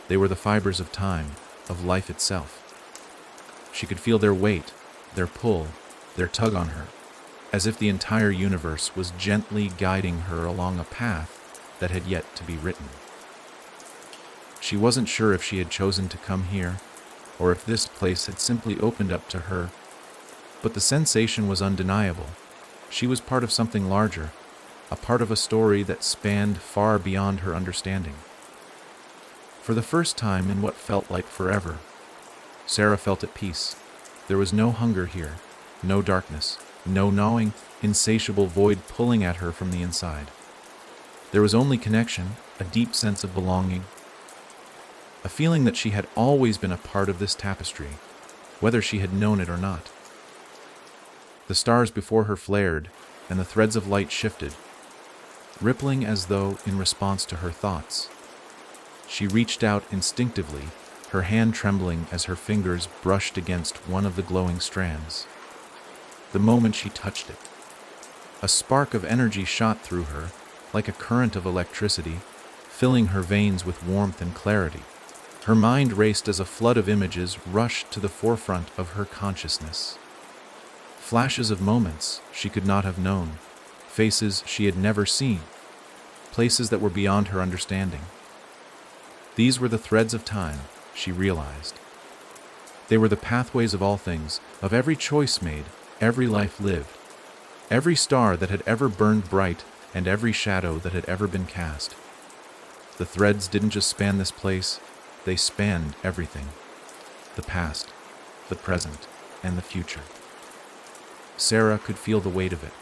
They were the fibers of time, of life itself. She could feel their weight, their pull, their tug on her, as if the entire universe was gently guiding her along a path that had yet to be written. She wasn't sure if she had chosen to come here, or if this place had simply opened up to her, but the sensation was undeniable. She was part of something larger, a part of a story that spanned far beyond her understanding. For the first time in what felt like forever, Sarah felt at peace. There was no hunger here, no darkness, no gnawing, insatiable void pulling at her from the inside. There was only connection, a deep sense of belonging, a feeling that she had always been a part of this tapestry, whether she had known it or not. The stars before her flared, and the threads of light shifted, rippling as though in response to her thoughts. She reached out instinctively, her hand trembling as her fingers brushed against one of the glowing strands. The moment she touched it, a spark of energy shot through her, like a current of electricity, filling her veins with warmth and clarity. Her mind raced as a flood of images rushed to the forefront of her consciousness. Flashes of moments she could not have known, faces she had never seen, places that were beyond her understanding. These were the threads of time, she realized. They were the pathways of all things, of every choice made, every life lived, every star that had ever burned bright, and every shadow that had ever been cast. The threads didn't just span this place, they spanned everything. The past, the present, and the future. Sarah could feel the weight of it,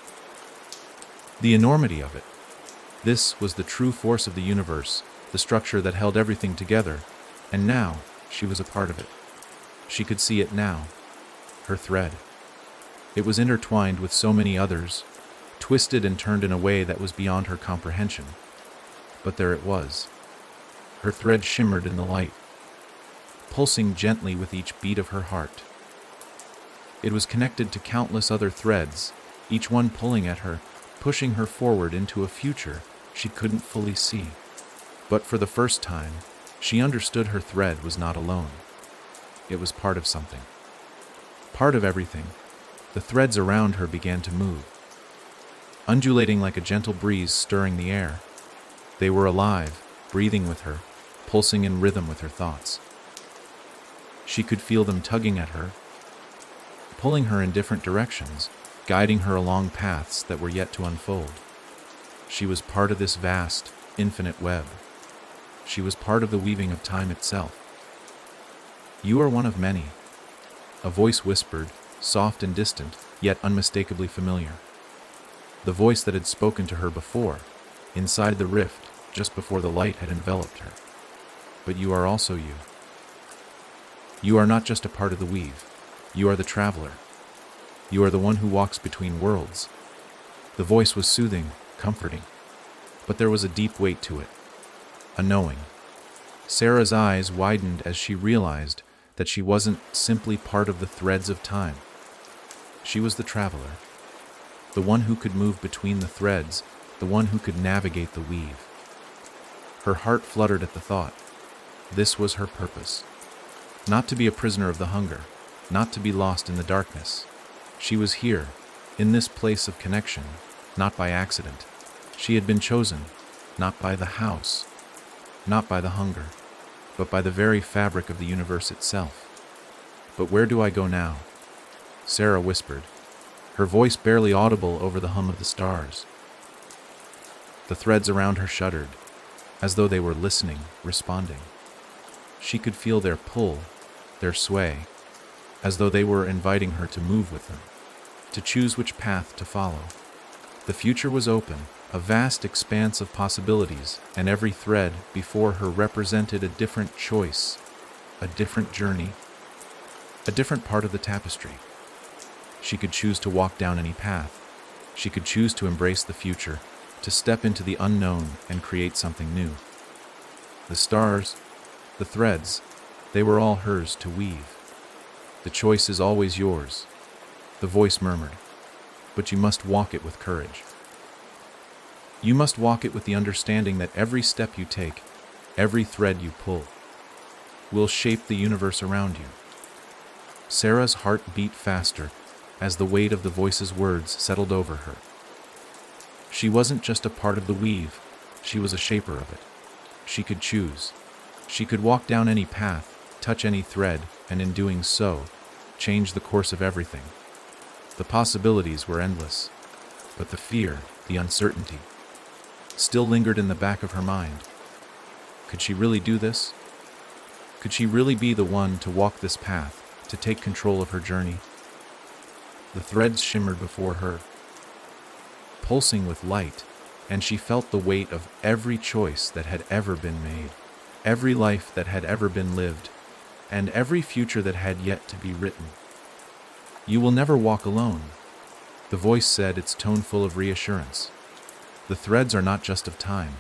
the enormity of it. This was the true force of the universe, the structure that held everything together, and now she was a part of it. She could see it now, her thread. It was intertwined with so many others, twisted and turned in a way that was beyond her comprehension. But there it was. Her thread shimmered in the light, pulsing gently with each beat of her heart. It was connected to countless other threads, each one pulling at her, pushing her forward into a future she couldn't fully see. But for the first time, she understood her thread was not alone. It was part of something. Part of everything. The threads around her began to move, undulating like a gentle breeze stirring the air. They were alive, breathing with her, pulsing in rhythm with her thoughts. She could feel them tugging at her, pulling her in different directions, guiding her along paths that were yet to unfold. She was part of this vast, infinite web. She was part of the weaving of time itself. "You are one of many," a voice whispered, soft and distant, yet unmistakably familiar. The voice that had spoken to her before, inside the rift, just before the light had enveloped her. But you are also you. You are not just a part of the weave. You are the traveler. You are the one who walks between worlds." The voice was soothing, comforting, but there was a deep weight to it, a knowing. Sarah's eyes widened as she realized that she wasn't simply part of the threads of time. She was the traveler, the one who could move between the threads, the one who could navigate the weave. Her heart fluttered at the thought. This was her purpose. Not to be a prisoner of the hunger, not to be lost in the darkness. She was here, in this place of connection, not by accident. She had been chosen, not by the house, not by the hunger, but by the very fabric of the universe itself. "But where do I go now?" Sarah whispered, her voice barely audible over the hum of the stars. The threads around her shuddered, as though they were listening, responding. She could feel their pull, their sway, as though they were inviting her to move with them, to choose which path to follow. The future was open, a vast expanse of possibilities, and every thread before her represented a different choice, a different journey, a different part of the tapestry. She could choose to walk down any path. She could choose to embrace the future, to step into the unknown and create something new. The stars, the threads, they were all hers to weave. "The choice is always yours," the voice murmured, "but you must walk it with courage. You must walk it with the understanding that every step you take, every thread you pull, will shape the universe around you." Sarah's heart beat faster as the weight of the voice's words settled over her. She wasn't just a part of the weave, she was a shaper of it. She could choose. She could walk down any path, touch any thread, and in doing so, change the course of everything. The possibilities were endless, but the fear, the uncertainty, still lingered in the back of her mind. Could she really do this? Could she really be the one to walk this path, to take control of her journey? The threads shimmered before her, pulsing with light, and she felt the weight of every choice that had ever been made, every life that had ever been lived, and every future that had yet to be written. "You will never walk alone," the voice said, its tone full of reassurance. "The threads are not just of time,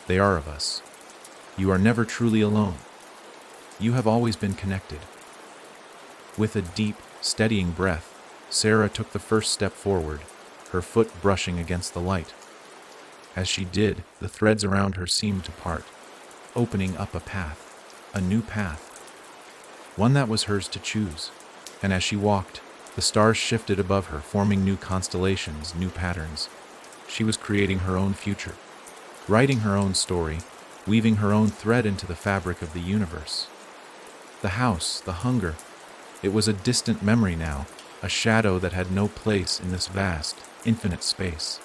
they are of us. You are never truly alone. You have always been connected." With a deep, steadying breath, Sarah took the first step forward, her foot brushing against the light. As she did, the threads around her seemed to part, opening up a path, a new path, one that was hers to choose. And as she walked, the stars shifted above her, forming new constellations, new patterns. She was creating her own future, writing her own story, weaving her own thread into the fabric of the universe. The house, the hunger, it was a distant memory now, a shadow that had no place in this vast, infinite space.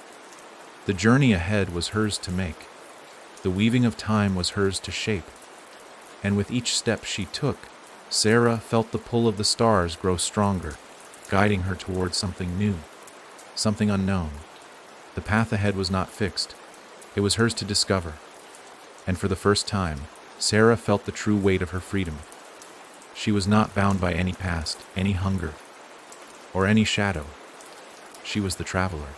The journey ahead was hers to make. The weaving of time was hers to shape. And with each step she took, Sarah felt the pull of the stars grow stronger, guiding her towards something new, something unknown. The path ahead was not fixed. It was hers to discover. And for the first time, Sarah felt the true weight of her freedom. She was not bound by any past, any hunger, or any shadow. She was the traveler.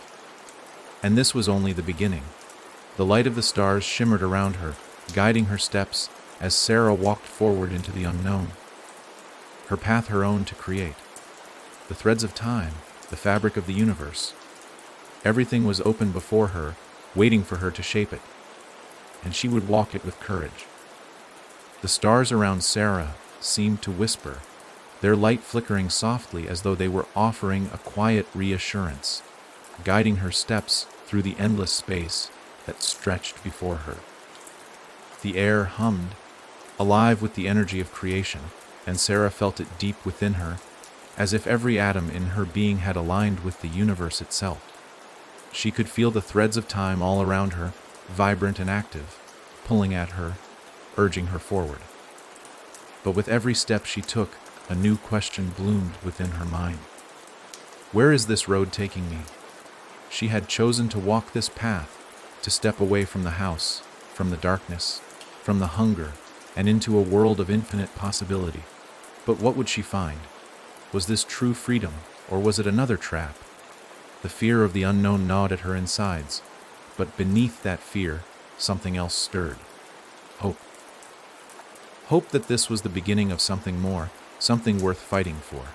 And this was only the beginning. The light of the stars shimmered around her, guiding her steps as Sarah walked forward into the unknown. Her path her own to create. The threads of time, the fabric of the universe. Everything was open before her, waiting for her to shape it. And she would walk it with courage. The stars around Sarah seemed to whisper, their light flickering softly as though they were offering a quiet reassurance, guiding her steps through the endless space that stretched before her. The air hummed, alive with the energy of creation, and Sarah felt it deep within her, as if every atom in her being had aligned with the universe itself. She could feel the threads of time all around her, vibrant and active, pulling at her, urging her forward. But with every step she took, a new question bloomed within her mind. Where is this road taking me? She had chosen to walk this path, to step away from the house, from the darkness, from the hunger, and into a world of infinite possibility. But what would she find? Was this true freedom, or was it another trap? The fear of the unknown gnawed at her insides, but beneath that fear, something else stirred. Hope. Hope that this was the beginning of something more, something worth fighting for.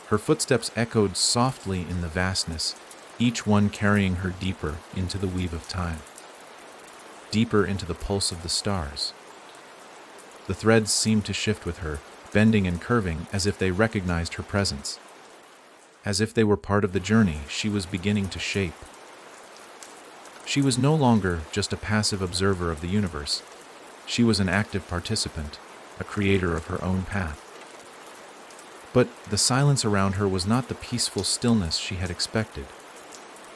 Her footsteps echoed softly in the vastness, each one carrying her deeper into the weave of time, deeper into the pulse of the stars. The threads seemed to shift with her, bending and curving as if they recognized her presence, as if they were part of the journey she was beginning to shape. She was no longer just a passive observer of the universe. She was an active participant, a creator of her own path. But the silence around her was not the peaceful stillness she had expected.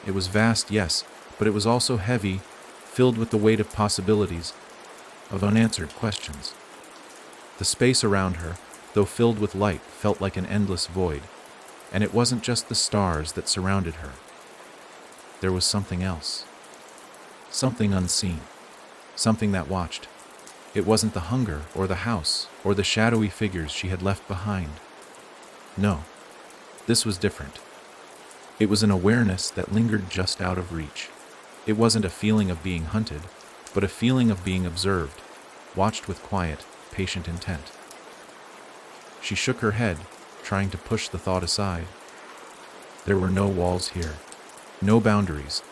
It was vast, yes, but it was also heavy, filled with the weight of possibilities, of unanswered questions. The space around her, though filled with light, felt like an endless void, and it wasn't just the stars that surrounded her. There was something else. Something unseen. Something that watched. It wasn't the hunger, or the house, or the shadowy figures she had left behind. No, this was different. It was an awareness that lingered just out of reach. It wasn't a feeling of being hunted, but a feeling of being observed, watched with quiet, patient intent. She shook her head, trying to push the thought aside. There were no walls here, no boundaries.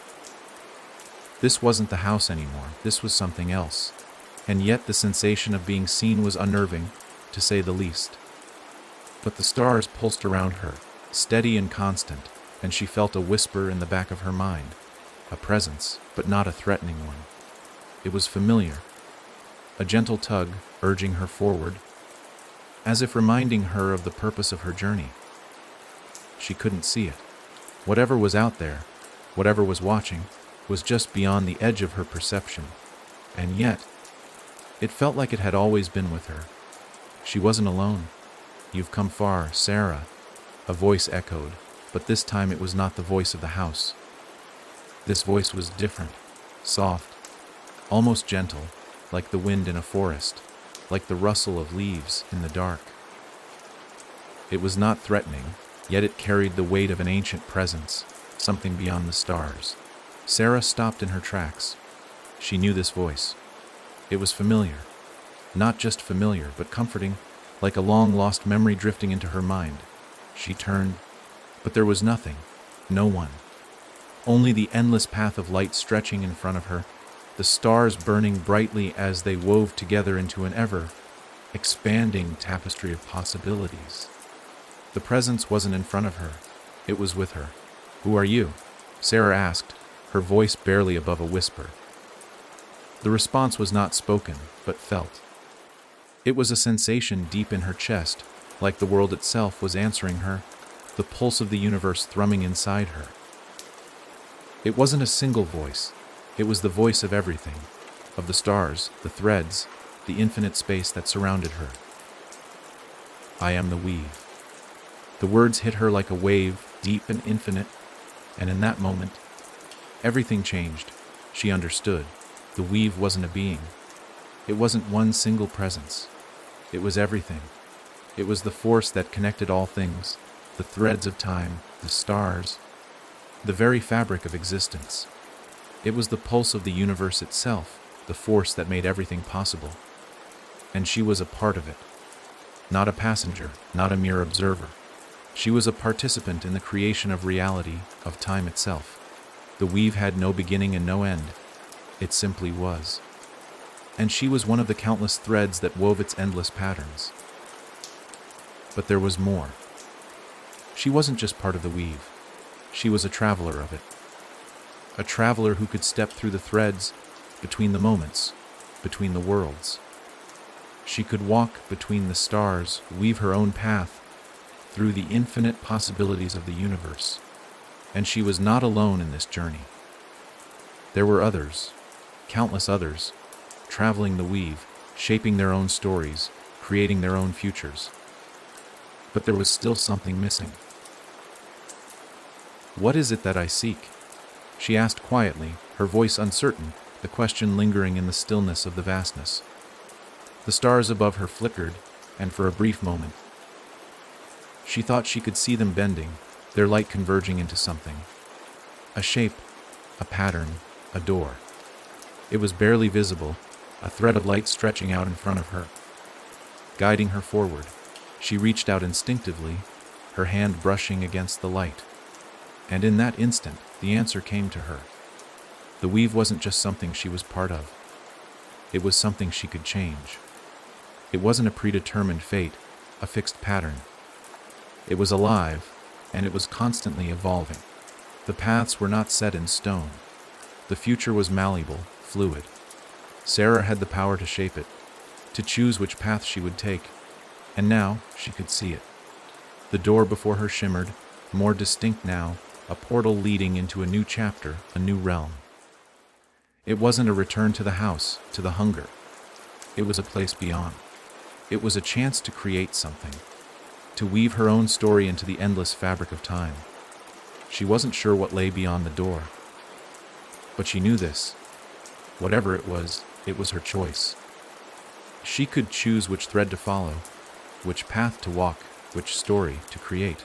This wasn't the house anymore, this was something else. And yet the sensation of being seen was unnerving, to say the least. But the stars pulsed around her, steady and constant, and she felt a whisper in the back of her mind, a presence, but not a threatening one. It was familiar, a gentle tug urging her forward, as if reminding her of the purpose of her journey. She couldn't see it. Whatever was out there, whatever was watching, was just beyond the edge of her perception, and yet, it felt like it had always been with her. She wasn't alone. "You've come far, Sarah," a voice echoed, but this time it was not the voice of the house. This voice was different, soft, almost gentle, like the wind in a forest, like the rustle of leaves in the dark. It was not threatening, yet it carried the weight of an ancient presence, something beyond the stars. Sarah stopped in her tracks. She knew this voice. It was familiar. Not just familiar, but comforting, like a long-lost memory drifting into her mind. She turned, but there was nothing, no one. Only the endless path of light stretching in front of her, the stars burning brightly as they wove together into an ever-expanding tapestry of possibilities. The presence wasn't in front of her, it was with her. "Who are you?" Sarah asked, her voice barely above a whisper. The response was not spoken, but felt. It was a sensation deep in her chest, like the world itself was answering her, the pulse of the universe thrumming inside her. It wasn't a single voice. It was the voice of everything, of the stars, the threads, the infinite space that surrounded her. "I am the weave." The words hit her like a wave, deep and infinite, and in that moment, everything changed. She understood. The weave wasn't a being. It wasn't one single presence. It was everything. It was the force that connected all things, the threads of time, the stars, the very fabric of existence. It was the pulse of the universe itself, the force that made everything possible. And she was a part of it. Not a passenger, not a mere observer. She was a participant in the creation of reality, of time itself. The weave had no beginning and no end. It simply was. And she was one of the countless threads that wove its endless patterns. But there was more. She wasn't just part of the weave. She was a traveler of it. A traveler who could step through the threads, between the moments, between the worlds. She could walk between the stars, weave her own path through the infinite possibilities of the universe. And she was not alone in this journey. There were others, countless others, traveling the weave, shaping their own stories, creating their own futures. But there was still something missing. "What is it that I seek?" she asked quietly, her voice uncertain, the question lingering in the stillness of the vastness. The stars above her flickered, and for a brief moment, She thought she could see them bending, their light converging into something. A shape, a pattern, a door. It was barely visible, a thread of light stretching out in front of her. Guiding her forward, she reached out instinctively, her hand brushing against the light. And in that instant, the answer came to her. The weave wasn't just something she was part of. It was something she could change. It wasn't a predetermined fate, a fixed pattern. It was alive, and it was constantly evolving. The paths were not set in stone. The future was malleable, fluid. Sarah had the power to shape it, to choose which path she would take, and now she could see it. The door before her shimmered, more distinct now, a portal leading into a new chapter, a new realm. It wasn't a return to the house, to the hunger. It was a place beyond. It was a chance to create something, to weave her own story into the endless fabric of time. She wasn't sure what lay beyond the door. But she knew this. Whatever it was her choice. She could choose which thread to follow, which path to walk, which story to create.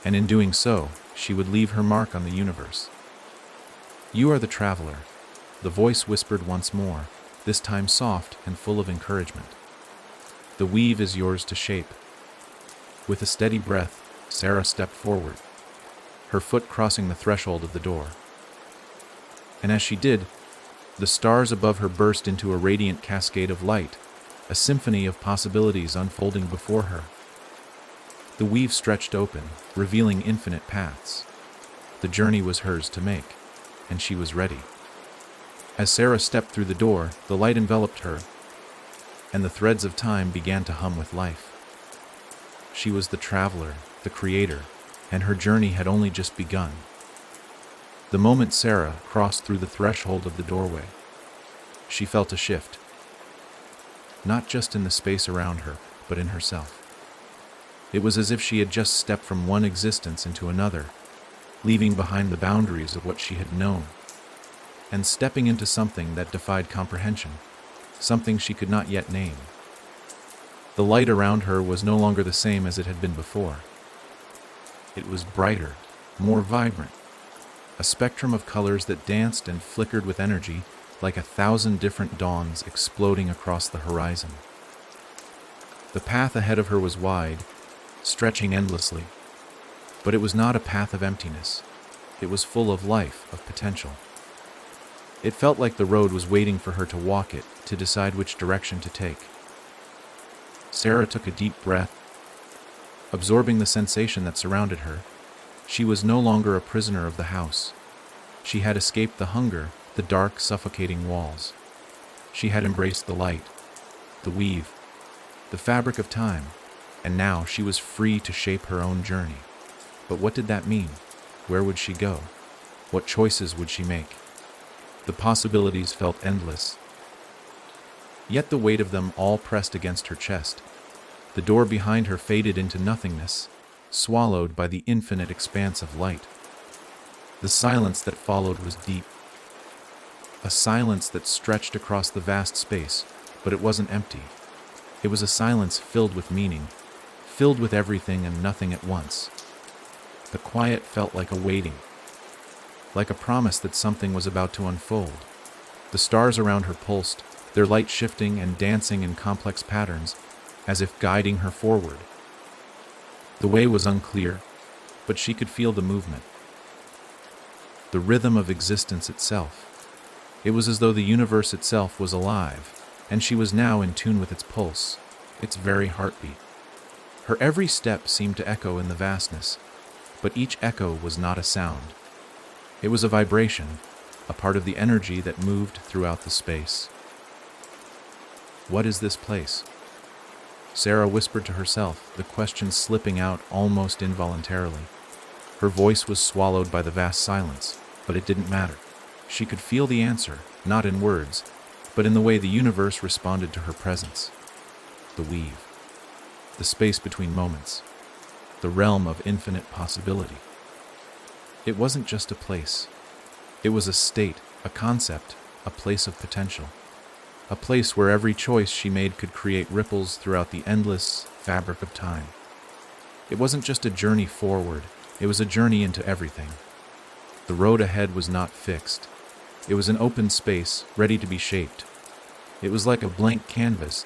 And in doing so, she would leave her mark on the universe. "You are the traveler," the voice whispered once more, this time soft and full of encouragement. "The weave is yours to shape." With a steady breath, Sarah stepped forward, her foot crossing the threshold of the door. And as she did, the stars above her burst into a radiant cascade of light, a symphony of possibilities unfolding before her. The weave stretched open, revealing infinite paths. The journey was hers to make, and she was ready. As Sarah stepped through the door, the light enveloped her, and the threads of time began to hum with life. She was the traveler, the creator, and her journey had only just begun. The moment Sarah crossed through the threshold of the doorway, she felt a shift. Not just in the space around her, but in herself. It was as if she had just stepped from one existence into another, leaving behind the boundaries of what she had known, and stepping into something that defied comprehension, something she could not yet name. The light around her was no longer the same as it had been before. It was brighter, more vibrant, a spectrum of colors that danced and flickered with energy like 1,000 different dawns exploding across the horizon. The path ahead of her was wide, stretching endlessly, but it was not a path of emptiness. It was full of life, of potential. It felt like the road was waiting for her to walk it, to decide which direction to take. Sarah took a deep breath, absorbing the sensation that surrounded her. She was no longer a prisoner of the house. She had escaped the hunger, the dark, suffocating walls. She had embraced the light, the weave, the fabric of time, and now she was free to shape her own journey. But what did that mean? Where would she go? What choices would she make? The possibilities felt endless. Yet the weight of them all pressed against her chest. The door behind her faded into nothingness, swallowed by the infinite expanse of light. The silence that followed was deep. A silence that stretched across the vast space, but it wasn't empty. It was a silence filled with meaning, filled with everything and nothing at once. The quiet felt like a waiting, like a promise that something was about to unfold. The stars around her pulsed, their light shifting and dancing in complex patterns, as if guiding her forward. The way was unclear, but she could feel the movement, the rhythm of existence itself. It was as though the universe itself was alive, and she was now in tune with its pulse, its very heartbeat. Her every step seemed to echo in the vastness, but each echo was not a sound. It was a vibration, a part of the energy that moved throughout the space. What is this place? Sarah whispered to herself, the question slipping out almost involuntarily. Her voice was swallowed by the vast silence, but it didn't matter. She could feel the answer, not in words, but in the way the universe responded to her presence. The weave. The space between moments. The realm of infinite possibility. It wasn't just a place. It was a state, a concept, a place of potential. A place where every choice she made could create ripples throughout the endless fabric of time. It wasn't just a journey forward, it was a journey into everything. The road ahead was not fixed. It was an open space, ready to be shaped. It was like a blank canvas,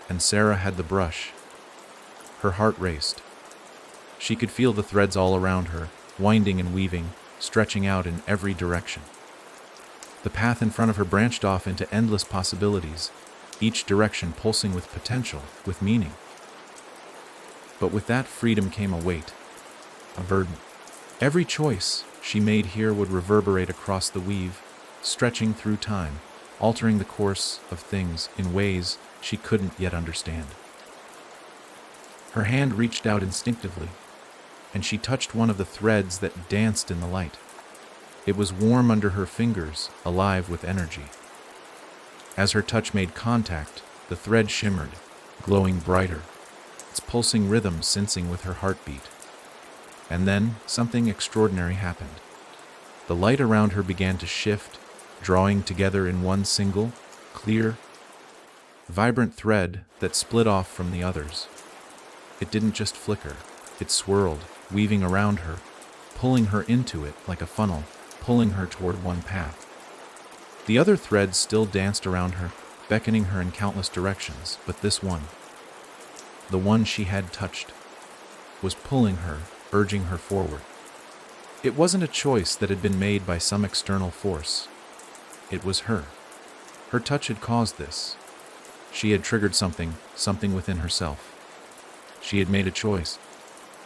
and Sarah had the brush. Her heart raced. She could feel the threads all around her, winding and weaving, stretching out in every direction. The path in front of her branched off into endless possibilities, each direction pulsing with potential, with meaning. But with that freedom came a weight, a burden. Every choice she made here would reverberate across the weave, stretching through time, altering the course of things in ways she couldn't yet understand. Her hand reached out instinctively, and she touched one of the threads that danced in the light. It was warm under her fingers, alive with energy. As her touch made contact, the thread shimmered, glowing brighter, its pulsing rhythm syncing with her heartbeat. And then something extraordinary happened. The light around her began to shift, drawing together in one single, clear, vibrant thread that split off from the others. It didn't just flicker, it swirled, weaving around her, pulling her into it like a funnel, pulling her toward one path. The other threads still danced around her, beckoning her in countless directions, but this one, the one she had touched, was pulling her, urging her forward. It wasn't a choice that had been made by some external force. It was her. Her touch had caused this. She had triggered something within herself. She had made a choice,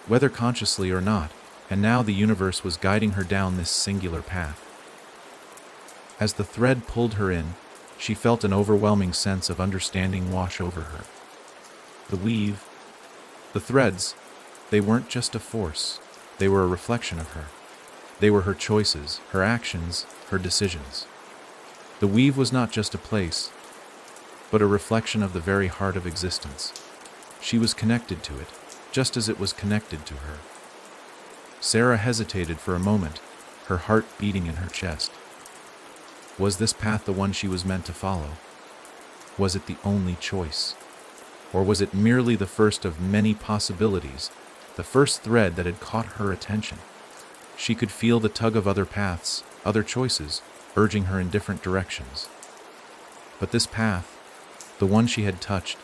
whether consciously or not, and now the universe was guiding her down this singular path. As the thread pulled her in, she felt an overwhelming sense of understanding wash over her. The weave, the threads, they weren't just a force, they were a reflection of her. They were her choices, her actions, her decisions. The weave was not just a place, but a reflection of the very heart of existence. She was connected to it, just as it was connected to her. Sarah hesitated for a moment, her heart beating in her chest. Was this path the one she was meant to follow? Was it the only choice? Or was it merely the first of many possibilities, the first thread that had caught her attention? She could feel the tug of other paths, other choices, urging her in different directions. But this path, the one she had touched,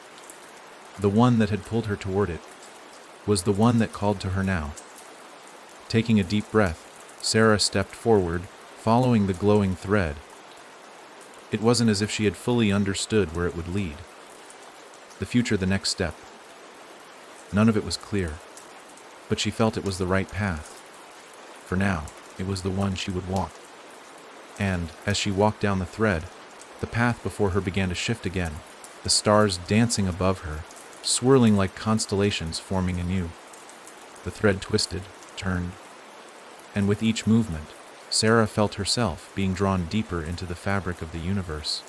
the one that had pulled her toward it, was the one that called to her now. Taking a deep breath, Sarah stepped forward, following the glowing thread. It wasn't as if she had fully understood where it would lead. The future, the next step. None of it was clear, but she felt it was the right path. For now, it was the one she would walk. And, as she walked down the thread, the path before her began to shift again, the stars dancing above her, swirling like constellations forming anew. The thread twisted, turned, and with each movement, Sarah felt herself being drawn deeper into the fabric of the universe.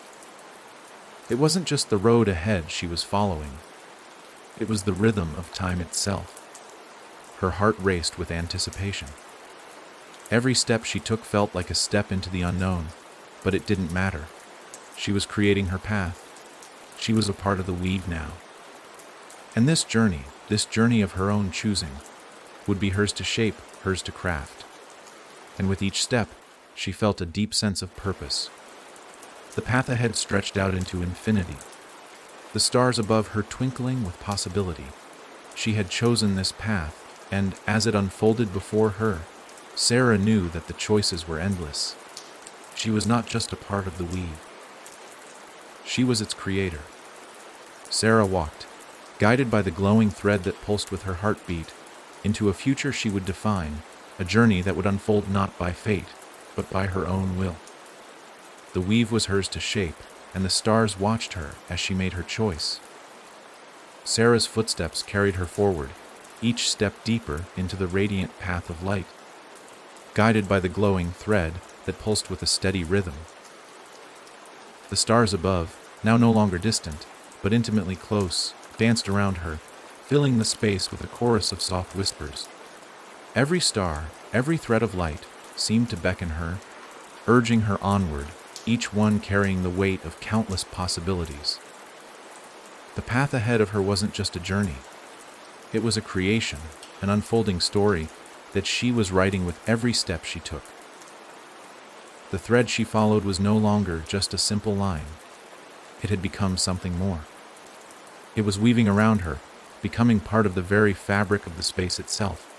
It wasn't just the road ahead she was following. It was the rhythm of time itself. Her heart raced with anticipation. Every step she took felt like a step into the unknown, but it didn't matter. She was creating her path. She was a part of the weave now. And this journey of her own choosing, would be hers to shape, hers to craft. And with each step, she felt a deep sense of purpose. The path ahead stretched out into infinity, the stars above her twinkling with possibility. She had chosen this path, and as it unfolded before her, Sarah knew that the choices were endless. She was not just a part of the weave. She was its creator. Sarah walked, guided by the glowing thread that pulsed with her heartbeat, into a future she would define, a journey that would unfold not by fate, but by her own will. The weave was hers to shape, and the stars watched her as she made her choice. Sarah's footsteps carried her forward, each step deeper into the radiant path of light, guided by the glowing thread that pulsed with a steady rhythm. The stars above, now no longer distant, but intimately close, danced around her, filling the space with a chorus of soft whispers. Every star, every thread of light, seemed to beckon her, urging her onward, each one carrying the weight of countless possibilities. The path ahead of her wasn't just a journey. It was a creation, an unfolding story that she was writing with every step she took. The thread she followed was no longer just a simple line. It had become something more. It was weaving around her, becoming part of the very fabric of the space itself.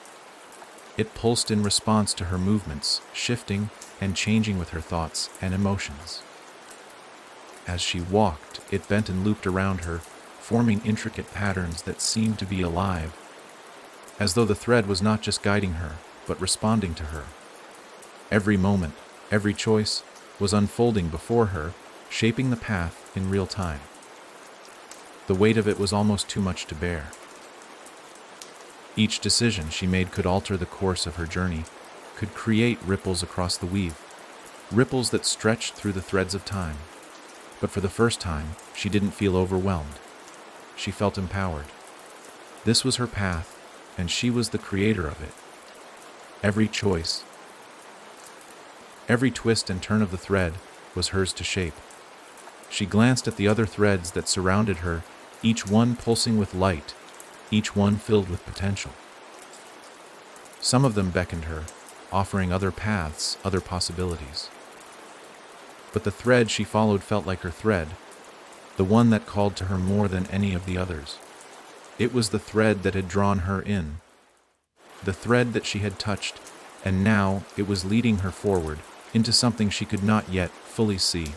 It pulsed in response to her movements, shifting and changing with her thoughts and emotions. As she walked, it bent and looped around her, forming intricate patterns that seemed to be alive, as though the thread was not just guiding her, but responding to her. Every moment, every choice, was unfolding before her, shaping the path in real time. The weight of it was almost too much to bear. Each decision she made could alter the course of her journey, could create ripples across the weave, ripples that stretched through the threads of time. But for the first time, she didn't feel overwhelmed. She felt empowered. This was her path, and she was the creator of it. Every choice, every twist and turn of the thread was hers to shape. She glanced at the other threads that surrounded her, each one pulsing with light, each one filled with potential. Some of them beckoned her, offering other paths, other possibilities. But the thread she followed felt like her thread, the one that called to her more than any of the others. It was the thread that had drawn her in, the thread that she had touched, and now it was leading her forward into something she could not yet fully see,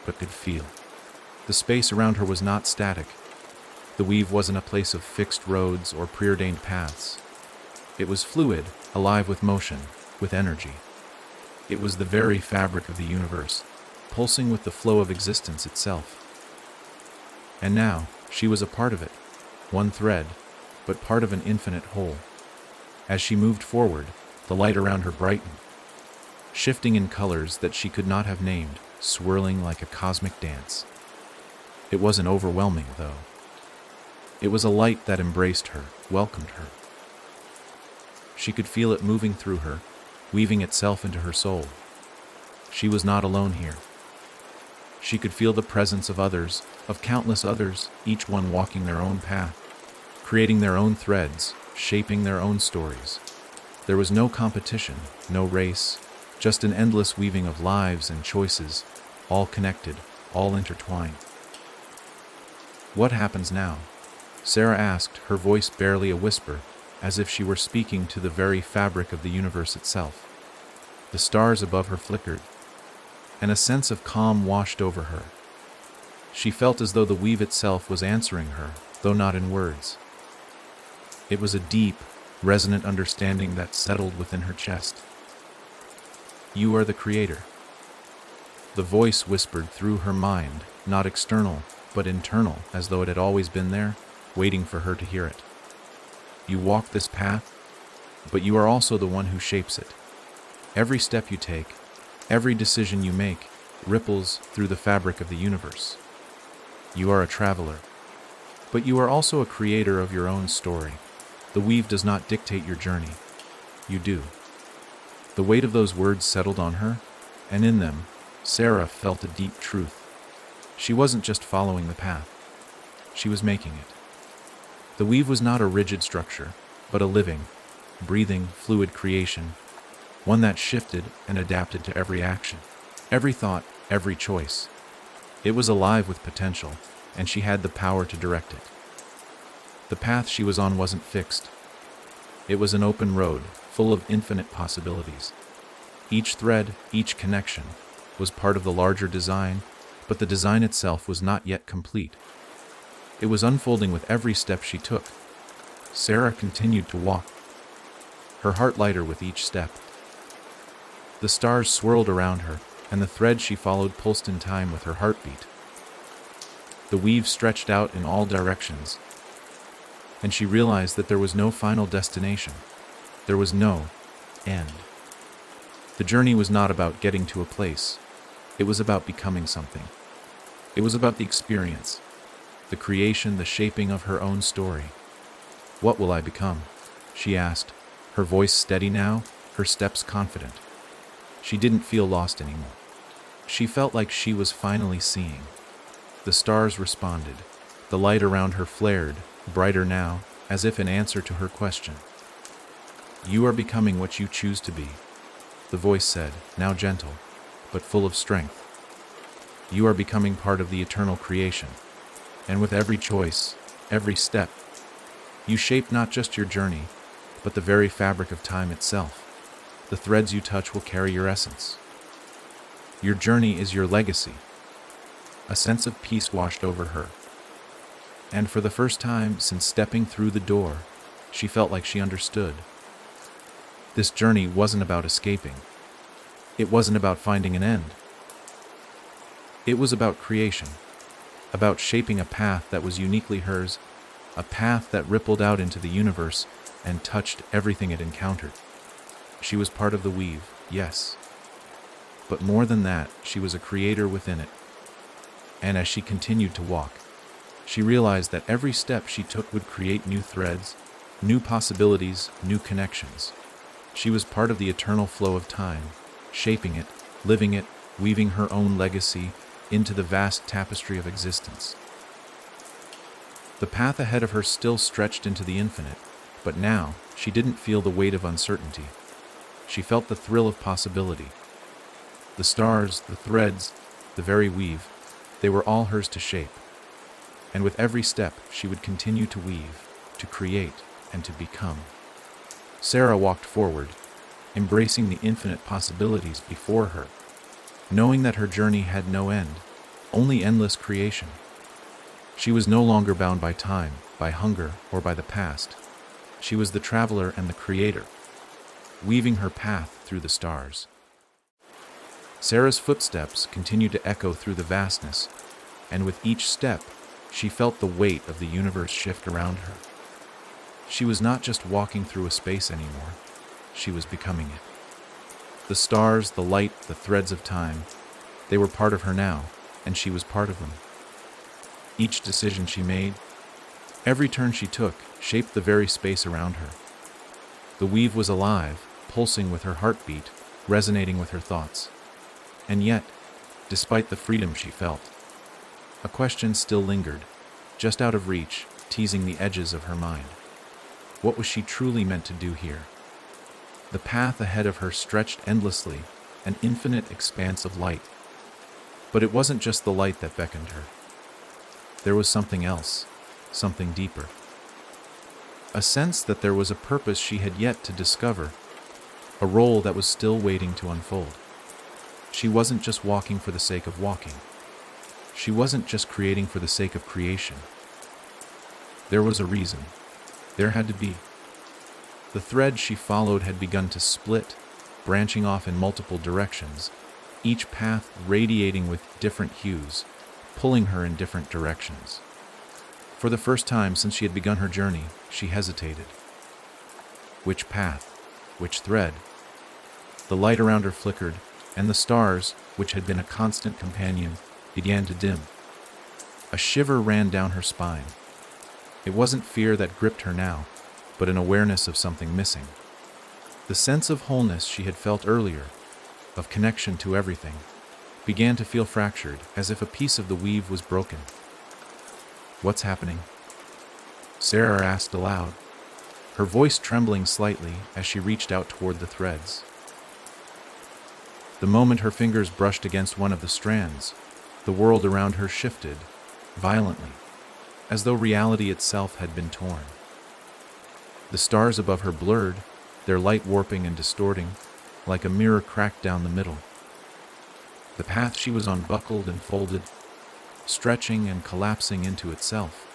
but could feel. The space around her was not static. The weave wasn't a place of fixed roads or preordained paths. It was fluid, alive with motion, with energy. It was the very fabric of the universe, pulsing with the flow of existence itself. And now, she was a part of it, one thread, but part of an infinite whole. As she moved forward, the light around her brightened, shifting in colors that she could not have named, swirling like a cosmic dance. It wasn't overwhelming, though. It was a light that embraced her, welcomed her. She could feel it moving through her, weaving itself into her soul. She was not alone here. She could feel the presence of others, of countless others, each one walking their own path, creating their own threads, shaping their own stories. There was no competition, no race, just an endless weaving of lives and choices, all connected, all intertwined. What happens now? Sarah asked, her voice barely a whisper, as if she were speaking to the very fabric of the universe itself. The stars above her flickered, and a sense of calm washed over her. She felt as though the weave itself was answering her, though not in words. It was a deep, resonant understanding that settled within her chest. You are the creator. The voice whispered through her mind, not external, but internal, as though it had always been there, waiting for her to hear it. You walk this path, but you are also the one who shapes it. Every step you take, every decision you make, ripples through the fabric of the universe. You are a traveler, but you are also a creator of your own story. The weave does not dictate your journey. You do. The weight of those words settled on her, and in them, Sarah felt a deep truth. She wasn't just following the path. She was making it. The weave was not a rigid structure, but a living, breathing, fluid creation, one that shifted and adapted to every action, every thought, every choice. It was alive with potential, and she had the power to direct it. The path she was on wasn't fixed. It was an open road, full of infinite possibilities. Each thread, each connection, was part of the larger design, but the design itself was not yet complete. It was unfolding with every step she took. Sarah continued to walk, her heart lighter with each step. The stars swirled around her, and the thread she followed pulsed in time with her heartbeat. The weave stretched out in all directions, and she realized that there was no final destination. There was no end. The journey was not about getting to a place. It was about becoming something. It was about the experience, the creation, the shaping of her own story. What will I become? She asked, her voice steady now, her steps confident. She didn't feel lost anymore. She felt like she was finally seeing. The stars responded. The light around her flared, brighter now, as if in answer to her question. "You are becoming what you choose to be," the voice said, now gentle, but full of strength. "You are becoming part of the eternal creation, and with every choice, every step, you shape not just your journey, but the very fabric of time itself. The threads you touch will carry your essence. Your journey is your legacy." A sense of peace washed over her, and for the first time since stepping through the door, she felt like she understood. This journey wasn't about escaping. It wasn't about finding an end. It was about creation, about shaping a path that was uniquely hers, a path that rippled out into the universe and touched everything it encountered. She was part of the weave, yes. But more than that, she was a creator within it. And as she continued to walk, she realized that every step she took would create new threads, new possibilities, new connections. She was part of the eternal flow of time, shaping it, living it, weaving her own legacy into the vast tapestry of existence. The path ahead of her still stretched into the infinite, but now she didn't feel the weight of uncertainty. She felt the thrill of possibility. The stars, the threads, the very weave, they were all hers to shape. And with every step, she would continue to weave, to create, and to become. Sarah walked forward, embracing the infinite possibilities before her, knowing that her journey had no end, only endless creation. She was no longer bound by time, by hunger, or by the past. She was the traveler and the creator, weaving her path through the stars. Sarah's footsteps continued to echo through the vastness, and with each step, she felt the weight of the universe shift around her. She was not just walking through a space anymore, she was becoming it. The stars, the light, the threads of time, they were part of her now, and she was part of them. Each decision she made, every turn she took, shaped the very space around her. The weave was alive, pulsing with her heartbeat, resonating with her thoughts. And yet, despite the freedom she felt, a question still lingered, just out of reach, teasing the edges of her mind. What was she truly meant to do here? The path ahead of her stretched endlessly, an infinite expanse of light. But it wasn't just the light that beckoned her. There was something else, something deeper. A sense that there was a purpose she had yet to discover, a role that was still waiting to unfold. She wasn't just walking for the sake of walking. She wasn't just creating for the sake of creation. There was a reason. There had to be. The thread she followed had begun to split, branching off in multiple directions, each path radiating with different hues, pulling her in different directions. For the first time since she had begun her journey, she hesitated. Which path? Which thread? The light around her flickered, and the stars, which had been a constant companion, began to dim. A shiver ran down her spine. It wasn't fear that gripped her now, but an awareness of something missing. The sense of wholeness she had felt earlier, of connection to everything, began to feel fractured, as if a piece of the weave was broken. "What's happening?" Sarah asked aloud, her voice trembling slightly as she reached out toward the threads. The moment her fingers brushed against one of the strands, the world around her shifted, violently, as though reality itself had been torn. The stars above her blurred, their light warping and distorting, like a mirror cracked down the middle. The path she was on buckled and folded, stretching and collapsing into itself.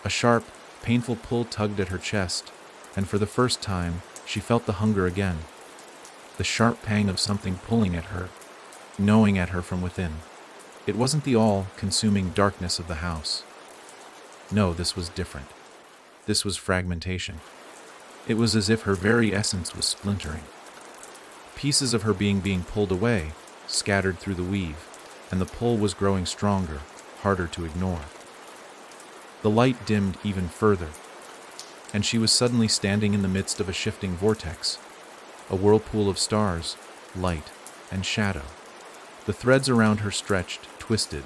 A sharp, painful pull tugged at her chest, and for the first time, she felt the hunger again. The sharp pang of something pulling at her, gnawing at her from within. It wasn't the all-consuming darkness of the house. No, this was different. This was fragmentation. It was as if her very essence was splintering. Pieces of her being pulled away, scattered through the weave, and the pull was growing stronger, harder to ignore. The light dimmed even further, and she was suddenly standing in the midst of a shifting vortex, a whirlpool of stars, light, and shadow. The threads around her stretched, twisted,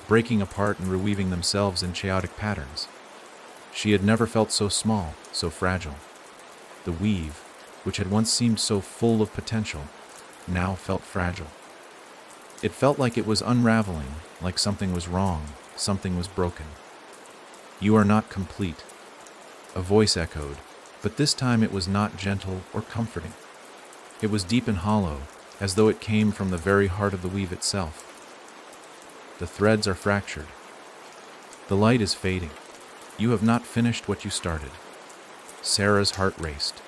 breaking apart and reweaving themselves in chaotic patterns. She had never felt so small, so fragile. The weave, which had once seemed so full of potential, now felt fragile. It felt like it was unraveling, like something was wrong, something was broken. "You are not complete," a voice echoed, but this time it was not gentle or comforting. It was deep and hollow, as though it came from the very heart of the weave itself. "The threads are fractured. The light is fading. You have not finished what you started." Sarah's heart raced.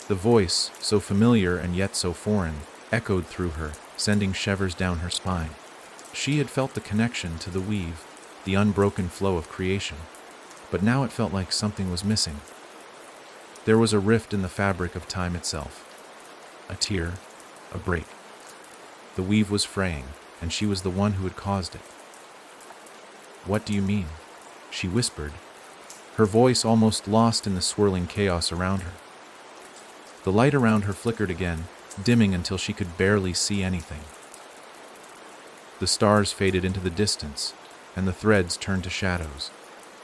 The voice, so familiar and yet so foreign, echoed through her, sending shivers down her spine. She had felt the connection to the weave, the unbroken flow of creation, but now it felt like something was missing. There was a rift in the fabric of time itself. A tear, a break. The weave was fraying, and she was the one who had caused it. "What do you mean?" she whispered, her voice almost lost in the swirling chaos around her. The light around her flickered again, dimming until she could barely see anything. The stars faded into the distance, and the threads turned to shadows.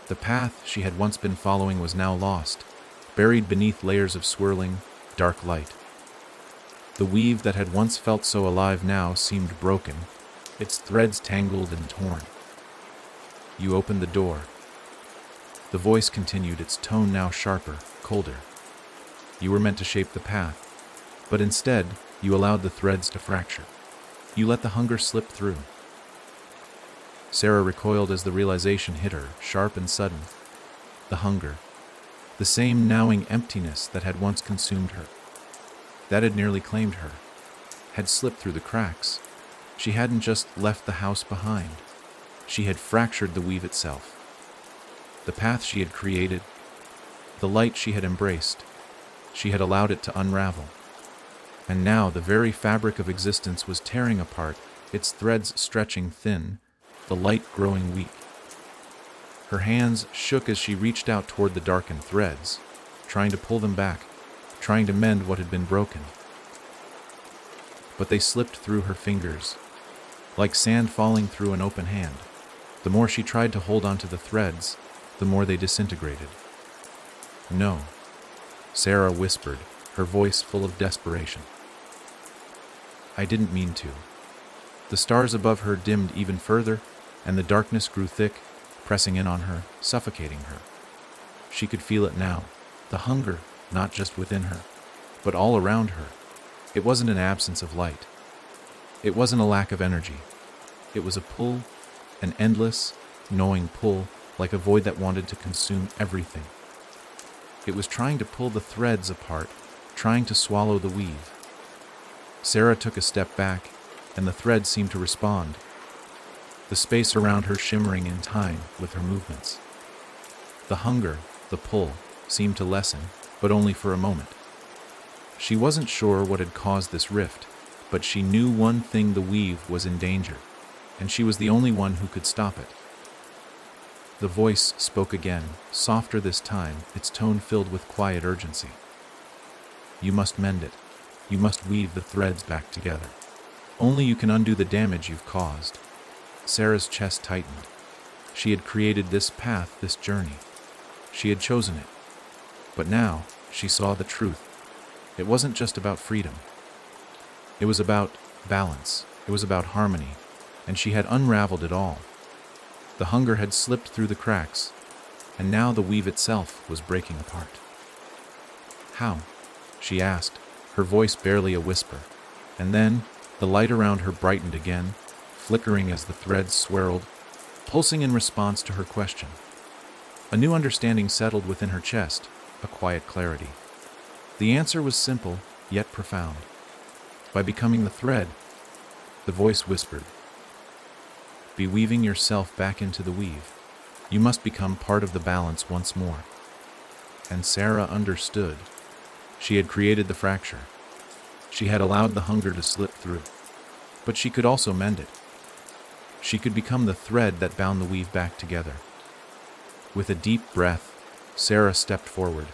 The path she had once been following was now lost, buried beneath layers of swirling, dark light. The weave that had once felt so alive now seemed broken, its threads tangled and torn. "You opened the door." The voice continued, its tone now sharper, colder. "You were meant to shape the path, but instead, you allowed the threads to fracture. You let the hunger slip through." Sarah recoiled as the realization hit her, sharp and sudden. The hunger. The same gnawing emptiness that had once consumed her. That had nearly claimed her. Had slipped through the cracks. She hadn't just left the house behind. She had fractured the weave itself. The path she had created, the light she had embraced, she had allowed it to unravel. And now the very fabric of existence was tearing apart, its threads stretching thin, the light growing weak. Her hands shook as she reached out toward the darkened threads, trying to pull them back, trying to mend what had been broken. But they slipped through her fingers, like sand falling through an open hand. The more she tried to hold onto the threads, the more they disintegrated. "No," Sarah whispered, her voice full of desperation. "I didn't mean to." The stars above her dimmed even further, and the darkness grew thick, pressing in on her, suffocating her. She could feel it now, the hunger, not just within her, but all around her. It wasn't an absence of light. It wasn't a lack of energy. It was a pull, an endless, gnawing pull, like a void that wanted to consume everything. It was trying to pull the threads apart, trying to swallow the weave. Sarah took a step back, and the threads seemed to respond, the space around her shimmering in time with her movements. The hunger, the pull, seemed to lessen, but only for a moment. She wasn't sure what had caused this rift, but she knew one thing: the weave was in danger, and she was the only one who could stop it. The voice spoke again, softer this time, its tone filled with quiet urgency. "You must mend it. You must weave the threads back together. Only you can undo the damage you've caused." Sarah's chest tightened. She had created this path, this journey. She had chosen it. But now, she saw the truth. It wasn't just about freedom. It was about balance. It was about harmony. And she had unraveled it all. The hunger had slipped through the cracks, and now the weave itself was breaking apart. "How?" she asked, her voice barely a whisper. And then, the light around her brightened again, flickering as the threads swirled, pulsing in response to her question. A new understanding settled within her chest, a quiet clarity. The answer was simple, yet profound. By becoming the thread, the voice whispered, "Be weaving yourself back into the weave. You must become part of the balance once more." And Sarah understood. She had created the fracture. She had allowed the hunger to slip through. But she could also mend it. She could become the thread that bound the weave back together. With a deep breath, Sarah stepped forward.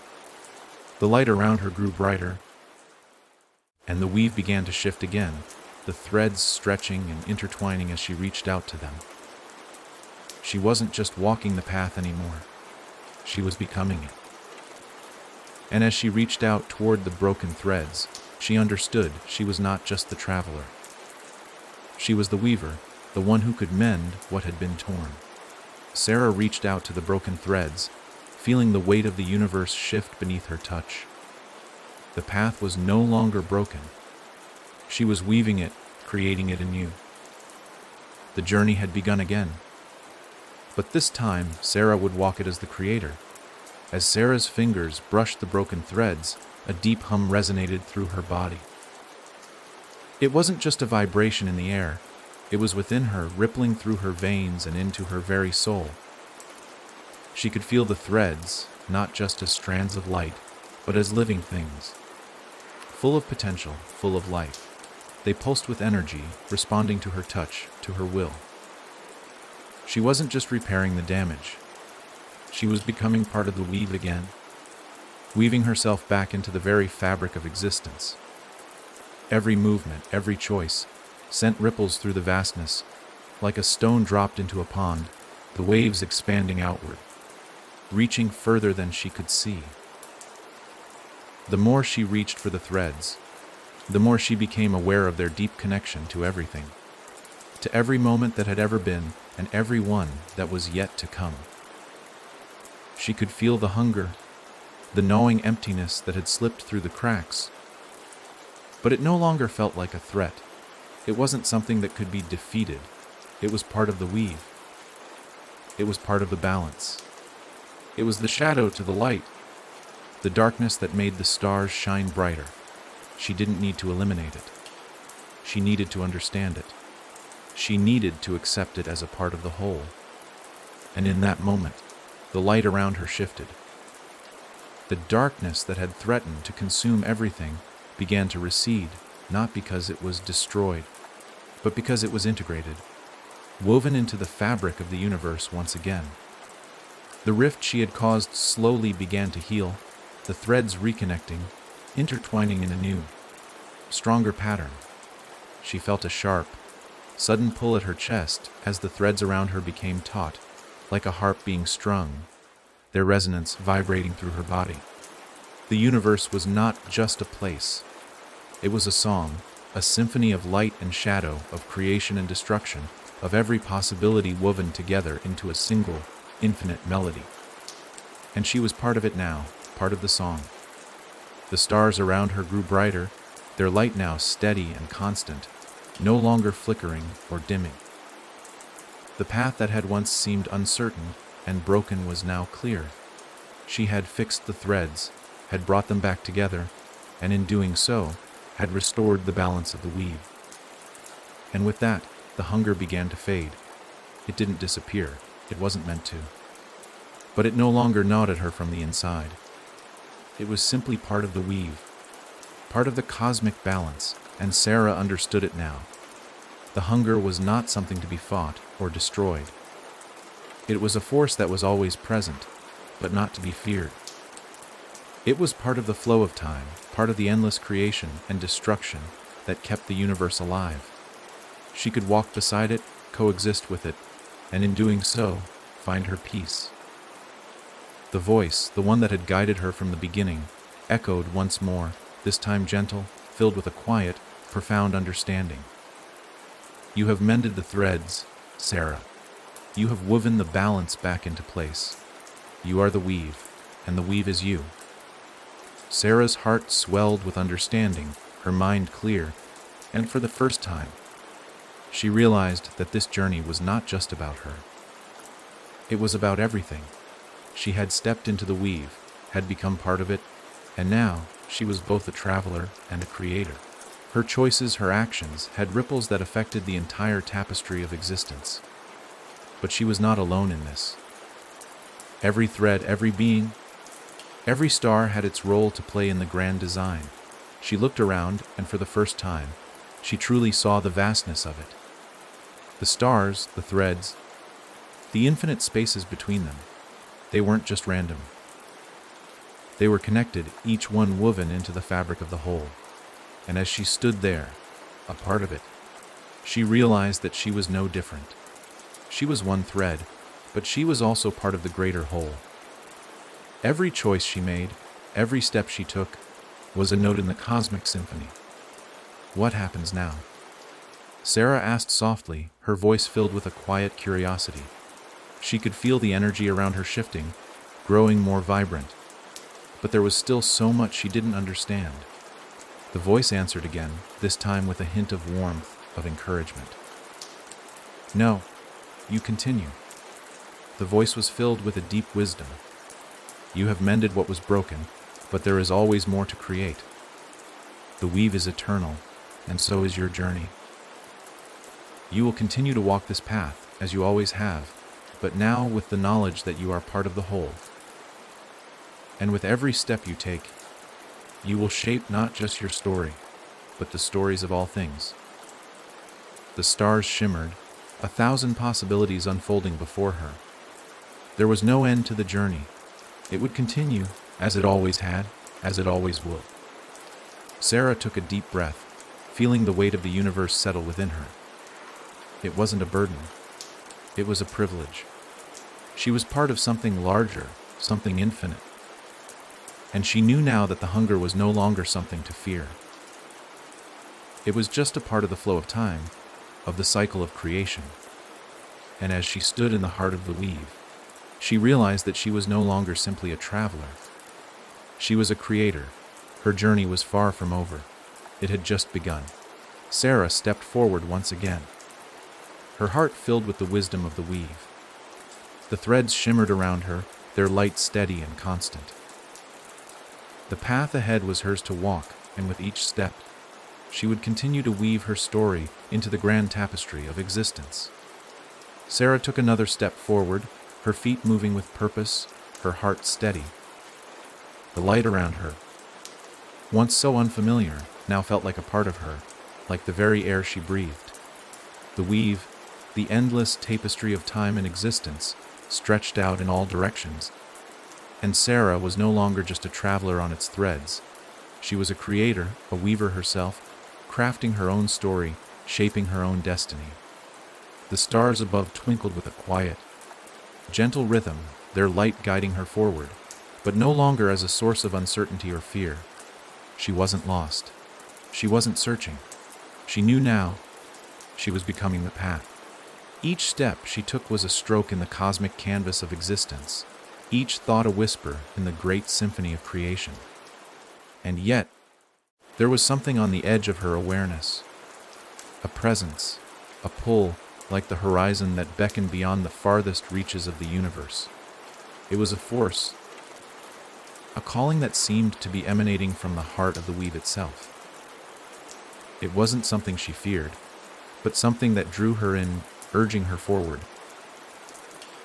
The light around her grew brighter, and the weave began to shift again, the threads stretching and intertwining as she reached out to them. She wasn't just walking the path anymore. She was becoming it. And as she reached out toward the broken threads, she understood she was not just the traveler. She was the weaver, the one who could mend what had been torn. Sarah reached out to the broken threads, feeling the weight of the universe shift beneath her touch. The path was no longer broken. She was weaving it, creating it anew. The journey had begun again. But this time, Sarah would walk it as the creator. As Sarah's fingers brushed the broken threads, a deep hum resonated through her body. It wasn't just a vibration in the air. It was within her, rippling through her veins and into her very soul. She could feel the threads, not just as strands of light, but as living things. Full of potential, full of life. They pulsed with energy, responding to her touch, to her will. She wasn't just repairing the damage. She was becoming part of the weave again, weaving herself back into the very fabric of existence. Every movement, every choice, sent ripples through the vastness, like a stone dropped into a pond, the waves expanding outward, reaching further than she could see. The more she reached for the threads, the more she became aware of their deep connection to everything, to every moment that had ever been and every one that was yet to come. She could feel the hunger, the gnawing emptiness that had slipped through the cracks. But it no longer felt like a threat. It wasn't something that could be defeated. It was part of the weave. It was part of the balance. It was the shadow to the light, the darkness that made the stars shine brighter. She didn't need to eliminate it. She needed to understand it. She needed to accept it as a part of the whole. And in that moment, the light around her shifted. The darkness that had threatened to consume everything began to recede, not because it was destroyed, but because it was integrated, woven into the fabric of the universe once again. The rift she had caused slowly began to heal, the threads reconnecting, intertwining in a new, stronger pattern. She felt a sharp, sudden pull at her chest as the threads around her became taut, like a harp being strung, their resonance vibrating through her body. The universe was not just a place. It was a song, a symphony of light and shadow, of creation and destruction, of every possibility woven together into a single, infinite melody. And she was part of it now, part of the song. The stars around her grew brighter, their light now steady and constant, no longer flickering or dimming. The path that had once seemed uncertain and broken was now clear. She had fixed the threads, had brought them back together, and in doing so, had restored the balance of the weave. And with that, the hunger began to fade. It didn't disappear. It wasn't meant to. But it no longer gnawed at her from the inside. It was simply part of the weave, part of the cosmic balance, and Sarah understood it now. The hunger was not something to be fought or destroyed. It was a force that was always present, but not to be feared. It was part of the flow of time, part of the endless creation and destruction that kept the universe alive. She could walk beside it, coexist with it, and in doing so, find her peace. The voice, the one that had guided her from the beginning, echoed once more, this time gentle, filled with a quiet, profound understanding. You have mended the threads, Sarah. You have woven the balance back into place. You are the weave, and the weave is you. Sarah's heart swelled with understanding, her mind clear, and for the first time, she realized that this journey was not just about her. It was about everything. She had stepped into the weave, had become part of it, and now she was both a traveler and a creator. Her choices, her actions, had ripples that affected the entire tapestry of existence. But she was not alone in this. Every thread, every being, every star had its role to play in the grand design. She looked around, and for the first time, she truly saw the vastness of it. The stars, the threads, the infinite spaces between them, they weren't just random. They were connected, each one woven into the fabric of the whole. And as she stood there, a part of it, she realized that she was no different. She was one thread, but she was also part of the greater whole. Every choice she made, every step she took, was a note in the cosmic symphony. What happens now? Sarah asked softly, her voice filled with a quiet curiosity. She could feel the energy around her shifting, growing more vibrant. But there was still so much she didn't understand. The voice answered again, this time with a hint of warmth, of encouragement. No, you continue. The voice was filled with a deep wisdom. You have mended what was broken, but there is always more to create. The weave is eternal, and so is your journey. You will continue to walk this path, as you always have, but now with the knowledge that you are part of the whole. And with every step you take, you will shape not just your story, but the stories of all things. The stars shimmered, 1,000 possibilities unfolding before her. There was no end to the journey. It would continue, as it always had, as it always would. Sarah took a deep breath, feeling the weight of the universe settle within her. It wasn't a burden. It was a privilege. She was part of something larger, something infinite. And she knew now that the hunger was no longer something to fear. It was just a part of the flow of time, of the cycle of creation. And as she stood in the heart of the weave, she realized that she was no longer simply a traveler. She was a creator. Her journey was far from over. It had just begun. Sarah stepped forward once again, her heart filled with the wisdom of the weave. The threads shimmered around her, their light steady and constant. The path ahead was hers to walk, and with each step, she would continue to weave her story into the grand tapestry of existence. Sarah took another step forward, her feet moving with purpose, her heart steady. The light around her, once so unfamiliar, now felt like a part of her, like the very air she breathed. The weave, the endless tapestry of time and existence, stretched out in all directions. And Sarah was no longer just a traveler on its threads. She was a creator, a weaver herself, crafting her own story, shaping her own destiny. The stars above twinkled with a quiet, gentle rhythm, their light guiding her forward, but no longer as a source of uncertainty or fear. She wasn't lost. She wasn't searching. She knew now. She was becoming the path. Each step she took was a stroke in the cosmic canvas of existence, each thought a whisper in the great symphony of creation. And yet, there was something on the edge of her awareness. A presence, a pull, like the horizon that beckoned beyond the farthest reaches of the universe. It was a force, a calling that seemed to be emanating from the heart of the weave itself. It wasn't something she feared, but something that drew her in, urging her forward,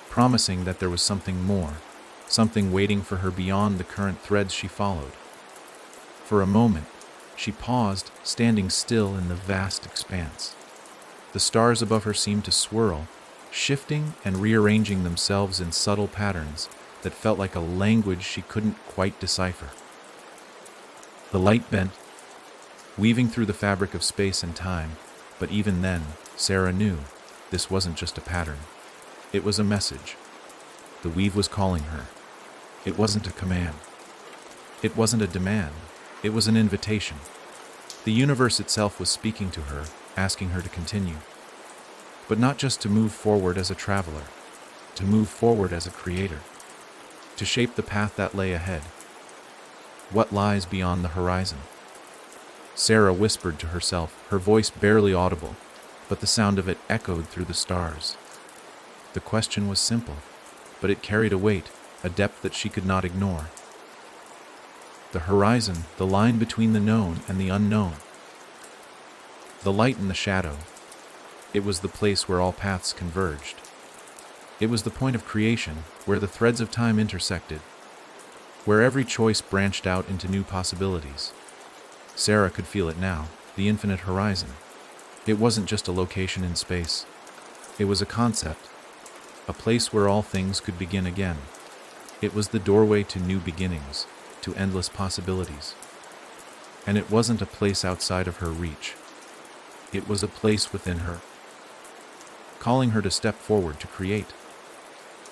promising that there was something more, something waiting for her beyond the current threads she followed. For a moment, she paused, standing still in the vast expanse. The stars above her seemed to swirl, shifting and rearranging themselves in subtle patterns that felt like a language she couldn't quite decipher. The light bent, weaving through the fabric of space and time, but even then, Sarah knew this wasn't just a pattern. It was a message. The weave was calling her. It wasn't a command. It wasn't a demand. It was an invitation. The universe itself was speaking to her, asking her to continue. But not just to move forward as a traveler, to move forward as a creator, to shape the path that lay ahead. What lies beyond the horizon? Sarah whispered to herself, her voice barely audible, but the sound of it echoed through the stars. The question was simple, but it carried a weight, a depth that she could not ignore. The horizon, the line between the known and the unknown. The light and the shadow. It was the place where all paths converged. It was the point of creation, where the threads of time intersected, where every choice branched out into new possibilities. Sarah could feel it now, the infinite horizon. It wasn't just a location in space. It was a concept, a place where all things could begin again. It was the doorway to new beginnings, to endless possibilities. And it wasn't a place outside of her reach. It was a place within her, calling her to step forward to create.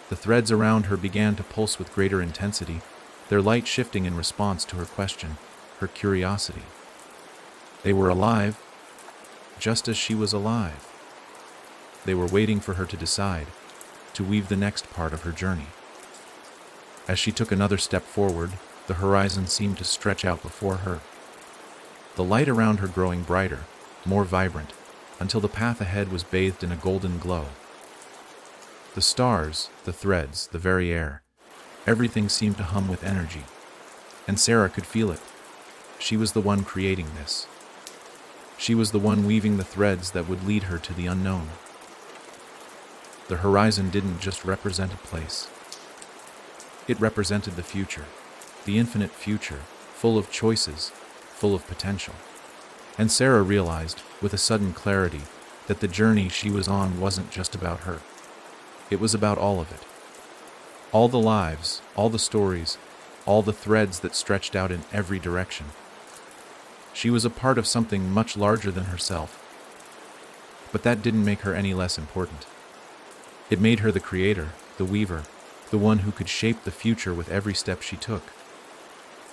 The threads around her began to pulse with greater intensity, their light shifting in response to her question, her curiosity. They were alive, just as she was alive. They were waiting for her to decide, to weave the next part of her journey. As she took another step forward, the horizon seemed to stretch out before her. The light around her growing brighter, more vibrant, until the path ahead was bathed in a golden glow. The stars, the threads, the very air, everything seemed to hum with energy. And Sarah could feel it. She was the one creating this. She was the one weaving the threads that would lead her to the unknown. The horizon didn't just represent a place. It represented the future, the infinite future, full of choices, full of potential. And Sarah realized, with a sudden clarity, that the journey she was on wasn't just about her. It was about all of it. All the lives, all the stories, all the threads that stretched out in every direction. She was a part of something much larger than herself. But that didn't make her any less important. It made her the creator, the weaver, the one who could shape the future with every step she took.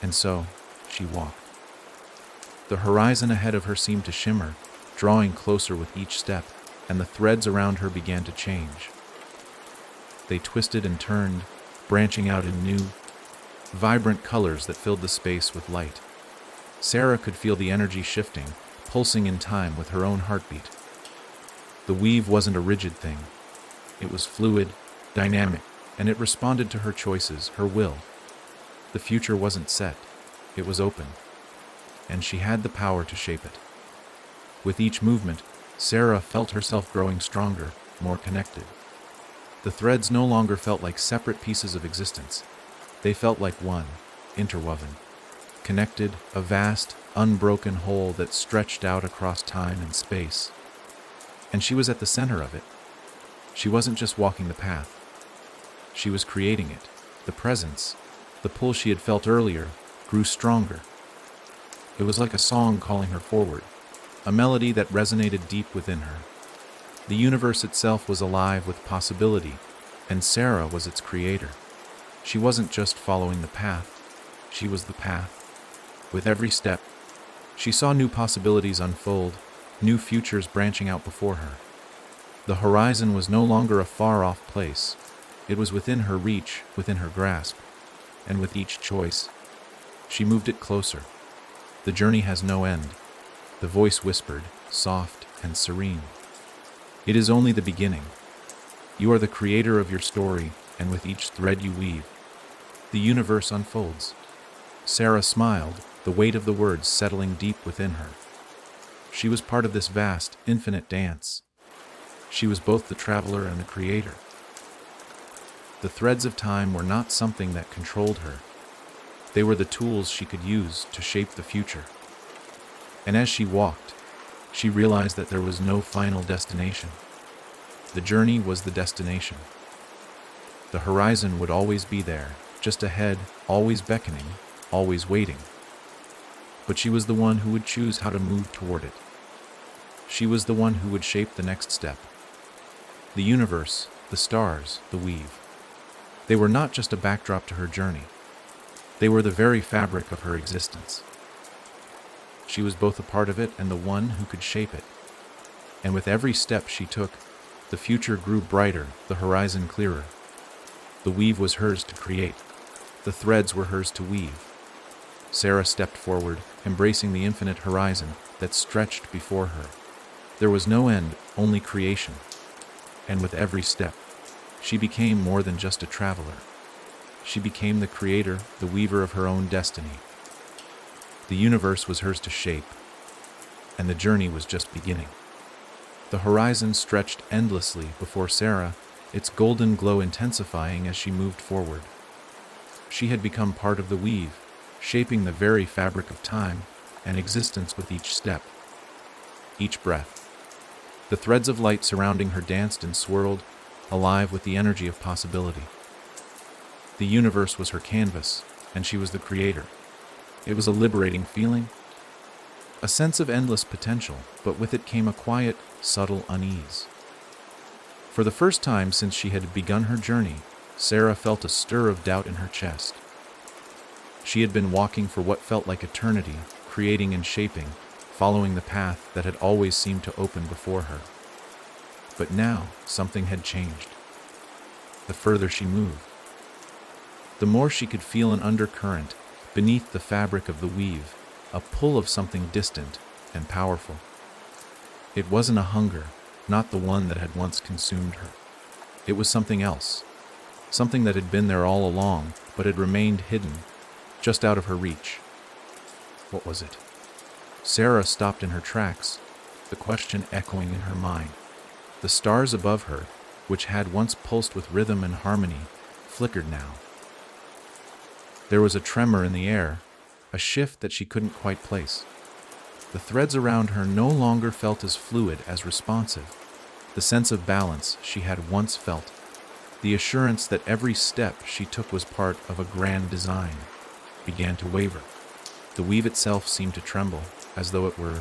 And so, she walked. The horizon ahead of her seemed to shimmer, drawing closer with each step, and the threads around her began to change. They twisted and turned, branching out in new, vibrant colors that filled the space with light. Sarah could feel the energy shifting, pulsing in time with her own heartbeat. The weave wasn't a rigid thing. It was fluid, dynamic, and it responded to her choices, her will. The future wasn't set. It was open. And she had the power to shape it. With each movement, Sarah felt herself growing stronger, more connected. The threads no longer felt like separate pieces of existence. They felt like one, interwoven, connected, a vast, unbroken whole that stretched out across time and space. And she was at the center of it. She wasn't just walking the path. She was creating it. The presence, the pull she had felt earlier, grew stronger. It was like a song calling her forward, a melody that resonated deep within her. The universe itself was alive with possibility, and Sarah was its creator. She wasn't just following the path, she was the path. With every step, she saw new possibilities unfold, new futures branching out before her. The horizon was no longer a far-off place. It was within her reach, within her grasp. And with each choice, she moved it closer. The journey has no end, the voice whispered, soft and serene. It is only the beginning. You are the creator of your story, and with each thread you weave, the universe unfolds. Sarah smiled, the weight of the words settling deep within her. She was part of this vast, infinite dance. She was both the traveler and the creator. The threads of time were not something that controlled her. They were the tools she could use to shape the future. And as she walked, she realized that there was no final destination. The journey was the destination. The horizon would always be there, just ahead, always beckoning, always waiting. But she was the one who would choose how to move toward it. She was the one who would shape the next step. The universe, the stars, the weave. They were not just a backdrop to her journey. They were the very fabric of her existence. She was both a part of it and the one who could shape it. And with every step she took, the future grew brighter, the horizon clearer. The weave was hers to create. The threads were hers to weave. Sarah stepped forward, embracing the infinite horizon that stretched before her. There was no end, only creation. And with every step, she became more than just a traveler. She became the creator, the weaver of her own destiny. The universe was hers to shape, and the journey was just beginning. The horizon stretched endlessly before Sarah, its golden glow intensifying as she moved forward. She had become part of the weave, shaping the very fabric of time and existence with each step, each breath. The threads of light surrounding her danced and swirled, alive with the energy of possibility. The universe was her canvas, and she was the creator. It was a liberating feeling, a sense of endless potential, but with it came a quiet, subtle unease. For the first time since she had begun her journey, Sarah felt a stir of doubt in her chest. She had been walking for what felt like eternity, creating and shaping, following the path that had always seemed to open before her. But now, something had changed. The further she moved, the more she could feel an undercurrent beneath the fabric of the weave, a pull of something distant and powerful. It wasn't a hunger, not the one that had once consumed her. It was something else, something that had been there all along, but had remained hidden, just out of her reach. What was it? Sarah stopped in her tracks, the question echoing in her mind. The stars above her, which had once pulsed with rhythm and harmony, flickered now. There was a tremor in the air, a shift that she couldn't quite place. The threads around her no longer felt as fluid, as responsive. The sense of balance she had once felt, the assurance that every step she took was part of a grand design, began to waver. The weave itself seemed to tremble, as though it were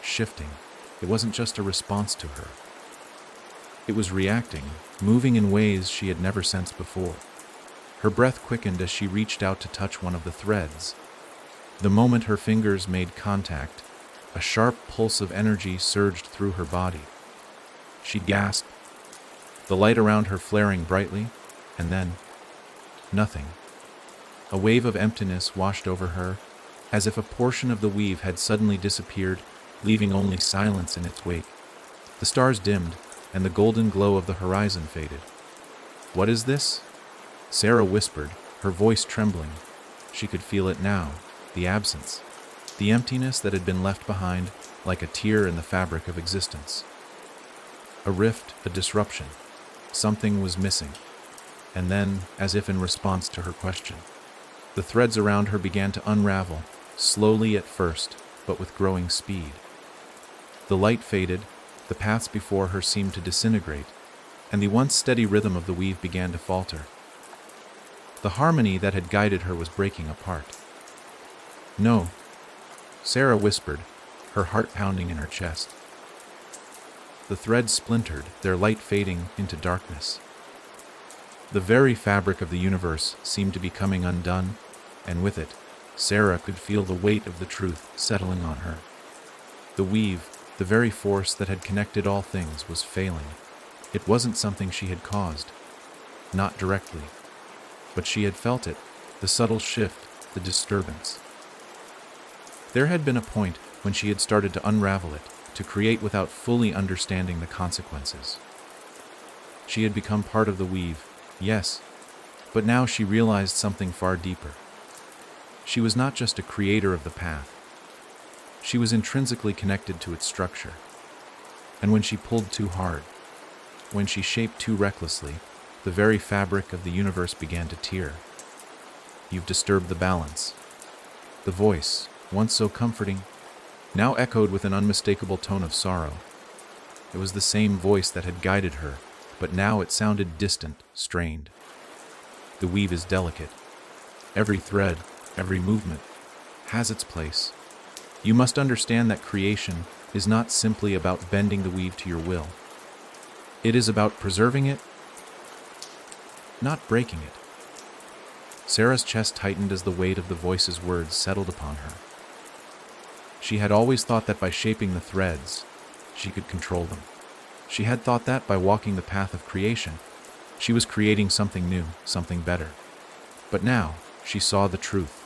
shifting. It wasn't just a response to her. It was reacting, moving in ways she had never sensed before. Her breath quickened as she reached out to touch one of the threads. The moment her fingers made contact, a sharp pulse of energy surged through her body. She gasped, the light around her flaring brightly, and then nothing. A wave of emptiness washed over her, as if a portion of the weave had suddenly disappeared, leaving only silence in its wake. The stars dimmed, and the golden glow of the horizon faded. "What is this?" Sarah whispered, her voice trembling. She could feel it now, the absence, the emptiness that had been left behind, like a tear in the fabric of existence. A rift, a disruption. Something was missing. And then, as if in response to her question, the threads around her began to unravel, slowly at first, but with growing speed. The light faded, the paths before her seemed to disintegrate, and the once steady rhythm of the weave began to falter. The harmony that had guided her was breaking apart. "No," Sarah whispered, her heart pounding in her chest. The threads splintered, their light fading into darkness. The very fabric of the universe seemed to be coming undone, and with it, Sarah could feel the weight of the truth settling on her. The weave, the very force that had connected all things, was failing. It wasn't something she had caused, not directly, but she had felt it, the subtle shift, the disturbance. There had been a point when she had started to unravel it, to create without fully understanding the consequences. She had become part of the weave, yes, but now she realized something far deeper. She was not just a creator of the path. She was intrinsically connected to its structure. And when she pulled too hard, when she shaped too recklessly, the very fabric of the universe began to tear. "You've disturbed the balance." The voice, once so comforting, now echoed with an unmistakable tone of sorrow. It was the same voice that had guided her, but now it sounded distant, strained. "The weave is delicate. Every thread, every movement, has its place. You must understand that creation is not simply about bending the weave to your will. It is about preserving it, not breaking it." Sarah's chest tightened as the weight of the voice's words settled upon her. She had always thought that by shaping the threads, she could control them. She had thought that by walking the path of creation, she was creating something new, something better. But now, she saw the truth.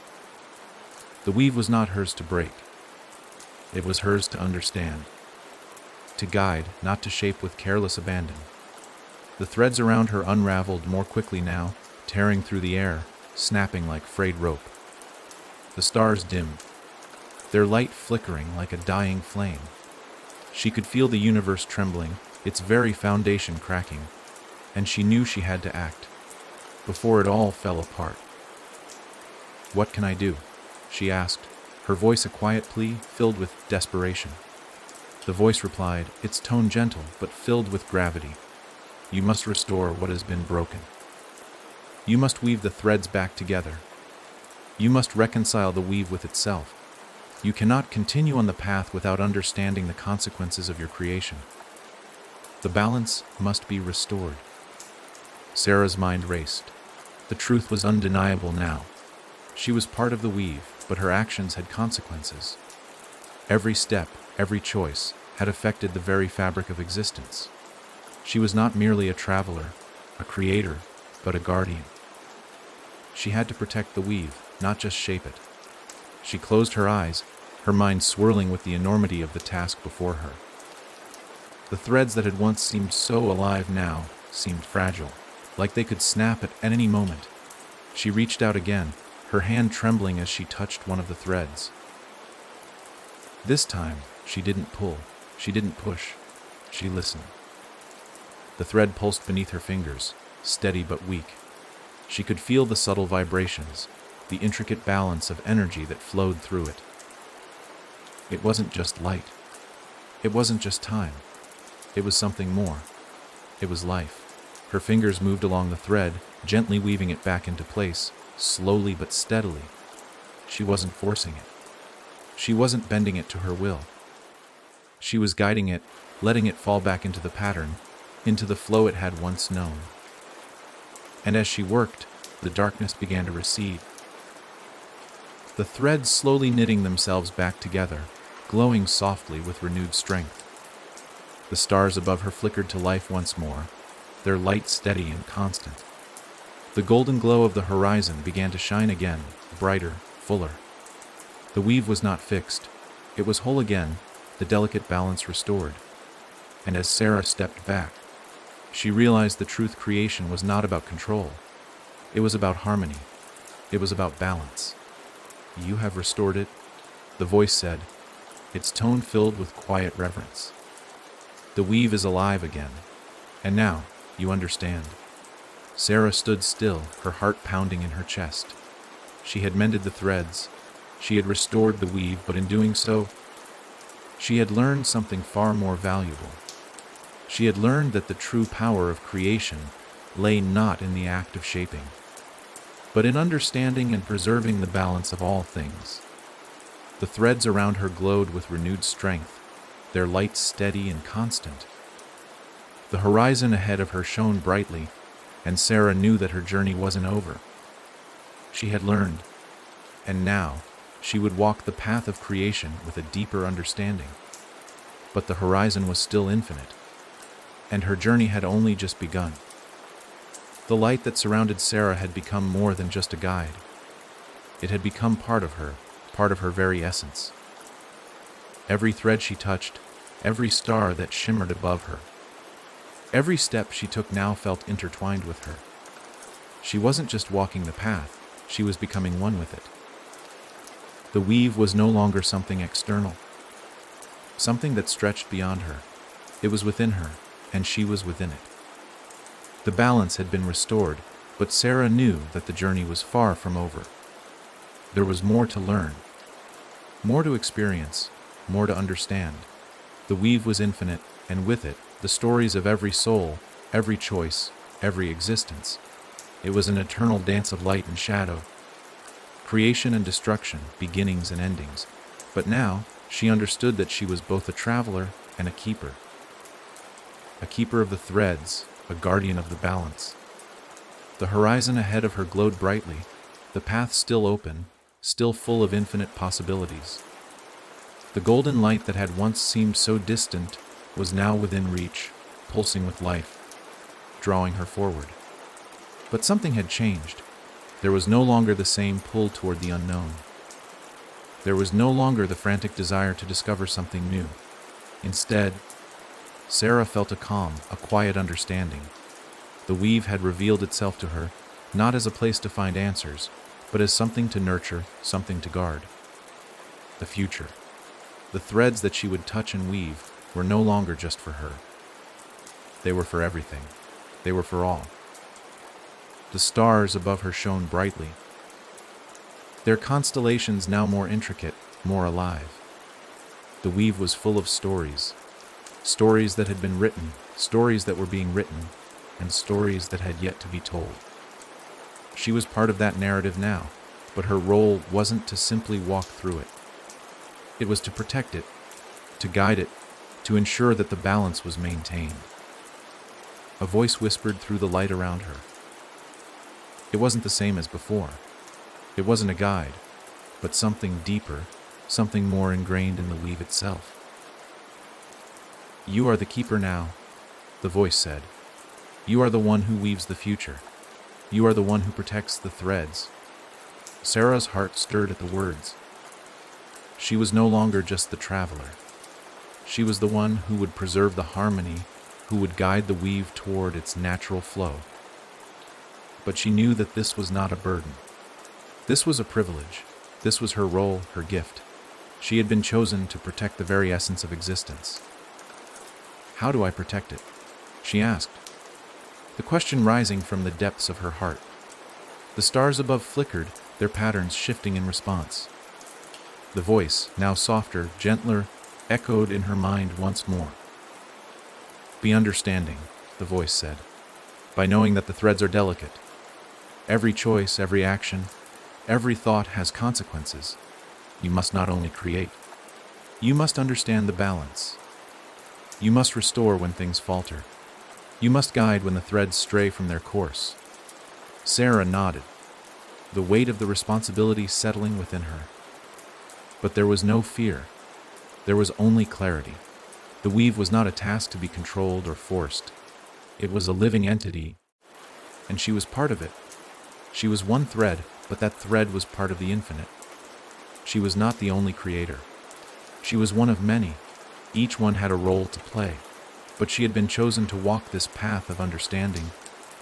The weave was not hers to break. It was hers to understand, to guide, not to shape with careless abandon. The threads around her unraveled more quickly now, tearing through the air, snapping like frayed rope. The stars dimmed, their light flickering like a dying flame. She could feel the universe trembling, its very foundation cracking, and she knew she had to act, before it all fell apart. "What can I do?" she asked, her voice a quiet plea filled with desperation. The voice replied, its tone gentle but filled with gravity. "You must restore what has been broken. You must weave the threads back together. You must reconcile the weave with itself. You cannot continue on the path without understanding the consequences of your creation. The balance must be restored." Sarah's mind raced. The truth was undeniable now. She was part of the weave, but her actions had consequences. Every step, every choice, had affected the very fabric of existence. She was not merely a traveler, a creator, but a guardian. She had to protect the weave, not just shape it. She closed her eyes, her mind swirling with the enormity of the task before her. The threads that had once seemed so alive now seemed fragile, like they could snap at any moment. She reached out again, her hand trembling as she touched one of the threads. This time, she didn't pull, she didn't push, she listened. The thread pulsed beneath her fingers, steady but weak. She could feel the subtle vibrations, the intricate balance of energy that flowed through it. It wasn't just light. It wasn't just time. It was something more. It was life. Her fingers moved along the thread, gently weaving it back into place, slowly but steadily. She wasn't forcing it. She wasn't bending it to her will. She was guiding it, letting it fall back into the pattern, into the flow it had once known. And as she worked, the darkness began to recede. The threads slowly knitting themselves back together, glowing softly with renewed strength. The stars above her flickered to life once more, their light steady and constant. The golden glow of the horizon began to shine again, brighter, fuller. The weave was not fixed. It was whole again, the delicate balance restored. And as Sarah stepped back, she realized the truth creation was not about control. It was about harmony. It was about balance. "You have restored it," the voice said, its tone filled with quiet reverence. "The weave is alive again. And now, you understand." Sarah stood still, her heart pounding in her chest. She had mended the threads. She had restored the weave, but in doing so, she had learned something far more valuable. She had learned that the true power of creation lay not in the act of shaping, but in understanding and preserving the balance of all things. The threads around her glowed with renewed strength, their light steady and constant. The horizon ahead of her shone brightly, and Sarah knew that her journey wasn't over. She had learned, and now she would walk the path of creation with a deeper understanding. But the horizon was still infinite, and her journey had only just begun. The light that surrounded Sarah had become more than just a guide. It had become part of her very essence. Every thread she touched, every star that shimmered above her, every step she took now felt intertwined with her. She wasn't just walking the path, she was becoming one with it. The weave was no longer something external, something that stretched beyond her. It was within her, and she was within it. The balance had been restored, but Sarah knew that the journey was far from over. There was more to learn, more to experience, more to understand. The weave was infinite, and with it, the stories of every soul, every choice, every existence. It was an eternal dance of light and shadow, creation and destruction, beginnings and endings. But now, she understood that she was both a traveler and a keeper of the threads, a guardian of the balance. The horizon ahead of her glowed brightly, the path still open, still full of infinite possibilities. The golden light that had once seemed so distant was now within reach, pulsing with life, drawing her forward. But something had changed. There was no longer the same pull toward the unknown. There was no longer the frantic desire to discover something new. Instead, Sarah felt a calm, a quiet understanding. The weave had revealed itself to her, not as a place to find answers, but as something to nurture, something to guard. The future. The threads that she would touch and weave were no longer just for her. They were for everything. They were for all. The stars above her shone brightly, their constellations now more intricate, more alive. The weave was full of stories, stories that had been written, stories that were being written, and stories that had yet to be told. She was part of that narrative now, but her role wasn't to simply walk through it. It was to protect it, to guide it, to ensure that the balance was maintained. A voice whispered through the light around her. It wasn't the same as before. It wasn't a guide, but something deeper, something more ingrained in the weave itself. "You are the keeper now," the voice said. "You are the one who weaves the future. You are the one who protects the threads." Sarah's heart stirred at the words. She was no longer just the traveler. She was the one who would preserve the harmony, who would guide the weave toward its natural flow. But she knew that this was not a burden. This was a privilege. This was her role, her gift. She had been chosen to protect the very essence of existence. "How do I protect it?" she asked, the question rising from the depths of her heart. The stars above flickered, their patterns shifting in response. The voice, now softer, gentler, echoed in her mind once more. "Be understanding," the voice said, "by knowing that the threads are delicate. Every choice, every action, every thought has consequences. You must not only create, you must understand the balance. You must restore when things falter. You must guide when the threads stray from their course." Sarah nodded, the weight of the responsibility settling within her. But there was no fear. There was only clarity. The weave was not a task to be controlled or forced. It was a living entity, and she was part of it. She was one thread, but that thread was part of the infinite. She was not the only creator. She was one of many. Each one had a role to play, but she had been chosen to walk this path of understanding,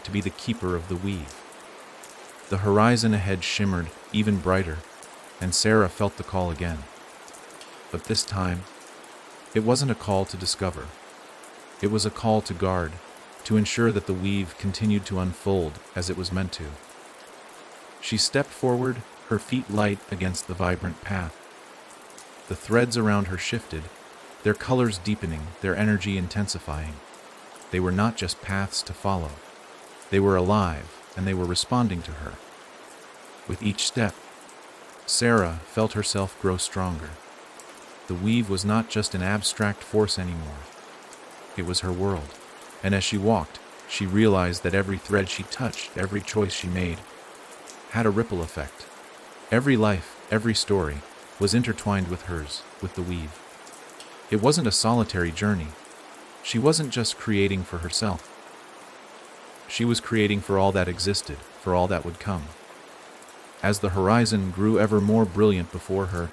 to be the keeper of the weave. The horizon ahead shimmered even brighter, and Sarah felt the call again. But this time, it wasn't a call to discover. It was a call to guard, to ensure that the weave continued to unfold as it was meant to. She stepped forward, her feet light against the vibrant path. The threads around her shifted, their colors deepening, their energy intensifying. They were not just paths to follow. They were alive, and they were responding to her. With each step, Sarah felt herself grow stronger. The weave was not just an abstract force anymore. It was her world, and as she walked, she realized that every thread she touched, every choice she made, had a ripple effect. Every life, every story, was intertwined with hers, with the weave. It wasn't a solitary journey. She wasn't just creating for herself. She was creating for all that existed, for all that would come. As the horizon grew ever more brilliant before her,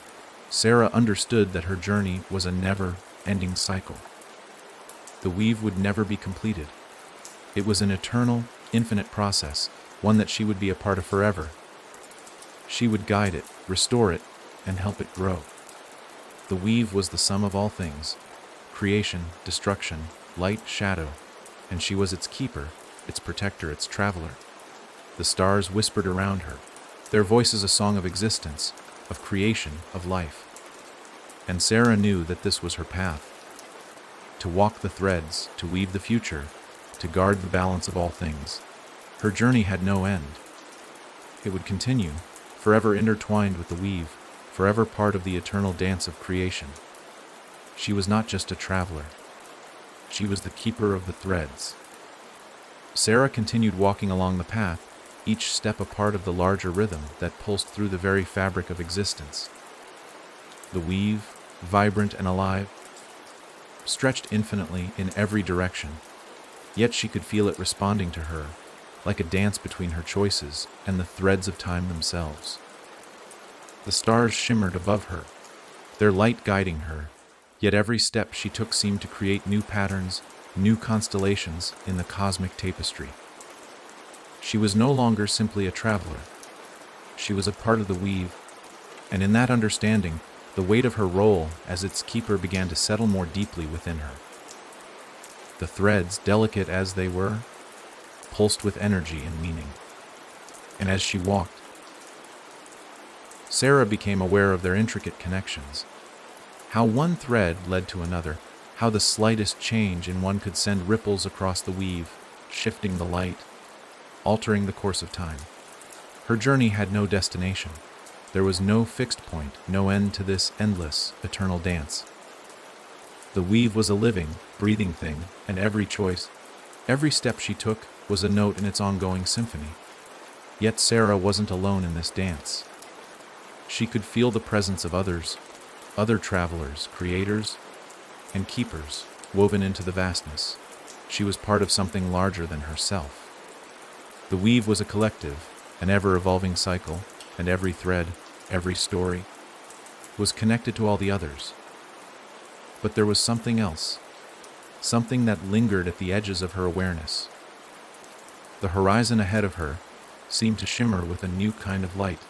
Sarah understood that her journey was a never-ending cycle. The weave would never be completed. It was an eternal, infinite process, one that she would be a part of forever. She would guide it, restore it, and help it grow. The weave was the sum of all things: creation, destruction, light, shadow, and she was its keeper, its protector, its traveler. The stars whispered around her, their voices a song of existence, of creation, of life. And Sarah knew that this was her path. To walk the threads, to weave the future, to guard the balance of all things. Her journey had no end. It would continue, forever intertwined with the weave, forever part of the eternal dance of creation. She was not just a traveler. She was the keeper of the threads. Sarah continued walking along the path, each step a part of the larger rhythm that pulsed through the very fabric of existence. The weave, vibrant and alive, stretched infinitely in every direction, yet she could feel it responding to her, like a dance between her choices and the threads of time themselves. The stars shimmered above her, their light guiding her, yet every step she took seemed to create new patterns, new constellations in the cosmic tapestry. She was no longer simply a traveler. She was a part of the weave, and in that understanding, the weight of her role as its keeper began to settle more deeply within her. The threads, delicate as they were, pulsed with energy and meaning. And as she walked, Sarah became aware of their intricate connections. How one thread led to another, how the slightest change in one could send ripples across the weave, shifting the light, altering the course of time. Her journey had no destination. There was no fixed point, no end to this endless, eternal dance. The weave was a living, breathing thing, and every choice, every step she took, was a note in its ongoing symphony. Yet Sarah wasn't alone in this dance. She could feel the presence of others, other travelers, creators, and keepers, woven into the vastness. She was part of something larger than herself. The weave was a collective, an ever-evolving cycle, and every thread, every story, was connected to all the others. But there was something else, something that lingered at the edges of her awareness. The horizon ahead of her seemed to shimmer with a new kind of light,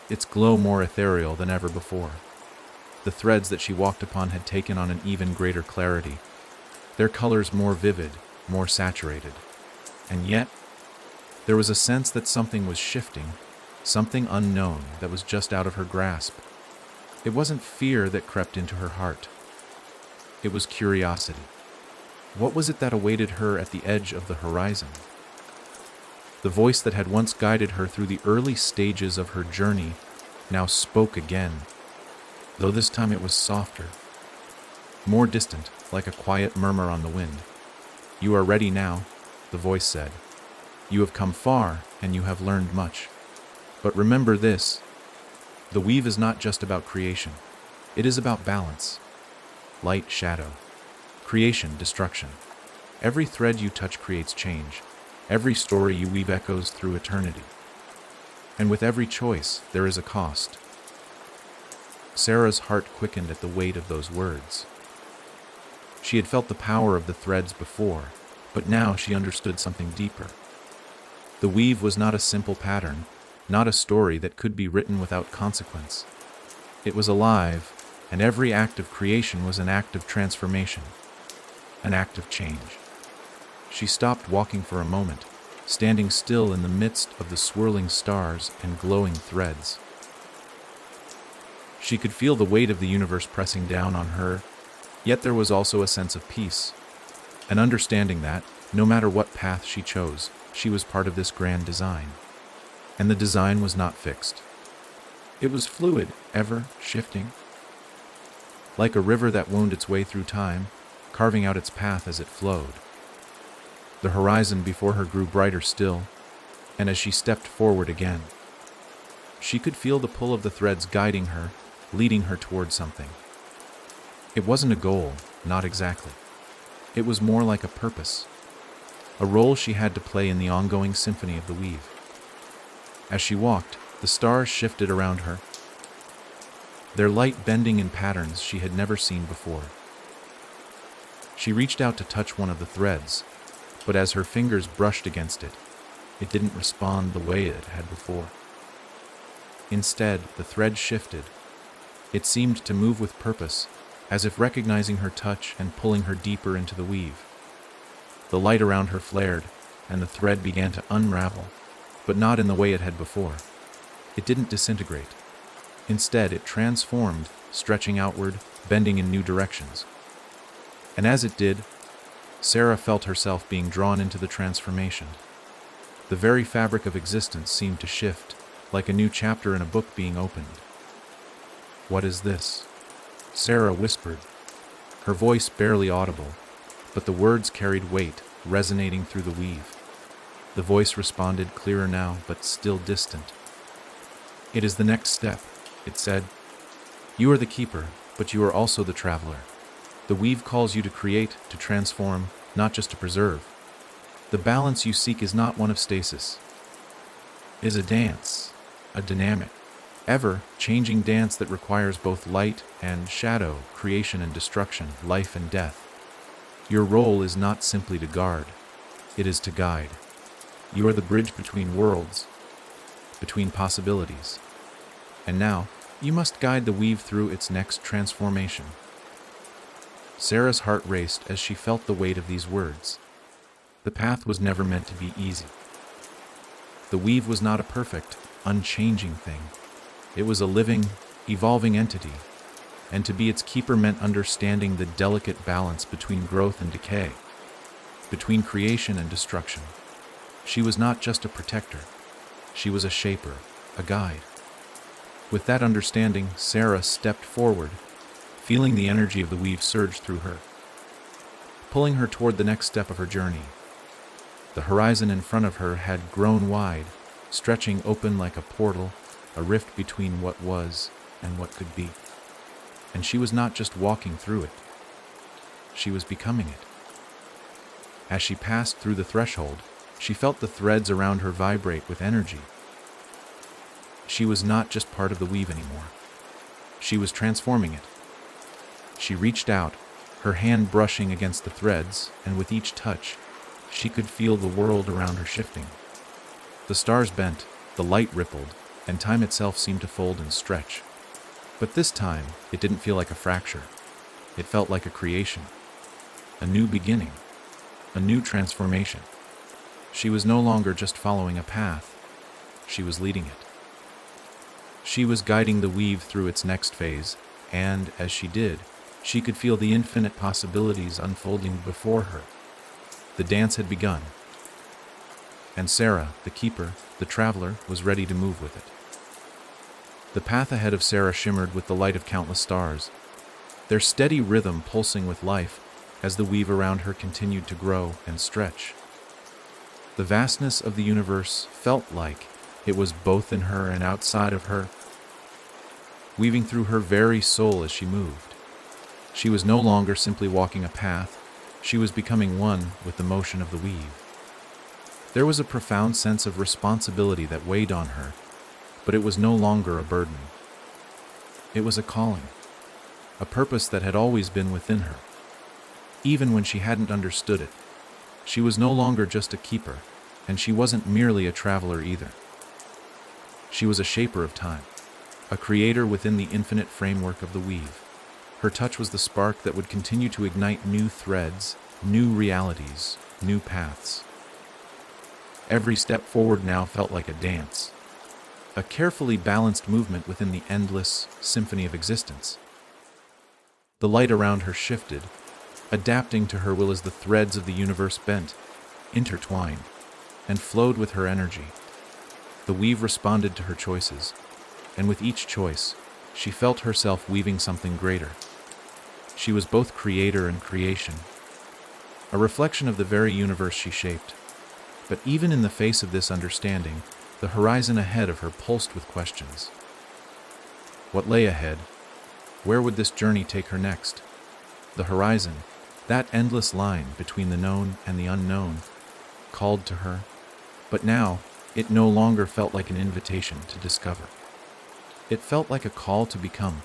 its glow more ethereal than ever before. The threads that she walked upon had taken on an even greater clarity, their colors more vivid, more saturated. And yet, there was a sense that something was shifting, something unknown that was just out of her grasp. It wasn't fear that crept into her heart. It was curiosity. What was it that awaited her at the edge of the horizon? The voice that had once guided her through the early stages of her journey now spoke again, though this time it was softer, more distant, like a quiet murmur on the wind. "You are ready now," the voice said. "You have come far, and you have learned much. But remember this, the weave is not just about creation. It is about balance. Light, shadow. Creation, destruction. Every thread you touch creates change. Every story you weave echoes through eternity. And with every choice, there is a cost." Sarah's heart quickened at the weight of those words. She had felt the power of the threads before, but now she understood something deeper. The weave was not a simple pattern, not a story that could be written without consequence. It was alive, and every act of creation was an act of transformation, an act of change. She stopped walking for a moment, standing still in the midst of the swirling stars and glowing threads. She could feel the weight of the universe pressing down on her, yet there was also a sense of peace, an understanding that, no matter what path she chose, she was part of this grand design. And the design was not fixed. It was fluid, ever shifting. Like a river that wound its way through time, carving out its path as it flowed. The horizon before her grew brighter still, and as she stepped forward again, she could feel the pull of the threads guiding her, leading her toward something. It wasn't a goal, not exactly. It was more like a purpose, a role she had to play in the ongoing symphony of the weave. As she walked, the stars shifted around her, their light bending in patterns she had never seen before. She reached out to touch one of the threads, but as her fingers brushed against it, it didn't respond the way it had before. Instead, the thread shifted. It seemed to move with purpose, as if recognizing her touch and pulling her deeper into the weave. The light around her flared, and the thread began to unravel, but not in the way it had before. It didn't disintegrate. Instead, it transformed, stretching outward, bending in new directions. And as it did, Sarah felt herself being drawn into the transformation. The very fabric of existence seemed to shift, like a new chapter in a book being opened. "What is this?" Sarah whispered, her voice barely audible, but the words carried weight, resonating through the weave. The voice responded, clearer now, but still distant. "It is the next step," it said. "You are the keeper, but you are also the traveler. The weave calls you to create, to transform, not just to preserve. The balance you seek is not one of stasis. It is a dance, a dynamic, ever-changing dance that requires both light and shadow, creation and destruction, life and death. Your role is not simply to guard, it is to guide. You are the bridge between worlds, between possibilities. And now, you must guide the weave through its next transformation." Sarah's heart raced as she felt the weight of these words. The path was never meant to be easy. The weave was not a perfect, unchanging thing. It was a living, evolving entity, and to be its keeper meant understanding the delicate balance between growth and decay, between creation and destruction. She was not just a protector. She was a shaper, a guide. With that understanding, Sarah stepped forward, feeling the energy of the weave surge through her, pulling her toward the next step of her journey. The horizon in front of her had grown wide, stretching open like a portal, a rift between what was and what could be. And she was not just walking through it, she was becoming it. As she passed through the threshold, she felt the threads around her vibrate with energy. She was not just part of the weave anymore. She was transforming it. She reached out, her hand brushing against the threads, and with each touch, she could feel the world around her shifting. The stars bent, the light rippled, and time itself seemed to fold and stretch. But this time, it didn't feel like a fracture. It felt like a creation, a new beginning, a new transformation. She was no longer just following a path, she was leading it. She was guiding the weave through its next phase, and, as she did, she could feel the infinite possibilities unfolding before her. The dance had begun, and Sarah, the keeper, the traveler, was ready to move with it. The path ahead of Sarah shimmered with the light of countless stars, their steady rhythm pulsing with life as the weave around her continued to grow and stretch. The vastness of the universe felt like it was both in her and outside of her, weaving through her very soul as she moved. She was no longer simply walking a path, she was becoming one with the motion of the weave. There was a profound sense of responsibility that weighed on her, but it was no longer a burden. It was a calling, a purpose that had always been within her. Even when she hadn't understood it, she was no longer just a keeper, and she wasn't merely a traveler either. She was a shaper of time, a creator within the infinite framework of the weave. Her touch was the spark that would continue to ignite new threads, new realities, new paths. Every step forward now felt like a dance, a carefully balanced movement within the endless symphony of existence. The light around her shifted, adapting to her will as the threads of the universe bent, intertwined, and flowed with her energy. The weave responded to her choices, and with each choice, she felt herself weaving something greater. She was both creator and creation, a reflection of the very universe she shaped. But even in the face of this understanding, the horizon ahead of her pulsed with questions. What lay ahead? Where would this journey take her next? The horizon, that endless line between the known and the unknown, called to her, but now it no longer felt like an invitation to discover. It felt like a call to become,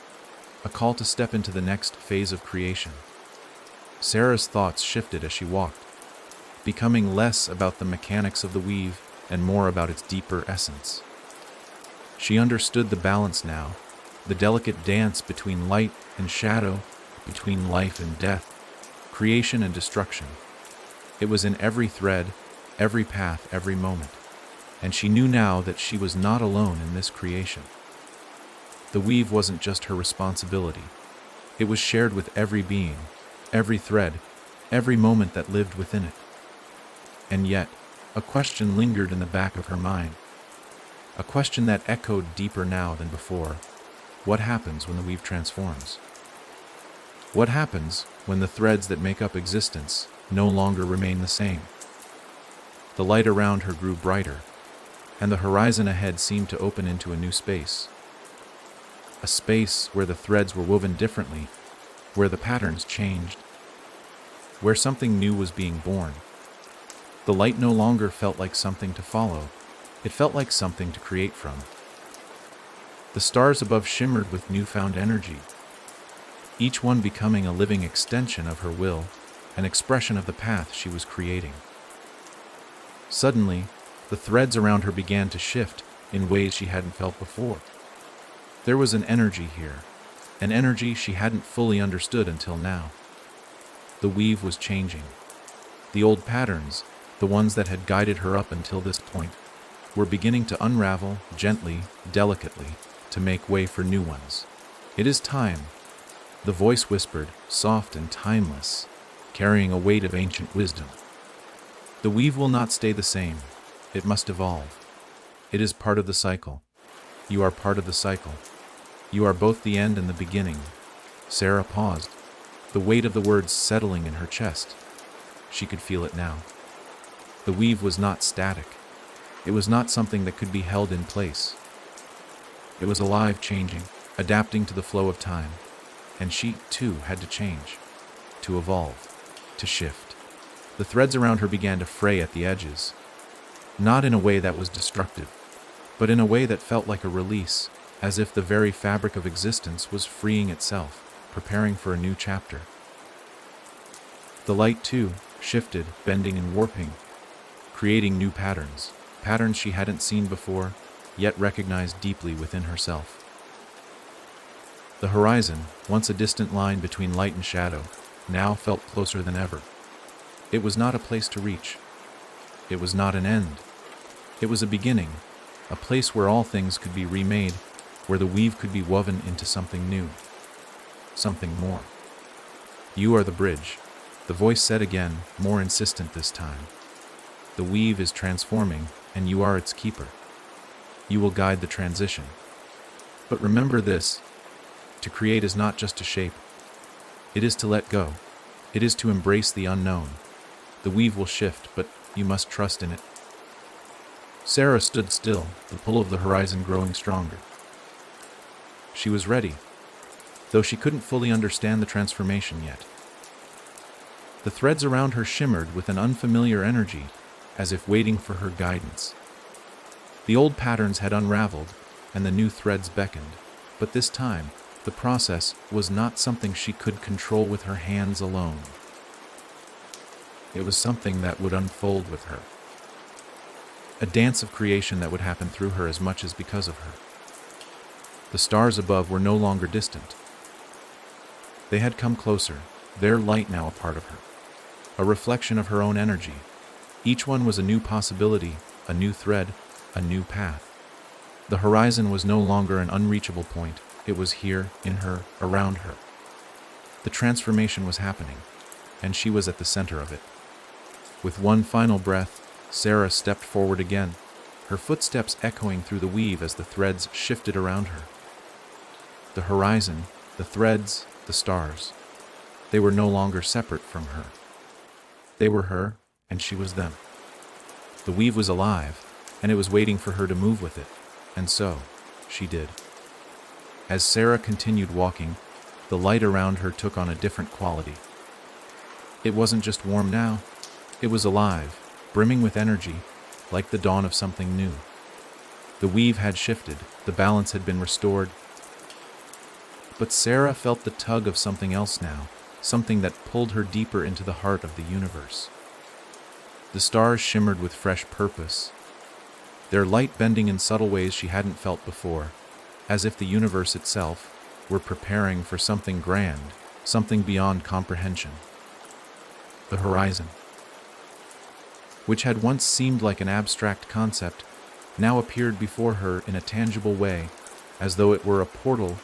a call to step into the next phase of creation. Sarah's thoughts shifted as she walked, becoming less about the mechanics of the weave and more about its deeper essence. She understood the balance now, the delicate dance between light and shadow, between life and death, creation and destruction. It was in every thread, every path, every moment, and she knew now that she was not alone in this creation. The weave wasn't just her responsibility. It was shared with every being, every thread, every moment that lived within it. And yet, a question lingered in the back of her mind, a question that echoed deeper now than before. What happens when the weave transforms? What happens when the threads that make up existence no longer remain the same? The light around her grew brighter, and the horizon ahead seemed to open into a new space. A space where the threads were woven differently, where the patterns changed, where something new was being born. The light no longer felt like something to follow, it felt like something to create from. The stars above shimmered with newfound energy, each one becoming a living extension of her will, an expression of the path she was creating. Suddenly, the threads around her began to shift in ways she hadn't felt before. There was an energy here, an energy she hadn't fully understood until now. The weave was changing. The old patterns, the ones that had guided her up until this point, were beginning to unravel gently, delicately, to make way for new ones. It is time, the voice whispered, soft and timeless, carrying a weight of ancient wisdom. The weave will not stay the same. It must evolve. It is part of the cycle. You are part of the cycle. You are both the end and the beginning. Sarah paused, the weight of the words settling in her chest. She could feel it now. The weave was not static. It was not something that could be held in place. It was alive, changing, adapting to the flow of time, and she, too, had to change, to evolve, to shift. The threads around her began to fray at the edges, not in a way that was destructive, but in a way that felt like a release, as if the very fabric of existence was freeing itself, preparing for a new chapter. The light, too, shifted, bending and warping, creating new patterns, patterns she hadn't seen before, yet recognized deeply within herself. The horizon, once a distant line between light and shadow, now felt closer than ever. It was not a place to reach. It was not an end. It was a beginning, a place where all things could be remade, where the weave could be woven into something new, something more. You are the bridge, the voice said again, more insistent this time. The weave is transforming, and you are its keeper. You will guide the transition. But remember this, to create is not just to shape. It is to let go. It is to embrace the unknown. The weave will shift, but you must trust in it. Sarah stood still, the pull of the horizon growing stronger. She was ready, though she couldn't fully understand the transformation yet. The threads around her shimmered with an unfamiliar energy, as if waiting for her guidance. The old patterns had unraveled, and the new threads beckoned, but this time, the process was not something she could control with her hands alone. It was something that would unfold with her. A dance of creation that would happen through her as much as because of her. The stars above were no longer distant. They had come closer, their light now a part of her, a reflection of her own energy. Each one was a new possibility, a new thread, a new path. The horizon was no longer an unreachable point. It was here, in her, around her. The transformation was happening, and she was at the center of it. With one final breath, Sarah stepped forward again, her footsteps echoing through the weave as the threads shifted around her. The horizon, the threads, the stars, they were no longer separate from her. They were her, and she was them. The weave was alive, and it was waiting for her to move with it, and so, she did. As Sarah continued walking, the light around her took on a different quality. It wasn't just warm now, it was alive, brimming with energy, like the dawn of something new. The weave had shifted, the balance had been restored. But Sarah felt the tug of something else now, something that pulled her deeper into the heart of the universe. The stars shimmered with fresh purpose, their light bending in subtle ways she hadn't felt before, as if the universe itself were preparing for something grand, something beyond comprehension. The horizon, which had once seemed like an abstract concept, now appeared before her in a tangible way, as though it were a portal,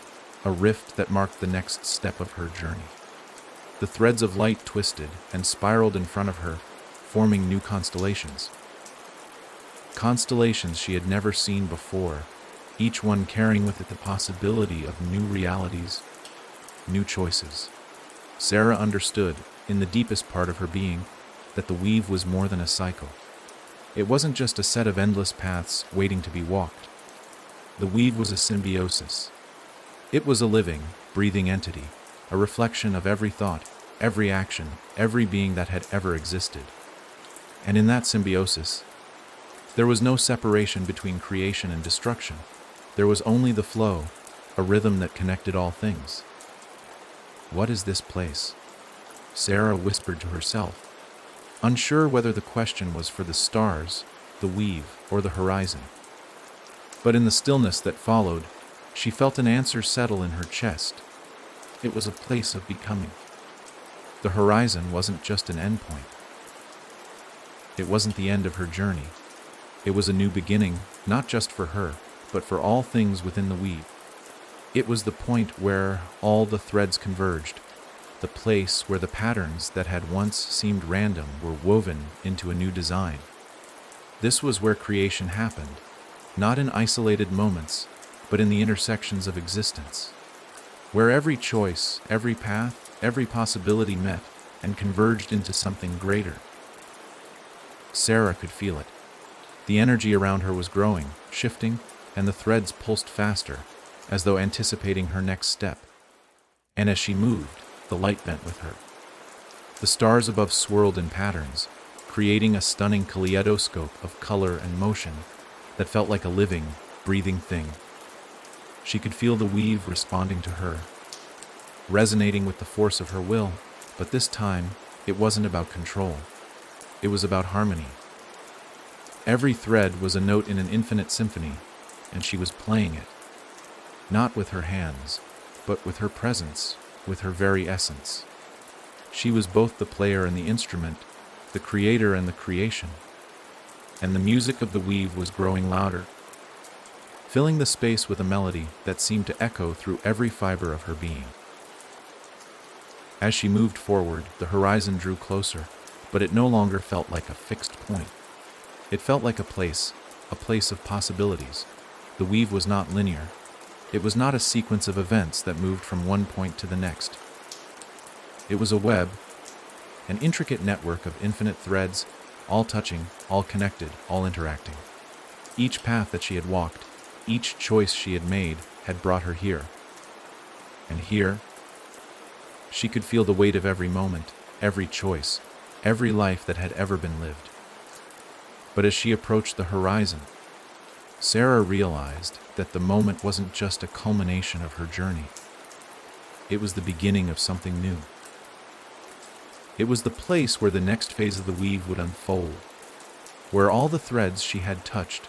a rift that marked the next step of her journey. The threads of light twisted and spiraled in front of her, forming new constellations. Constellations she had never seen before, each one carrying with it the possibility of new realities, new choices. Sarah understood, in the deepest part of her being, that the weave was more than a cycle. It wasn't just a set of endless paths waiting to be walked. The weave was a symbiosis. It was a living, breathing entity, a reflection of every thought, every action, every being that had ever existed. And in that symbiosis, there was no separation between creation and destruction. There was only the flow, a rhythm that connected all things. What is this place? Sarah whispered to herself, unsure whether the question was for the stars, the weave, or the horizon. But in the stillness that followed, she felt an answer settle in her chest. It was a place of becoming. The horizon wasn't just an endpoint. It wasn't the end of her journey. It was a new beginning, not just for her, but for all things within the weave. It was the point where all the threads converged, the place where the patterns that had once seemed random were woven into a new design. This was where creation happened, not in isolated moments, but in the intersections of existence, where every choice, every path, every possibility met and converged into something greater. Sarah could feel it. The energy around her was growing, shifting, and the threads pulsed faster, as though anticipating her next step. And as she moved, the light bent with her. The stars above swirled in patterns, creating a stunning kaleidoscope of color and motion that felt like a living, breathing thing. She could feel the weave responding to her, resonating with the force of her will, but this time, it wasn't about control. It was about harmony. Every thread was a note in an infinite symphony, and she was playing it. Not with her hands, but with her presence, with her very essence. She was both the player and the instrument, the creator and the creation. And the music of the weave was growing louder, filling the space with a melody that seemed to echo through every fiber of her being. As she moved forward, the horizon drew closer, but it no longer felt like a fixed point. It felt like a place of possibilities. The weave was not linear. It was not a sequence of events that moved from one point to the next. It was a web, an intricate network of infinite threads, all touching, all connected, all interacting. Each path that she had walked, each choice she had made, had brought her here. And here, she could feel the weight of every moment, every choice, every life that had ever been lived. But as she approached the horizon, Sarah realized that the moment wasn't just a culmination of her journey. It was the beginning of something new. It was the place where the next phase of the weave would unfold, where all the threads she had touched,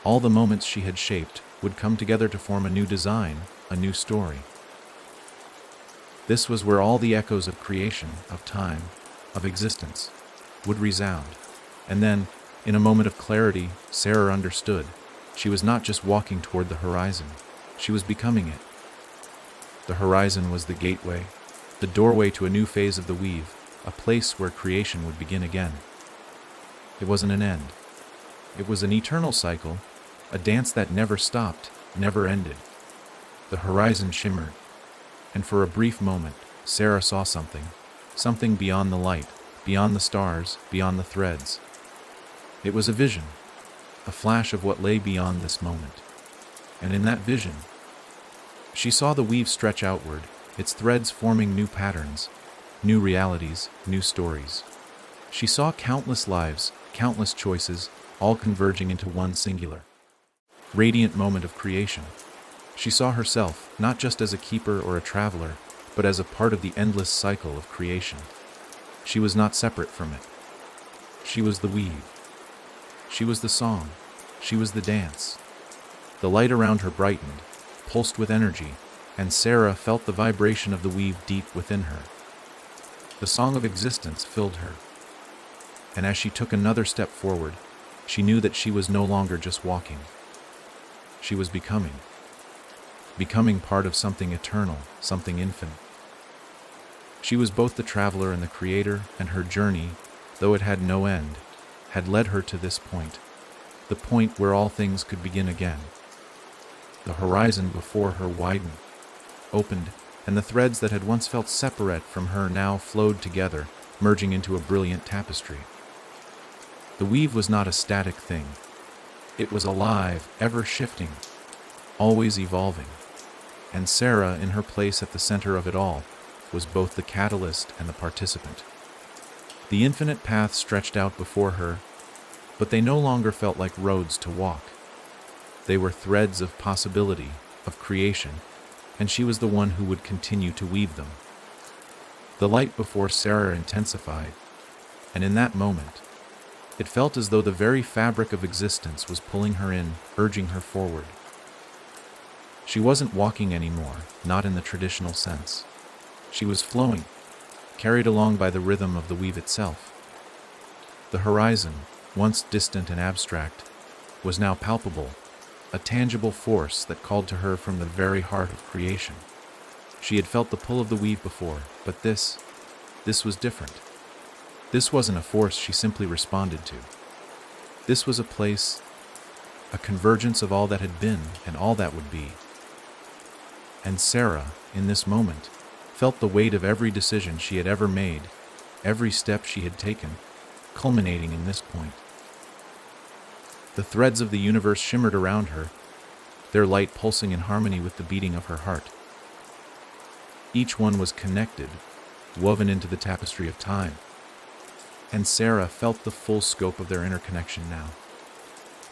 all the moments she had shaped, would come together to form a new design, a new story. This was where all the echoes of creation, of time, of existence, would resound. And then, in a moment of clarity, Sarah understood. She was not just walking toward the horizon, she was becoming it. The horizon was the gateway, the doorway to a new phase of the weave, a place where creation would begin again. It wasn't an end. It was an eternal cycle, a dance that never stopped, never ended. The horizon shimmered, and for a brief moment, Sarah saw something beyond the light, beyond the stars, beyond the threads. It was a vision, a flash of what lay beyond this moment. And in that vision, she saw the weave stretch outward, its threads forming new patterns, new realities, new stories. She saw countless lives, countless choices, all converging into one singular, radiant moment of creation. She saw herself, not just as a keeper or a traveler, but as a part of the endless cycle of creation. She was not separate from it. She was the weave. She was the song. She was the dance. The light around her brightened, pulsed with energy, and Sarah felt the vibration of the weave deep within her. The song of existence filled her. And as she took another step forward, she knew that she was no longer just walking. She was becoming part of something eternal, something infinite. She was both the traveler and the creator, and her journey, though it had no end, had led her to this point, the point where all things could begin again. The horizon before her widened, opened, and the threads that had once felt separate from her now flowed together, merging into a brilliant tapestry. The weave was not a static thing. It was alive, ever shifting, always evolving. And Sarah, in her place at the center of it all, was both the catalyst and the participant. The infinite path stretched out before her, but they no longer felt like roads to walk. They were threads of possibility, of creation, and she was the one who would continue to weave them. The light before Sarah intensified, and in that moment, it felt as though the very fabric of existence was pulling her in, urging her forward. She wasn't walking anymore, not in the traditional sense. She was flowing, carried along by the rhythm of the weave itself. The horizon, once distant and abstract, was now palpable, a tangible force that called to her from the very heart of creation. She had felt the pull of the weave before, but this was different. This wasn't a force she simply responded to. This was a place, a convergence of all that had been and all that would be. And Sarah, in this moment, felt the weight of every decision she had ever made, every step she had taken, culminating in this point. The threads of the universe shimmered around her, their light pulsing in harmony with the beating of her heart. Each one was connected, woven into the tapestry of time, and Sarah felt the full scope of their interconnection now.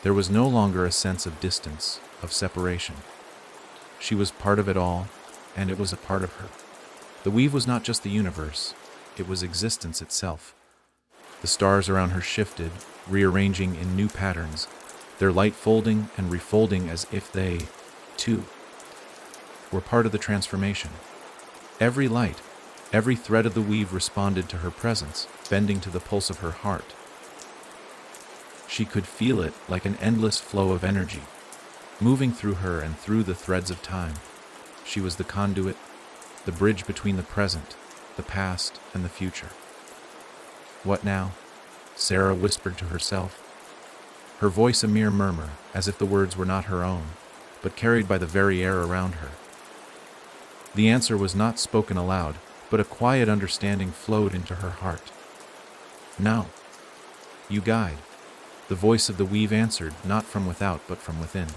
There was no longer a sense of distance, of separation. She was part of it all, and it was a part of her. The weave was not just the universe, it was existence itself. The stars around her shifted, rearranging in new patterns, their light folding and refolding as if they, too, were part of the transformation. Every light, every thread of the weave responded to her presence, bending to the pulse of her heart. She could feel it like an endless flow of energy, moving through her and through the threads of time. She was the conduit, the bridge between the present, the past, and the future. What now? Sarah whispered to herself, her voice a mere murmur, as if the words were not her own, but carried by the very air around her. The answer was not spoken aloud, but a quiet understanding flowed into her heart. Now, you guide. The voice of the weave answered, not from without, but from within.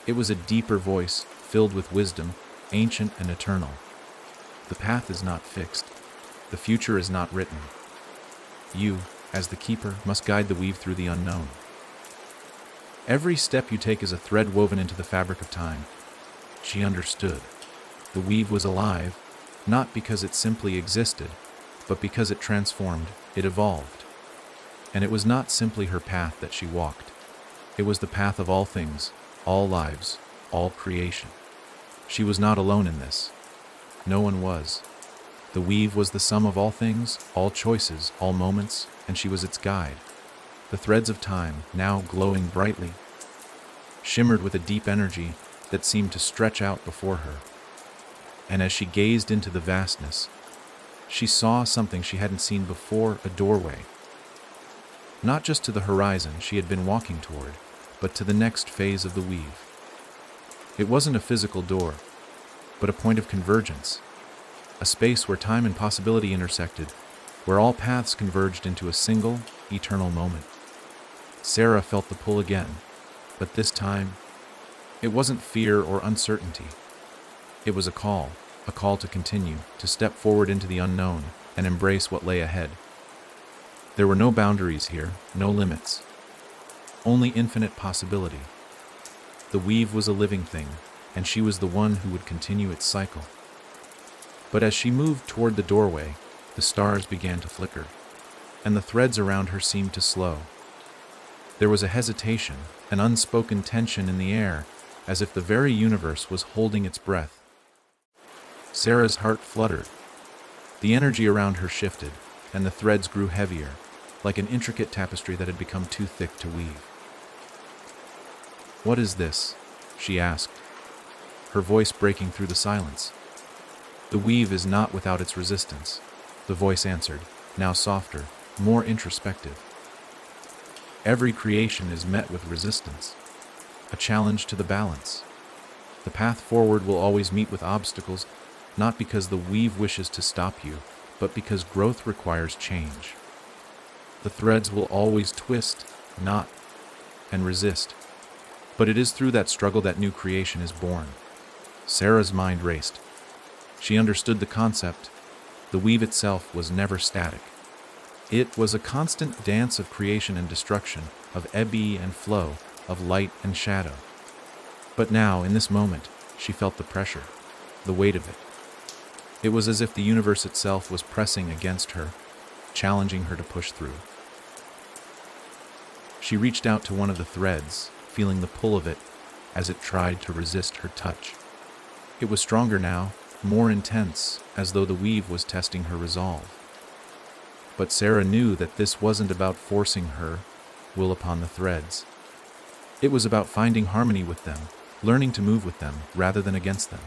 It was a deeper voice, filled with wisdom, ancient and eternal. The path is not fixed. The future is not written. You, as the keeper, must guide the weave through the unknown. Every step you take is a thread woven into the fabric of time. She understood. The weave was alive, not because it simply existed, but because it transformed, it evolved. And it was not simply her path that she walked. It was the path of all things, all lives, all creation. She was not alone in this. No one was. The weave was the sum of all things, all choices, all moments, and she was its guide. The threads of time, now glowing brightly, shimmered with a deep energy that seemed to stretch out before her. And as she gazed into the vastness, she saw something she hadn't seen before, a doorway. Not just to the horizon she had been walking toward, but to the next phase of the weave. It wasn't a physical door, but a point of convergence, a space where time and possibility intersected, where all paths converged into a single, eternal moment. Sarah felt the pull again, but this time, it wasn't fear or uncertainty. It was a call to continue, to step forward into the unknown and embrace what lay ahead. There were no boundaries here, no limits, only infinite possibility. The weave was a living thing, and she was the one who would continue its cycle. But as she moved toward the doorway, the stars began to flicker, and the threads around her seemed to slow. There was a hesitation, an unspoken tension in the air, as if the very universe was holding its breath. Sarah's heart fluttered. The energy around her shifted, and the threads grew heavier, like an intricate tapestry that had become too thick to weave. "What is this?" she asked, her voice breaking through the silence. "The weave is not without its resistance," the voice answered, now softer, more introspective. "Every creation is met with resistance, a challenge to the balance. The path forward will always meet with obstacles, not because the weave wishes to stop you, but because growth requires change. The threads will always twist, knot, and resist. But it is through that struggle that new creation is born." Sarah's mind raced. She understood the concept. The weave itself was never static. It was a constant dance of creation and destruction, of ebb and flow, of light and shadow. But now, in this moment, she felt the pressure, the weight of it. It was as if the universe itself was pressing against her, challenging her to push through. She reached out to one of the threads, feeling the pull of it as it tried to resist her touch. It was stronger now, more intense, as though the weave was testing her resolve. But Sarah knew that this wasn't about forcing her will upon the threads. It was about finding harmony with them, learning to move with them rather than against them.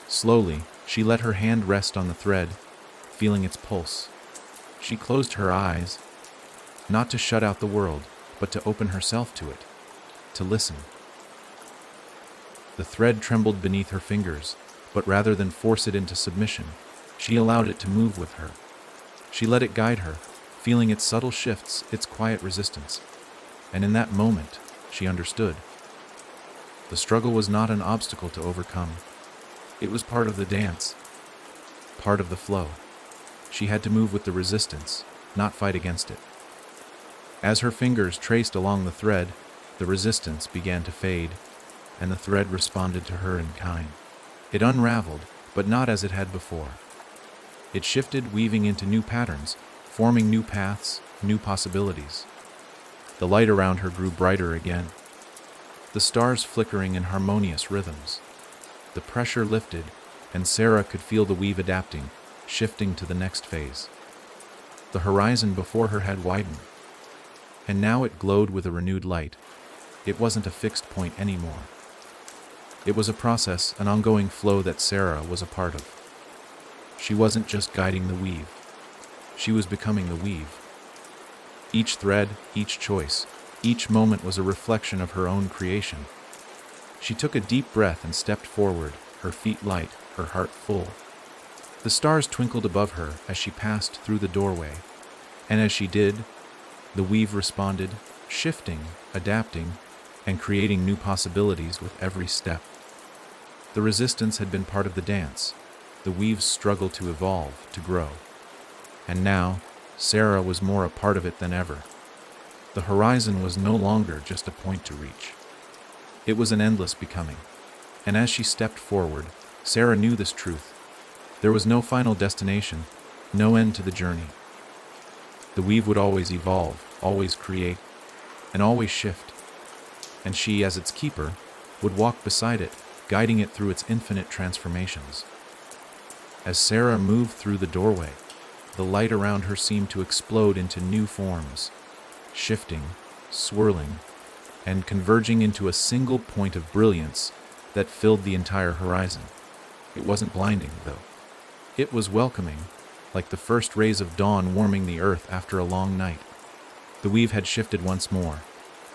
Slowly, she let her hand rest on the thread, feeling its pulse. She closed her eyes, not to shut out the world, but to open herself to it, to listen. The thread trembled beneath her fingers, but rather than force it into submission, she allowed it to move with her. She let it guide her, feeling its subtle shifts, its quiet resistance. And in that moment, she understood. The struggle was not an obstacle to overcome. It was part of the dance, part of the flow. She had to move with the resistance, not fight against it. As her fingers traced along the thread, the resistance began to fade, and the thread responded to her in kind. It unraveled, but not as it had before. It shifted, weaving into new patterns, forming new paths, new possibilities. The light around her grew brighter again, the stars flickering in harmonious rhythms. The pressure lifted, and Sarah could feel the weave adapting, shifting to the next phase. The horizon before her had widened, and now it glowed with a renewed light. It wasn't a fixed point anymore. It was a process, an ongoing flow that Sarah was a part of. She wasn't just guiding the weave. She was becoming the weave. Each thread, each choice, each moment was a reflection of her own creation. She took a deep breath and stepped forward, her feet light, her heart full. The stars twinkled above her as she passed through the doorway, and as she did, the weave responded, shifting, adapting, and creating new possibilities with every step. The resistance had been part of the dance, the weave's struggle to evolve, to grow. And now, Sarah was more a part of it than ever. The horizon was no longer just a point to reach. It was an endless becoming. And as she stepped forward, Sarah knew this truth. There was no final destination, no end to the journey. The weave would always evolve, always create, and always shift. And she, as its keeper, would walk beside it, guiding it through its infinite transformations. As Sarah moved through the doorway, the light around her seemed to explode into new forms, shifting, swirling, and converging into a single point of brilliance that filled the entire horizon. It wasn't blinding, though. It was welcoming, like the first rays of dawn warming the earth after a long night. The weave had shifted once more,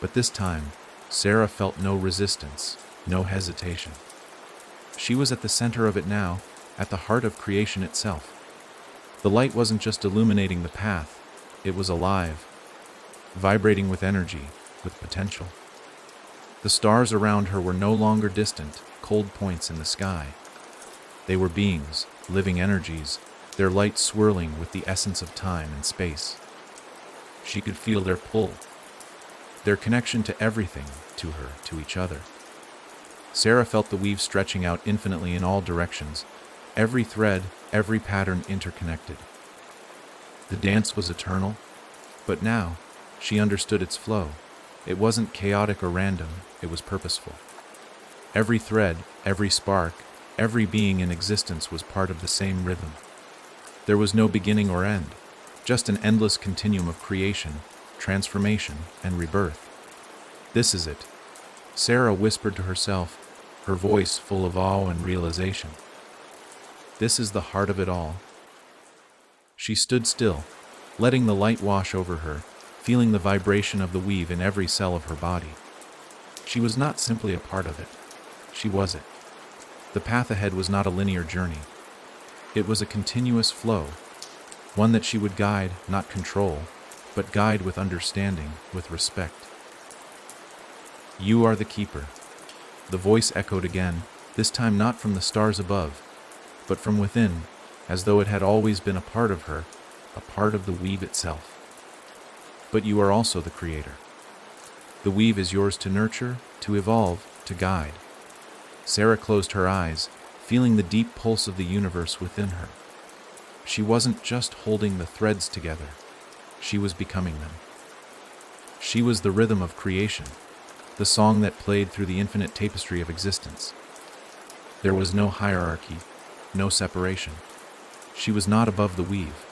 but this time, Sarah felt no resistance, no hesitation. She was at the center of it now, at the heart of creation itself. The light wasn't just illuminating the path, it was alive, vibrating with energy, with potential. The stars around her were no longer distant, cold points in the sky. They were beings, living energies, their light swirling with the essence of time and space. She could feel their pull, their connection to everything, to her, to each other. Sarah felt the weave stretching out infinitely in all directions, every thread, every pattern interconnected. The dance was eternal, but now she understood its flow. It wasn't chaotic or random, it was purposeful. Every thread, every spark, every being in existence was part of the same rhythm. There was no beginning or end, just an endless continuum of creation, transformation, and rebirth. This is it, Sarah whispered to herself, her voice full of awe and realization. This is the heart of it all. She stood still, letting the light wash over her, feeling the vibration of the weave in every cell of her body. She was not simply a part of it. She was it. The path ahead was not a linear journey. It was a continuous flow, one that she would guide, not control, but guide with understanding, with respect. You are the keeper. The voice echoed again, this time not from the stars above, but from within, as though it had always been a part of her, a part of the weave itself. But you are also the creator. The weave is yours to nurture, to evolve, to guide. Sarah closed her eyes, feeling the deep pulse of the universe within her. She wasn't just holding the threads together, she was becoming them. She was the rhythm of creation, the song that played through the infinite tapestry of existence. There was no hierarchy, no separation. She was not above the weave.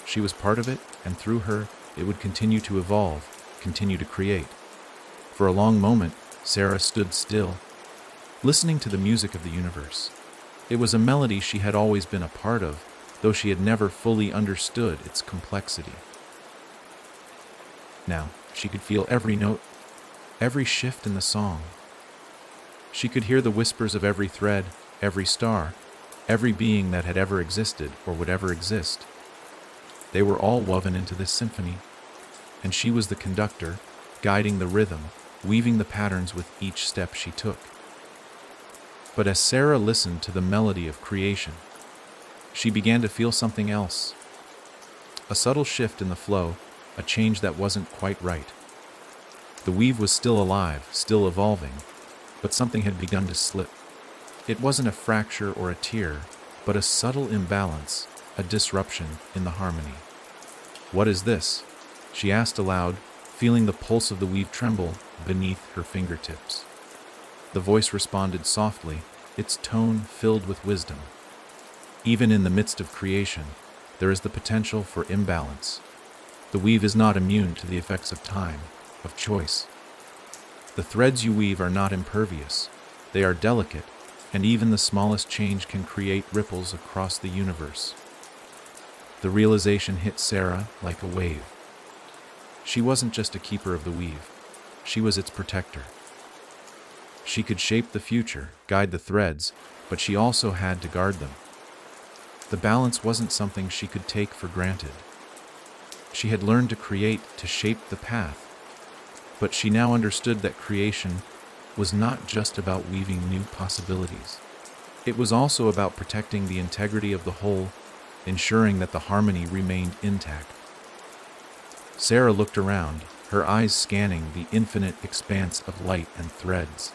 She was part of it, and through her, it would continue to evolve, continue to create. For a long moment, Sarah stood still, listening to the music of the universe. It was a melody she had always been a part of, though she had never fully understood its complexity. Now, she could feel every note, every shift in the song. She could hear the whispers of every thread, every star, every being that had ever existed or would ever exist. They were all woven into this symphony, and she was the conductor, guiding the rhythm, weaving the patterns with each step she took. But as Sarah listened to the melody of creation, she began to feel something else. A subtle shift in the flow, a change that wasn't quite right. The weave was still alive, still evolving, but something had begun to slip. It wasn't a fracture or a tear, but a subtle imbalance, a disruption in the harmony. "What is this?" she asked aloud, feeling the pulse of the weave tremble beneath her fingertips. The voice responded softly, its tone filled with wisdom. Even in the midst of creation, there is the potential for imbalance. The weave is not immune to the effects of time, of choice. The threads you weave are not impervious. They are delicate, and even the smallest change can create ripples across the universe. The realization hit Sarah like a wave. She wasn't just a keeper of the weave. She was its protector. She could shape the future, guide the threads, but she also had to guard them. The balance wasn't something she could take for granted. She had learned to create, to shape the path, but she now understood that creation was not just about weaving new possibilities. It was also about protecting the integrity of the whole, ensuring that the harmony remained intact. Sarah looked around, her eyes scanning the infinite expanse of light and threads.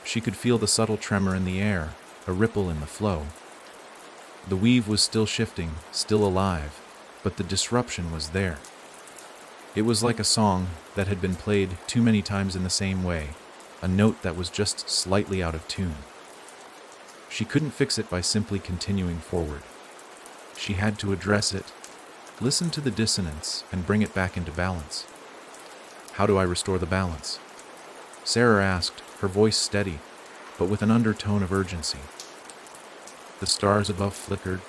She could feel the subtle tremor in the air, a ripple in the flow. The weave was still shifting, still alive, but the disruption was there. It was like a song that had been played too many times in the same way, a note that was just slightly out of tune. She couldn't fix it by simply continuing forward. She had to address it, listen to the dissonance, and bring it back into balance. "How do I restore the balance?" Sarah asked, her voice steady, but with an undertone of urgency. The stars above flickered,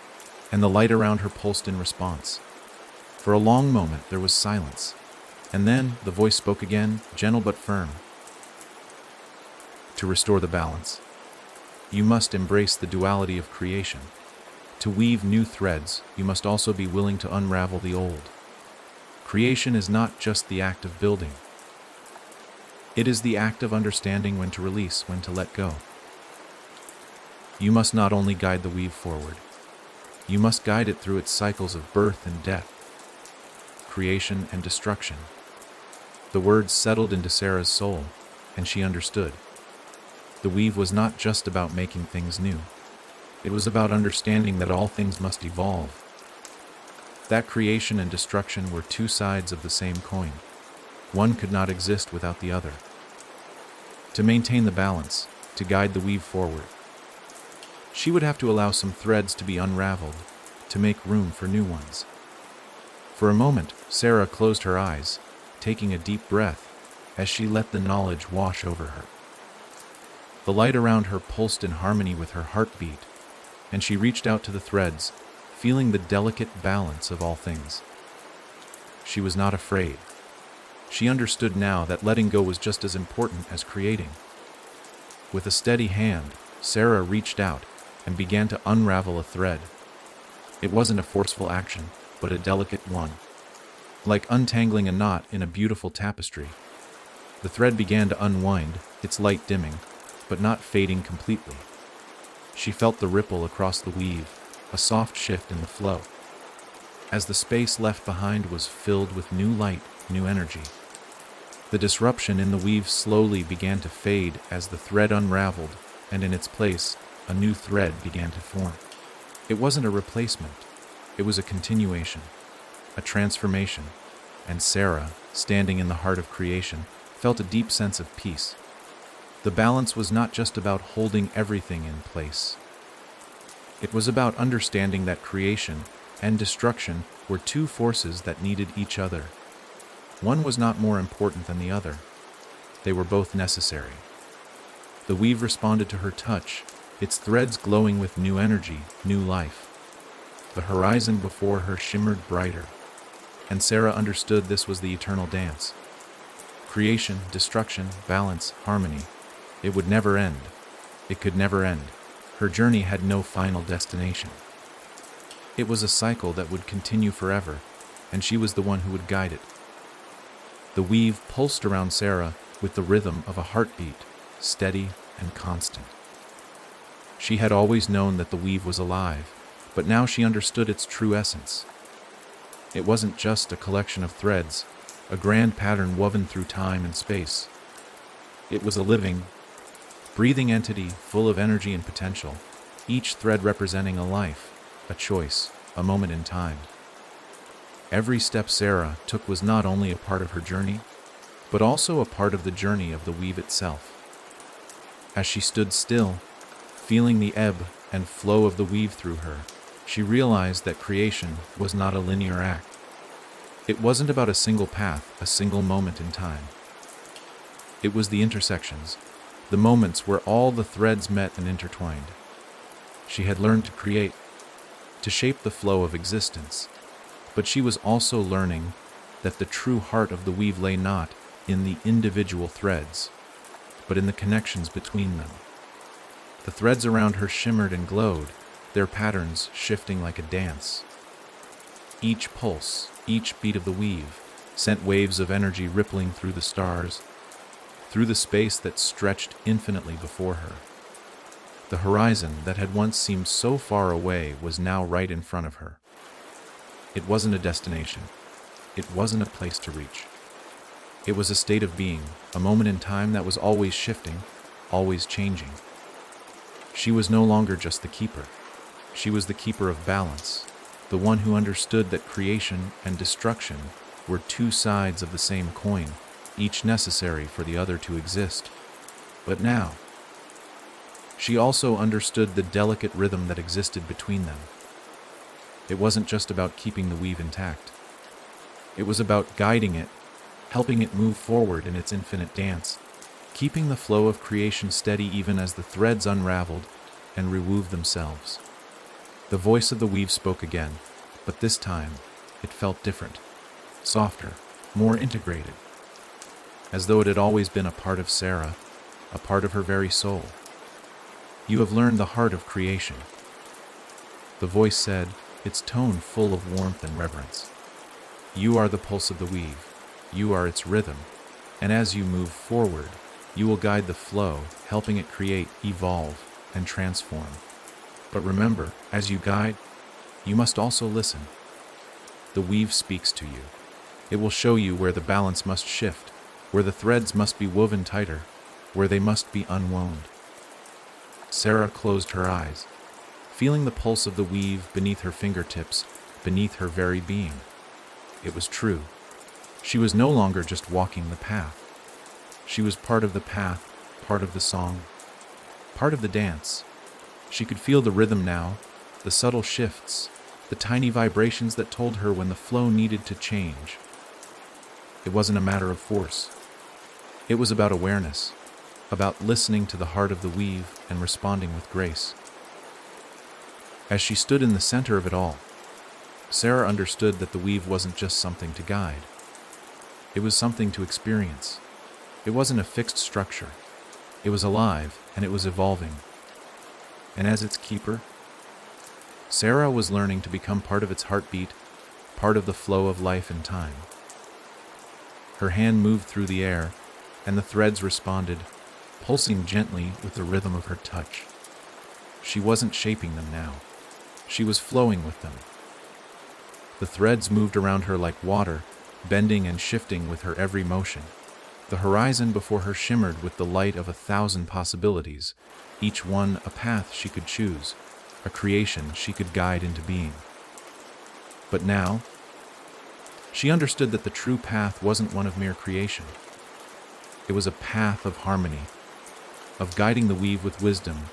and the light around her pulsed in response. For a long moment there was silence, and then the voice spoke again, gentle but firm. "To restore the balance, you must embrace the duality of creation. To weave new threads, you must also be willing to unravel the old. Creation is not just the act of building. It is the act of understanding when to release, when to let go. You must not only guide the weave forward, you must guide it through its cycles of birth and death, creation and destruction." The words settled into Sarah's soul, and she understood. The weave was not just about making things new. It was about understanding that all things must evolve. That creation and destruction were two sides of the same coin. One could not exist without the other. To maintain the balance, to guide the weave forward, she would have to allow some threads to be unraveled, to make room for new ones. For a moment, Sarah closed her eyes, taking a deep breath as she let the knowledge wash over her. The light around her pulsed in harmony with her heartbeat, and she reached out to the threads, feeling the delicate balance of all things. She was not afraid. She understood now that letting go was just as important as creating. With a steady hand, Sarah reached out and began to unravel a thread. It wasn't a forceful action, but a delicate one. Like untangling a knot in a beautiful tapestry. The thread began to unwind, its light dimming, but not fading completely. She felt the ripple across the weave, a soft shift in the flow. As the space left behind was filled with new light, new energy. The disruption in the weave slowly began to fade as the thread unraveled, and in its place, a new thread began to form. It wasn't a replacement. It was a continuation, a transformation, and Sarah, standing in the heart of creation, felt a deep sense of peace. The balance was not just about holding everything in place. It was about understanding that creation and destruction were two forces that needed each other. One was not more important than the other. They were both necessary. The weave responded to her touch, its threads glowing with new energy, new life. The horizon before her shimmered brighter, and Sarah understood this was the eternal dance. Creation, destruction, balance, harmony. It would never end. It could never end. Her journey had no final destination. It was a cycle that would continue forever, and she was the one who would guide it. The weave pulsed around Sarah with the rhythm of a heartbeat, steady and constant. She had always known that the weave was alive, but now she understood its true essence. It wasn't just a collection of threads, a grand pattern woven through time and space. It was a living, breathing entity full of energy and potential, each thread representing a life, a choice, a moment in time. Every step Sarah took was not only a part of her journey, but also a part of the journey of the weave itself. As she stood still, feeling the ebb and flow of the weave through her, she realized that creation was not a linear act. It wasn't about a single path, a single moment in time. It was the intersections, the moments where all the threads met and intertwined. She had learned to create, to shape the flow of existence, but she was also learning that the true heart of the weave lay not in the individual threads, but in the connections between them. The threads around her shimmered and glowed, their patterns shifting like a dance. Each pulse, each beat of the weave, sent waves of energy rippling through the stars, through the space that stretched infinitely before her. The horizon that had once seemed so far away was now right in front of her. It wasn't a destination. It wasn't a place to reach. It was a state of being, a moment in time that was always shifting, always changing. She was no longer just the keeper. She was the keeper of balance, the one who understood that creation and destruction were two sides of the same coin, each necessary for the other to exist. But now, she also understood the delicate rhythm that existed between them. It wasn't just about keeping the weave intact. It was about guiding it, helping it move forward in its infinite dance, keeping the flow of creation steady even as the threads unraveled and rewove themselves. The voice of the weave spoke again, but this time it felt different, softer, more integrated, as though it had always been a part of Sarah, a part of her very soul. "You have learned the heart of creation," the voice said, its tone full of warmth and reverence. "You are the pulse of the weave, you are its rhythm, and as you move forward, you will guide the flow, helping it create, evolve, and transform. But remember, as you guide, you must also listen. The weave speaks to you. It will show you where the balance must shift, where the threads must be woven tighter, where they must be unwound." Sarah closed her eyes, feeling the pulse of the weave beneath her fingertips, beneath her very being. It was true. She was no longer just walking the path. She was part of the path, part of the song, part of the dance. She could feel the rhythm now, the subtle shifts, the tiny vibrations that told her when the flow needed to change. It wasn't a matter of force. It was about awareness, about listening to the heart of the weave and responding with grace. As she stood in the center of it all, Sarah understood that the weave wasn't just something to guide. It was something to experience. It wasn't a fixed structure. It was alive, and it was evolving. And as its keeper, Sarah was learning to become part of its heartbeat, part of the flow of life and time. Her hand moved through the air, and the threads responded, pulsing gently with the rhythm of her touch. She wasn't shaping them now. She was flowing with them. The threads moved around her like water, bending and shifting with her every motion. The horizon before her shimmered with the light of 1,000 possibilities, each one a path she could choose, a creation she could guide into being. But now, she understood that the true path wasn't one of mere creation. It was a path of harmony, of guiding the weave with wisdom,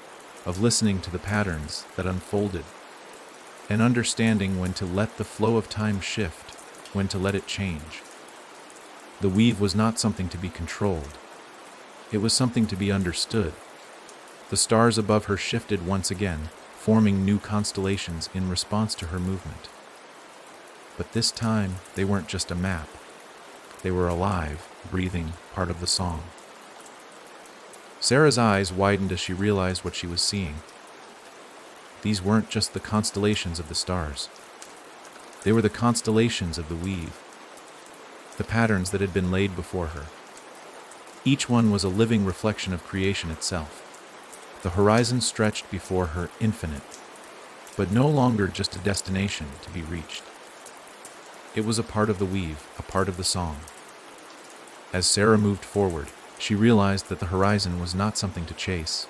of listening to the patterns that unfolded, and understanding when to let the flow of time shift, when to let it change. The weave was not something to be controlled. It was something to be understood. The stars above her shifted once again, forming new constellations in response to her movement. But this time, they weren't just a map. They were alive, breathing, part of the song. Sarah's eyes widened as she realized what she was seeing. These weren't just the constellations of the stars. They were the constellations of the weave. the patterns that had been laid before her. Each one was a living reflection of creation itself. The horizon stretched before her, infinite, but no longer just a destination to be reached. It was a part of the weave, a part of the song. As Sarah moved forward, she realized that the horizon was not something to chase.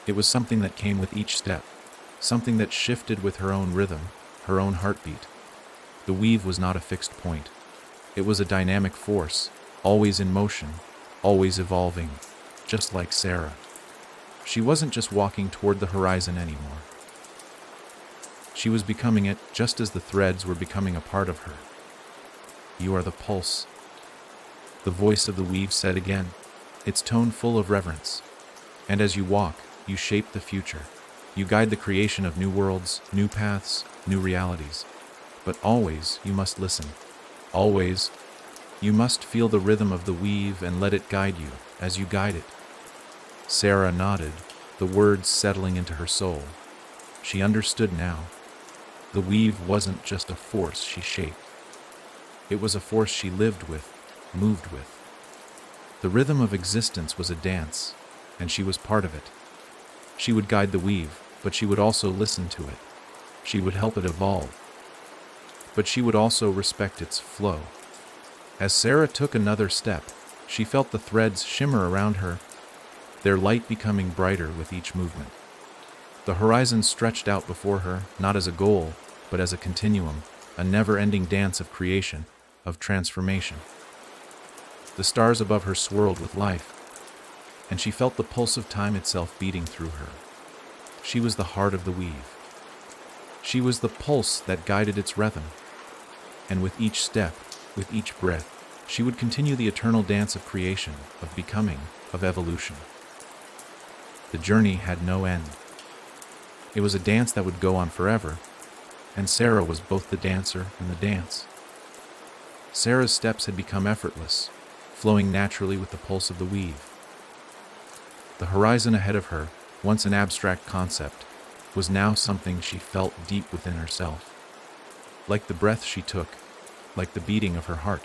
It was something that came with each step, something that shifted with her own rhythm, her own heartbeat. The weave was not a fixed point. It was a dynamic force, always in motion, always evolving, just like Sarah. She wasn't just walking toward the horizon anymore. She was becoming it just as the threads were becoming a part of her. "You are the pulse," the voice of the weave said again, its tone full of reverence. "And as you walk, you shape the future. You guide the creation of new worlds, new paths, new realities. But always you must listen. Always you must feel the rhythm of the weave and let it guide you as you guide it." Sarah nodded, the words settling into her soul. She understood now. The weave wasn't just a force she shaped. It was a force she lived with, moved with. The rhythm of existence was a dance, and she was part of it. She would guide the weave, but she would also listen to it. She would help it evolve, but she would also respect its flow. As Sarah took another step, she felt the threads shimmer around her, their light becoming brighter with each movement. The horizon stretched out before her, not as a goal, but as a continuum, a never-ending dance of creation, of transformation. The stars above her swirled with life, and she felt the pulse of time itself beating through her. She was the heart of the weave. She was the pulse that guided its rhythm. And with each step, with each breath, she would continue the eternal dance of creation, of becoming, of evolution. The journey had no end. It was a dance that would go on forever, and Sarah was both the dancer and the dance. Sarah's steps had become effortless, flowing naturally with the pulse of the weave. The horizon ahead of her, once an abstract concept, was now something she felt deep within herself. Like the breath she took, like the beating of her heart.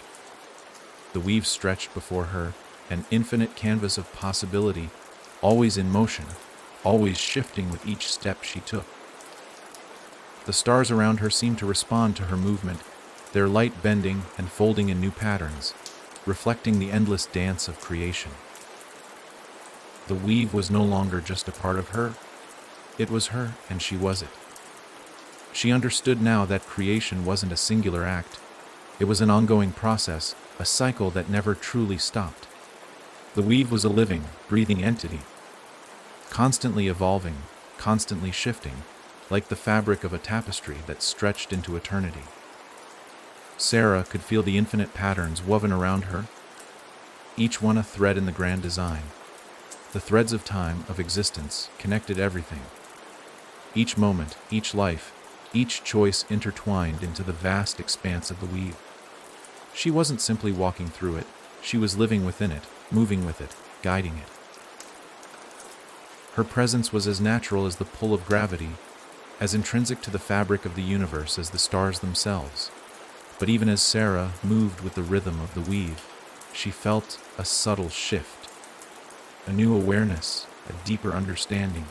The weave stretched before her, an infinite canvas of possibility, always in motion, always shifting with each step she took. The stars around her seemed to respond to her movement, their light bending and folding in new patterns, reflecting the endless dance of creation. The weave was no longer just a part of her. It was her, and she was it. She understood now that creation wasn't a singular act. It was an ongoing process, a cycle that never truly stopped. The weave was a living, breathing entity, constantly evolving, constantly shifting, like the fabric of a tapestry that stretched into eternity. Sarah could feel the infinite patterns woven around her, each one a thread in the grand design. The threads of time, of existence, connected everything. Each moment, each life, each choice intertwined into the vast expanse of the weave. She wasn't simply walking through it, she was living within it, moving with it, guiding it. Her presence was as natural as the pull of gravity, as intrinsic to the fabric of the universe as the stars themselves. But even as Sarah moved with the rhythm of the weave, she felt a subtle shift, a new awareness, a deeper understanding,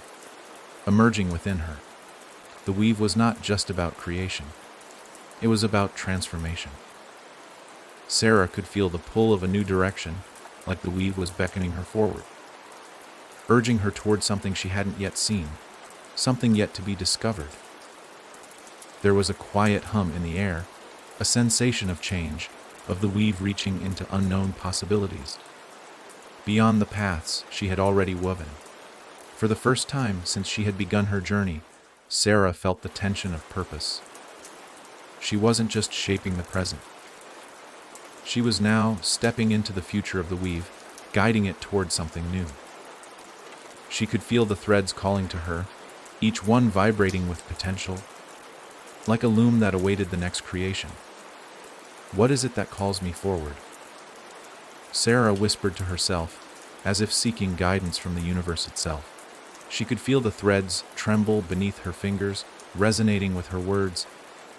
emerging within her. The weave was not just about creation. It was about transformation. Sarah could feel the pull of a new direction, like the weave was beckoning her forward, urging her toward something she hadn't yet seen, something yet to be discovered. There was a quiet hum in the air, a sensation of change, of the weave reaching into unknown possibilities, beyond the paths she had already woven. For the first time since she had begun her journey, Sarah felt the tension of purpose. She wasn't just shaping the present. She was now stepping into the future of the weave, guiding it toward something new. She could feel the threads calling to her, each one vibrating with potential, like a loom that awaited the next creation. What is it that calls me forward? Sarah whispered to herself, as if seeking guidance from the universe itself. She could feel the threads tremble beneath her fingers, resonating with her words,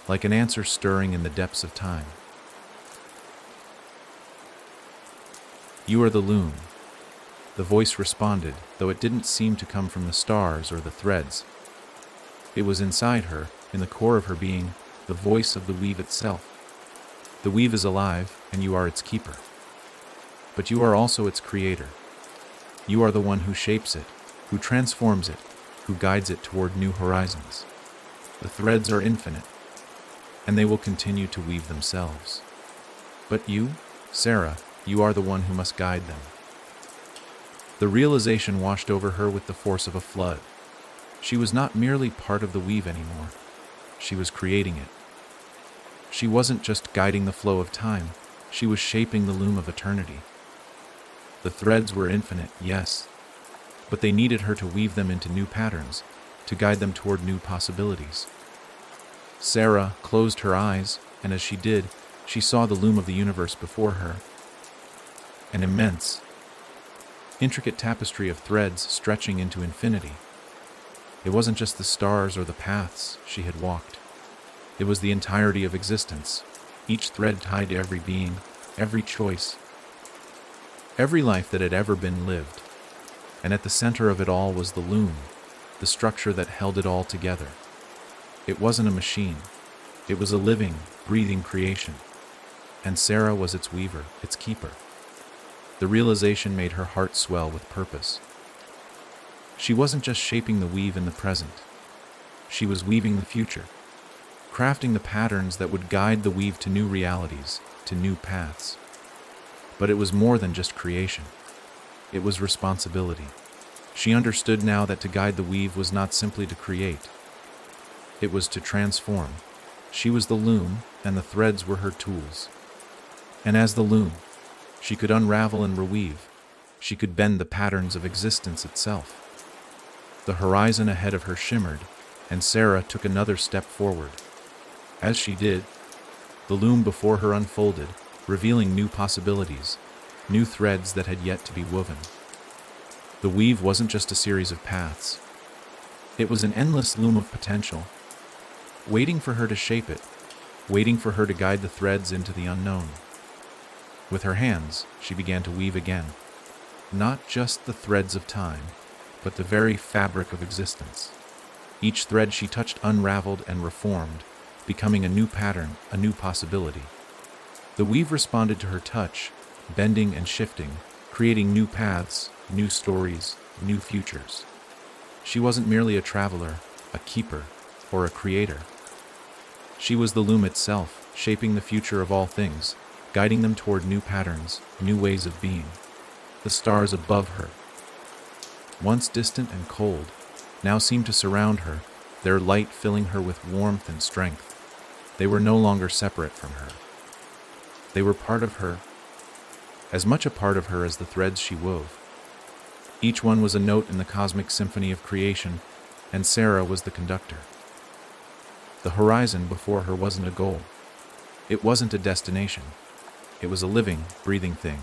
like an answer stirring in the depths of time. You are the loom. The voice responded, though it didn't seem to come from the stars or the threads. It was inside her, in the core of her being, the voice of the weave itself. The weave is alive, and you are its keeper. But you are also its creator. You are the one who shapes it, who transforms it, who guides it toward new horizons. The threads are infinite, and they will continue to weave themselves. But you, Sarah, you are the one who must guide them. The realization washed over her with the force of a flood. She was not merely part of the weave anymore. She was creating it. She wasn't just guiding the flow of time, she was shaping the loom of eternity. The threads were infinite, yes, but they needed her to weave them into new patterns, to guide them toward new possibilities. Sarah closed her eyes, and as she did, she saw the loom of the universe before her. An immense, intricate tapestry of threads stretching into infinity. It wasn't just the stars or the paths she had walked. It was the entirety of existence, each thread tied to every being, every choice, every life that had ever been lived. And at the center of it all was the loom, the structure that held it all together. It wasn't a machine. It was a living, breathing creation. And Sarah was its weaver, its keeper. The realization made her heart swell with purpose. She wasn't just shaping the weave in the present. She was weaving the future, crafting the patterns that would guide the weave to new realities, to new paths. But it was more than just creation. It was responsibility. She understood now that to guide the weave was not simply to create. It was to transform. She was the loom, and the threads were her tools. And as the loom, she could unravel and reweave. She could bend the patterns of existence itself. The horizon ahead of her shimmered, and Sarah took another step forward. As she did, the loom before her unfolded, revealing new possibilities, new threads that had yet to be woven. The weave wasn't just a series of paths. It was an endless loom of potential, waiting for her to shape it, waiting for her to guide the threads into the unknown. With her hands, she began to weave again, not just the threads of time, but the very fabric of existence. Each thread she touched unraveled and reformed, becoming a new pattern, a new possibility. The weave responded to her touch, bending and shifting, creating new paths, new stories, new futures. She wasn't merely a traveler, a keeper, or a creator. She was the loom itself, shaping the future of all things, guiding them toward new patterns, new ways of being. The stars above her, once distant and cold, now seemed to surround her, their light filling her with warmth and strength. They were no longer separate from her. They were part of her, as much a part of her as the threads she wove. Each one was a note in the cosmic symphony of creation, and Sarah was the conductor. The horizon before her wasn't a goal. It wasn't a destination. It was a living, breathing thing,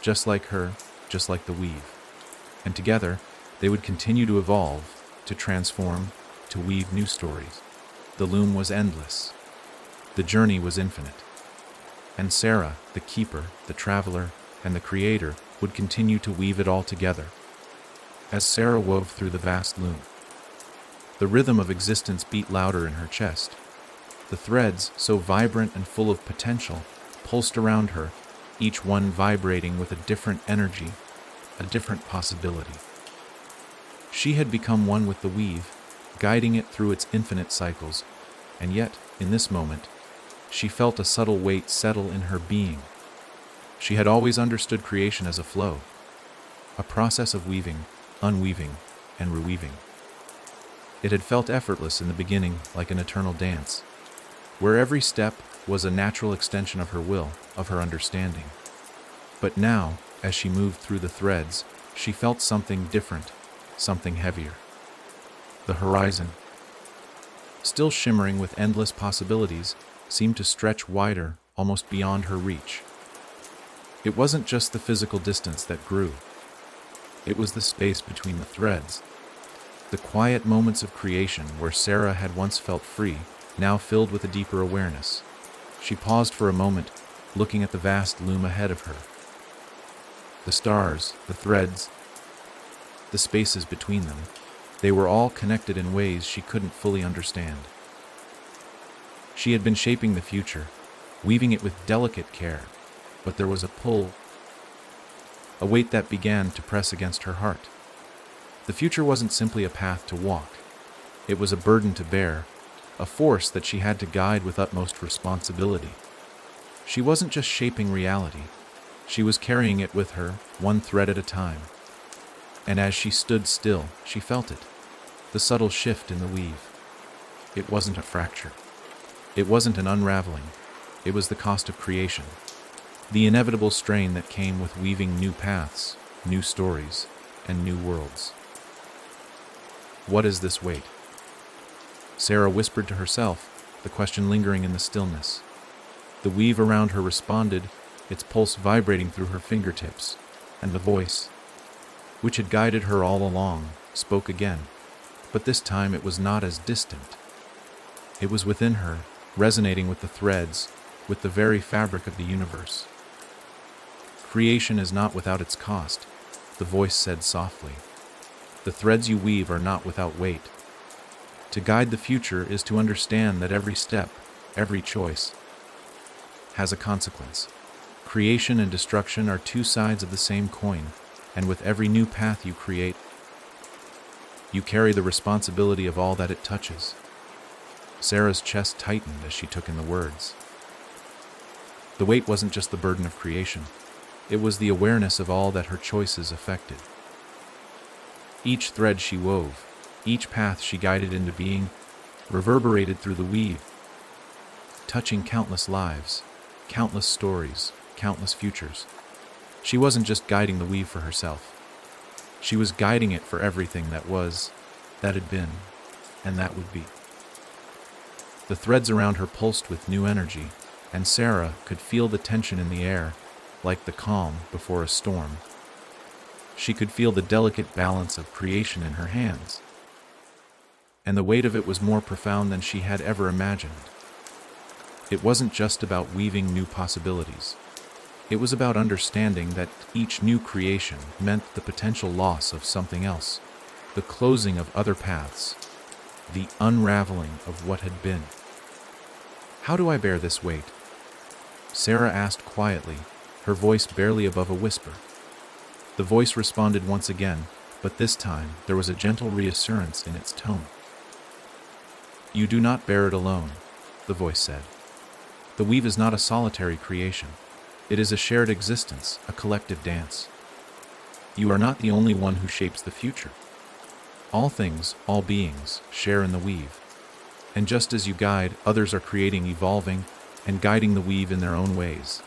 just like her, just like the weave. And together, they would continue to evolve, to transform, to weave new stories. The loom was endless. The journey was infinite. And Sarah, the keeper, the traveler, and the creator, would continue to weave it all together. As Sarah wove through the vast loom, the rhythm of existence beat louder in her chest. The threads, so vibrant and full of potential, pulsed around her, each one vibrating with a different energy, a different possibility. She had become one with the weave, guiding it through its infinite cycles, and yet, in this moment, she felt a subtle weight settle in her being. She had always understood creation as a flow, a process of weaving, unweaving, and reweaving. It had felt effortless in the beginning, like an eternal dance, where every step was a natural extension of her will, of her understanding. But now, as she moved through the threads, she felt something different, something heavier. The horizon, still shimmering with endless possibilities, seemed to stretch wider, almost beyond her reach. It wasn't just the physical distance that grew. It was the space between the threads. The quiet moments of creation where Sarah had once felt free, now filled with a deeper awareness. She paused for a moment, looking at the vast loom ahead of her. The stars, the threads, the spaces between them, they were all connected in ways she couldn't fully understand. She had been shaping the future, weaving it with delicate care, but there was a pull, a weight that began to press against her heart. The future wasn't simply a path to walk. It was a burden to bear, a force that she had to guide with utmost responsibility. She wasn't just shaping reality. She was carrying it with her, one thread at a time. And as she stood still, she felt it, the subtle shift in the weave. It wasn't a fracture. It wasn't an unraveling. It was the cost of creation, the inevitable strain that came with weaving new paths, new stories, and new worlds. What is this weight? Sarah whispered to herself, the question lingering in the stillness. The weave around her responded, its pulse vibrating through her fingertips, and the voice, which had guided her all along, spoke again, but this time it was not as distant. It was within her, resonating with the threads, with the very fabric of the universe. Creation is not without its cost, the voice said softly. The threads you weave are not without weight. To guide the future is to understand that every step, every choice, has a consequence. Creation and destruction are two sides of the same coin, and with every new path you create, you carry the responsibility of all that it touches. Sarah's chest tightened as she took in the words. The weight wasn't just the burden of creation. It was the awareness of all that her choices affected. Each thread she wove, each path she guided into being, reverberated through the weave, touching countless lives, countless stories, countless futures. She wasn't just guiding the weave for herself. She was guiding it for everything that was, that had been, and that would be. The threads around her pulsed with new energy, and Sarah could feel the tension in the air, like the calm before a storm. She could feel the delicate balance of creation in her hands, and the weight of it was more profound than she had ever imagined. It wasn't just about weaving new possibilities. It was about understanding that each new creation meant the potential loss of something else, the closing of other paths, the unraveling of what had been. How do I bear this weight? Sarah asked quietly, her voice barely above a whisper. The voice responded once again, but this time there was a gentle reassurance in its tone. You do not bear it alone, the voice said. The weave is not a solitary creation. It is a shared existence, a collective dance. You are not the only one who shapes the future. All things, all beings, share in the weave. And just as you guide, others are creating, evolving, and guiding the weave in their own ways.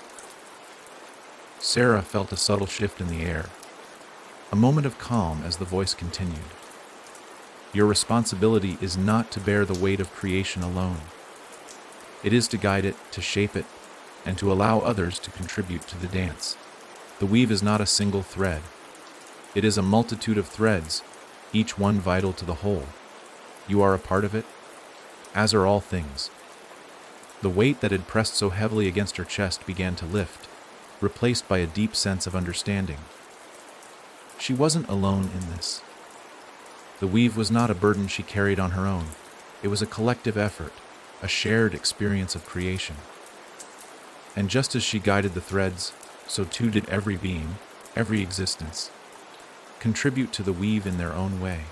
Sarah felt a subtle shift in the air, a moment of calm as the voice continued. Your responsibility is not to bear the weight of creation alone. It is to guide it, to shape it, and to allow others to contribute to the dance. The weave is not a single thread. It is a multitude of threads, each one vital to the whole. You are a part of it, as are all things. The weight that had pressed so heavily against her chest began to lift, replaced by a deep sense of understanding. She wasn't alone in this. The weave was not a burden she carried on her own. It was a collective effort, a shared experience of creation. And just as she guided the threads, so too did every being, every existence, contribute to the weave in their own way.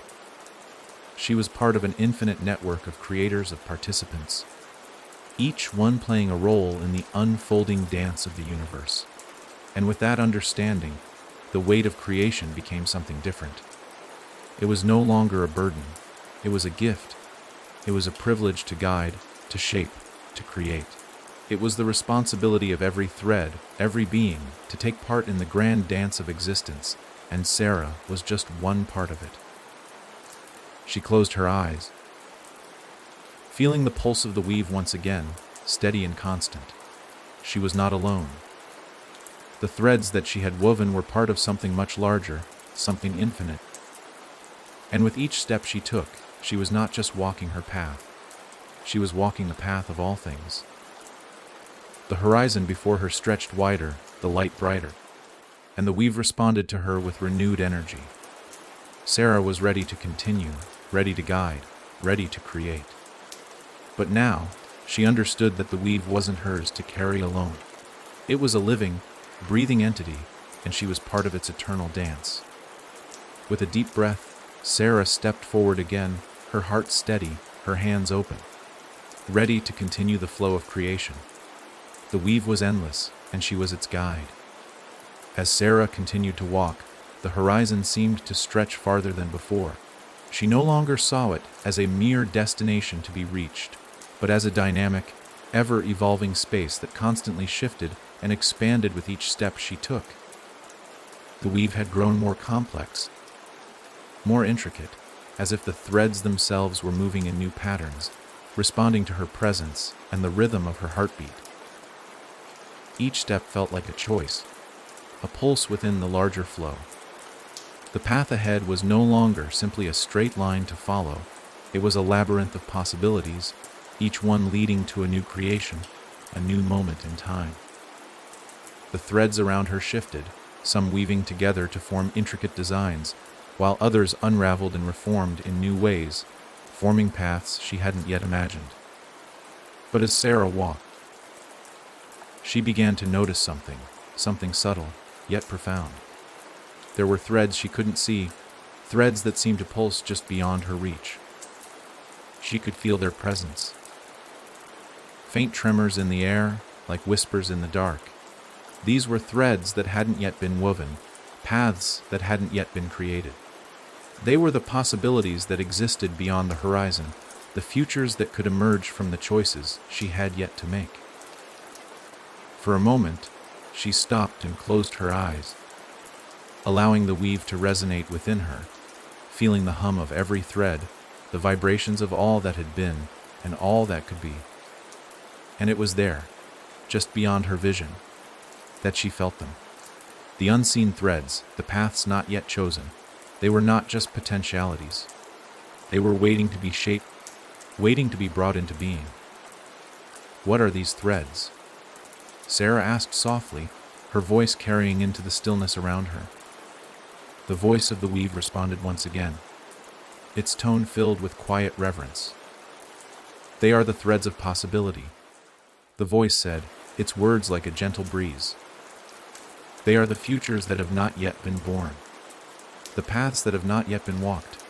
She was part of an infinite network of creators, of participants, each one playing a role in the unfolding dance of the universe. And with that understanding, the weight of creation became something different. It was no longer a burden. It was a gift. It was a privilege to guide, to shape, to create. It was the responsibility of every thread, every being, to take part in the grand dance of existence, and Sarah was just one part of it. She closed her eyes, feeling the pulse of the weave once again, steady and constant. She was not alone. The threads that she had woven were part of something much larger, something infinite. And with each step she took, she was not just walking her path. She was walking the path of all things. The horizon before her stretched wider, the light brighter. and the weave responded to her with renewed energy. Sarah was ready to continue, ready to guide, ready to create. But now, she understood that the weave wasn't hers to carry alone. It was a living, breathing entity, and she was part of its eternal dance. With a deep breath, Sarah stepped forward again, her heart steady, her hands open, ready to continue the flow of creation. The weave was endless, and she was its guide. As Sarah continued to walk, the horizon seemed to stretch farther than before. She no longer saw it as a mere destination to be reached, but as a dynamic, ever-evolving space that constantly shifted and expanded with each step she took. The weave had grown more complex, more intricate, as if the threads themselves were moving in new patterns, responding to her presence and the rhythm of her heartbeat. Each step felt like a choice, a pulse within the larger flow. The path ahead was no longer simply a straight line to follow. It was a labyrinth of possibilities, each one leading to a new creation, a new moment in time. The threads around her shifted, some weaving together to form intricate designs, while others unraveled and reformed in new ways, forming paths she hadn't yet imagined. But as Sarah walked, she began to notice something subtle, yet profound. There were threads she couldn't see, threads that seemed to pulse just beyond her reach. She could feel their presence. Faint tremors in the air, like whispers in the dark. These were threads that hadn't yet been woven, paths that hadn't yet been created. They were the possibilities that existed beyond the horizon, the futures that could emerge from the choices she had yet to make. For a moment, she stopped and closed her eyes, allowing the weave to resonate within her, feeling the hum of every thread, the vibrations of all that had been and all that could be. And it was there, just beyond her vision, that she felt them. The unseen threads, the paths not yet chosen, they were not just potentialities. They were waiting to be shaped, waiting to be brought into being. What are these threads? Sarah asked softly, her voice carrying into the stillness around her. The voice of the weave responded once again, its tone filled with quiet reverence. They are the threads of possibility. The voice said, its words like a gentle breeze. They are the futures that have not yet been born, the paths that have not yet been walked.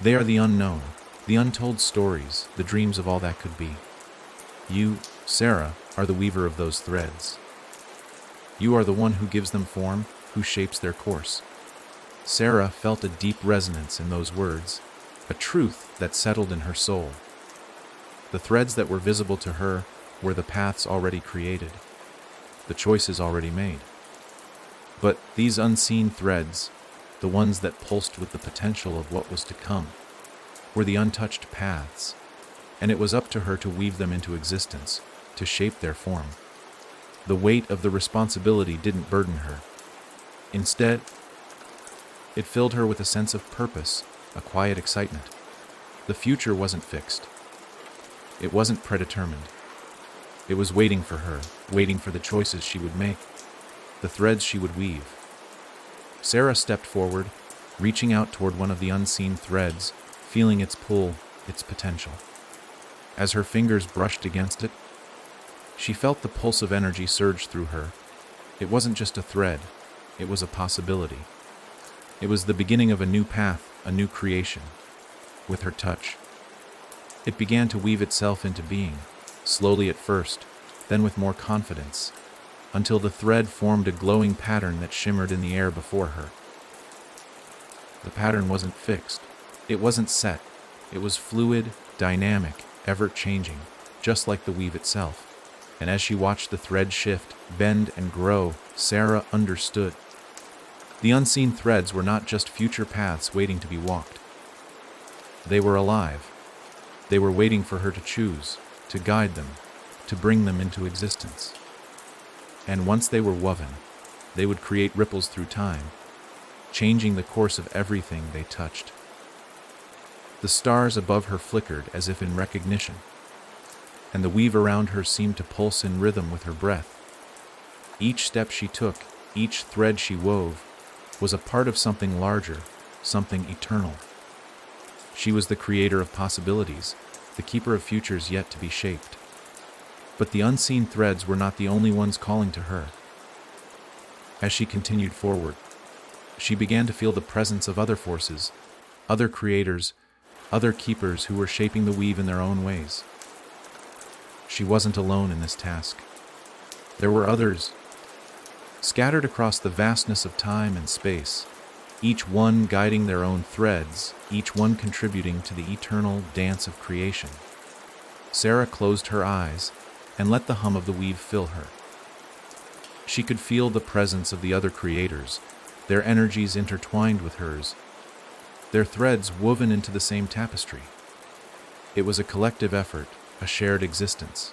They are the unknown, the untold stories, the dreams of all that could be. You, Sarah, are the weaver of those threads. You are the one who gives them form, who shapes their course. Sarah felt a deep resonance in those words, a truth that settled in her soul. The threads that were visible to her were the paths already created, the choices already made. But these unseen threads, the ones that pulsed with the potential of what was to come, were the untouched paths, and it was up to her to weave them into existence, to shape their form. The weight of the responsibility didn't burden her. Instead, it filled her with a sense of purpose, a quiet excitement. The future wasn't fixed. It wasn't predetermined. It was waiting for her, waiting for the choices she would make, the threads she would weave. Sarah stepped forward, reaching out toward one of the unseen threads, feeling its pull, its potential. As her fingers brushed against it, she felt the pulse of energy surge through her. It wasn't just a thread, it was a possibility. It was the beginning of a new path, a new creation. With her touch, it began to weave itself into being, slowly at first, then with more confidence, until the thread formed a glowing pattern that shimmered in the air before her. The pattern wasn't fixed. It wasn't set. It was fluid, dynamic, ever-changing, just like the weave itself. And as she watched the thread shift, bend, and grow, Sarah understood. The unseen threads were not just future paths waiting to be walked. They were alive. They were waiting for her to choose, to guide them, to bring them into existence. And once they were woven, they would create ripples through time, changing the course of everything they touched. The stars above her flickered as if in recognition, and the weave around her seemed to pulse in rhythm with her breath. Each step she took, each thread she wove, was a part of something larger, something eternal. She was the creator of possibilities, the keeper of futures yet to be shaped. But the unseen threads were not the only ones calling to her. As she continued forward, she began to feel the presence of other forces, other creators, other keepers who were shaping the weave in their own ways. She wasn't alone in this task. There were others, scattered across the vastness of time and space, each one guiding their own threads, each one contributing to the eternal dance of creation. Sarah closed her eyes and let the hum of the weave fill her. She could feel the presence of the other creators, their energies intertwined with hers, their threads woven into the same tapestry. It was a collective effort, a shared existence.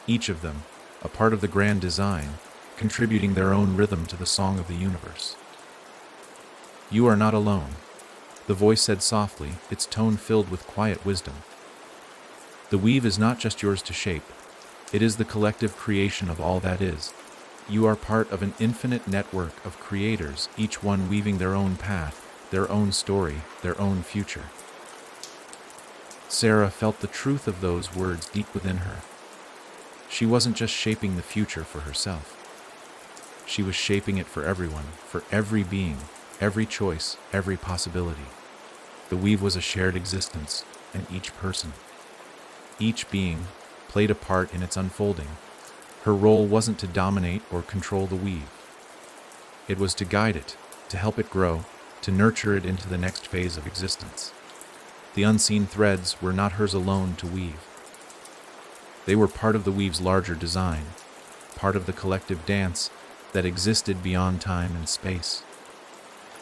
Each of them, a part of the grand design, contributing their own rhythm to the song of the universe. "You are not alone," the voice said softly, its tone filled with quiet wisdom. "The weave is not just yours to shape. It is the collective creation of all that is. You are part of an infinite network of creators, each one weaving their own path, their own story, their own future." Sarah felt the truth of those words deep within her. She wasn't just shaping the future for herself. She was shaping it for everyone, for every being, every choice, every possibility. The weave was a shared existence, and each person, each being, played a part in its unfolding. Her role wasn't to dominate or control the weave. It was to guide it, to help it grow, to nurture it into the next phase of existence. The unseen threads were not hers alone to weave. They were part of the weave's larger design, part of the collective dance that existed beyond time and space.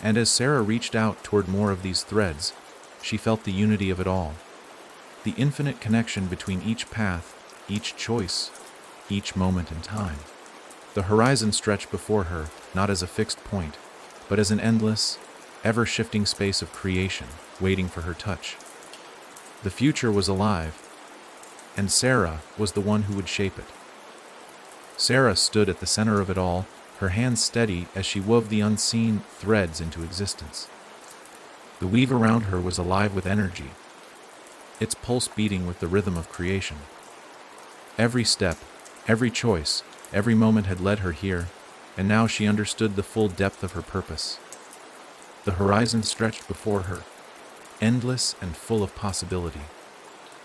And as Sarah reached out toward more of these threads, she felt the unity of it all, the infinite connection between each path, each choice, each moment in time. The horizon stretched before her, not as a fixed point, but as an endless, ever-shifting space of creation, waiting for her touch. The future was alive, and Sarah was the one who would shape it. Sarah stood at the center of it all, her hands steady as she wove the unseen threads into existence. The weave around her was alive with energy, its pulse beating with the rhythm of creation. Every step, every choice, every moment had led her here, and now she understood the full depth of her purpose. The horizon stretched before her, endless and full of possibility.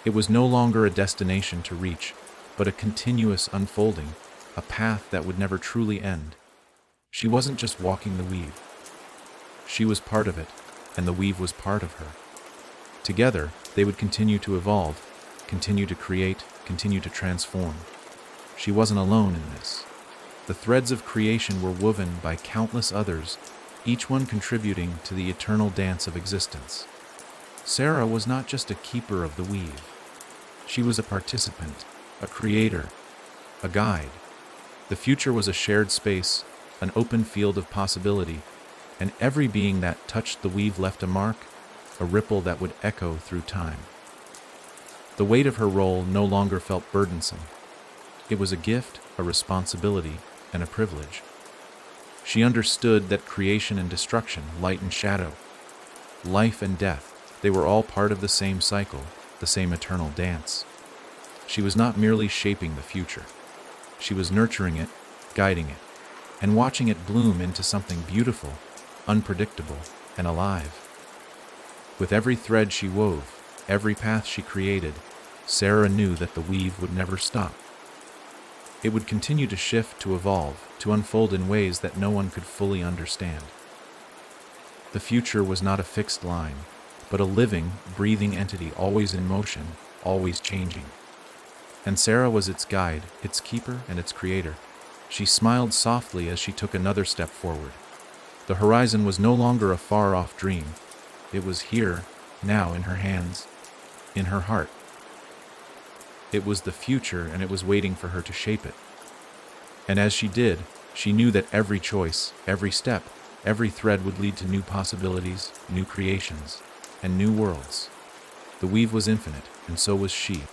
It was no longer a destination to reach, but a continuous unfolding, a path that would never truly end. She wasn't just walking the weave. She was part of it, and the weave was part of her. Together, they would continue to evolve, continue to create, continue to transform. She wasn't alone in this. The threads of creation were woven by countless others, each one contributing to the eternal dance of existence. Sarah was not just a keeper of the weave. She was a participant, a creator, a guide. The future was a shared space, an open field of possibility, and every being that touched the weave left a mark, a ripple that would echo through time. The weight of her role no longer felt burdensome. It was a gift, a responsibility, and a privilege. She understood that creation and destruction, light and shadow, life and death, they were all part of the same cycle, the same eternal dance. She was not merely shaping the future. She was nurturing it, guiding it, and watching it bloom into something beautiful, unpredictable, and alive. With every thread she wove, every path she created, Sarah knew that the weave would never stop. It would continue to shift, to evolve, to unfold in ways that no one could fully understand. The future was not a fixed line, but a living, breathing entity always in motion, always changing. And Sarah was its guide, its keeper, and its creator. She smiled softly as she took another step forward. The horizon was no longer a far-off dream. It was here, now, in her hands, in her heart. It was the future, and it was waiting for her to shape it. And as she did, she knew that every choice, every step, every thread would lead to new possibilities, new creations, and new worlds. The weave was infinite, and so was she.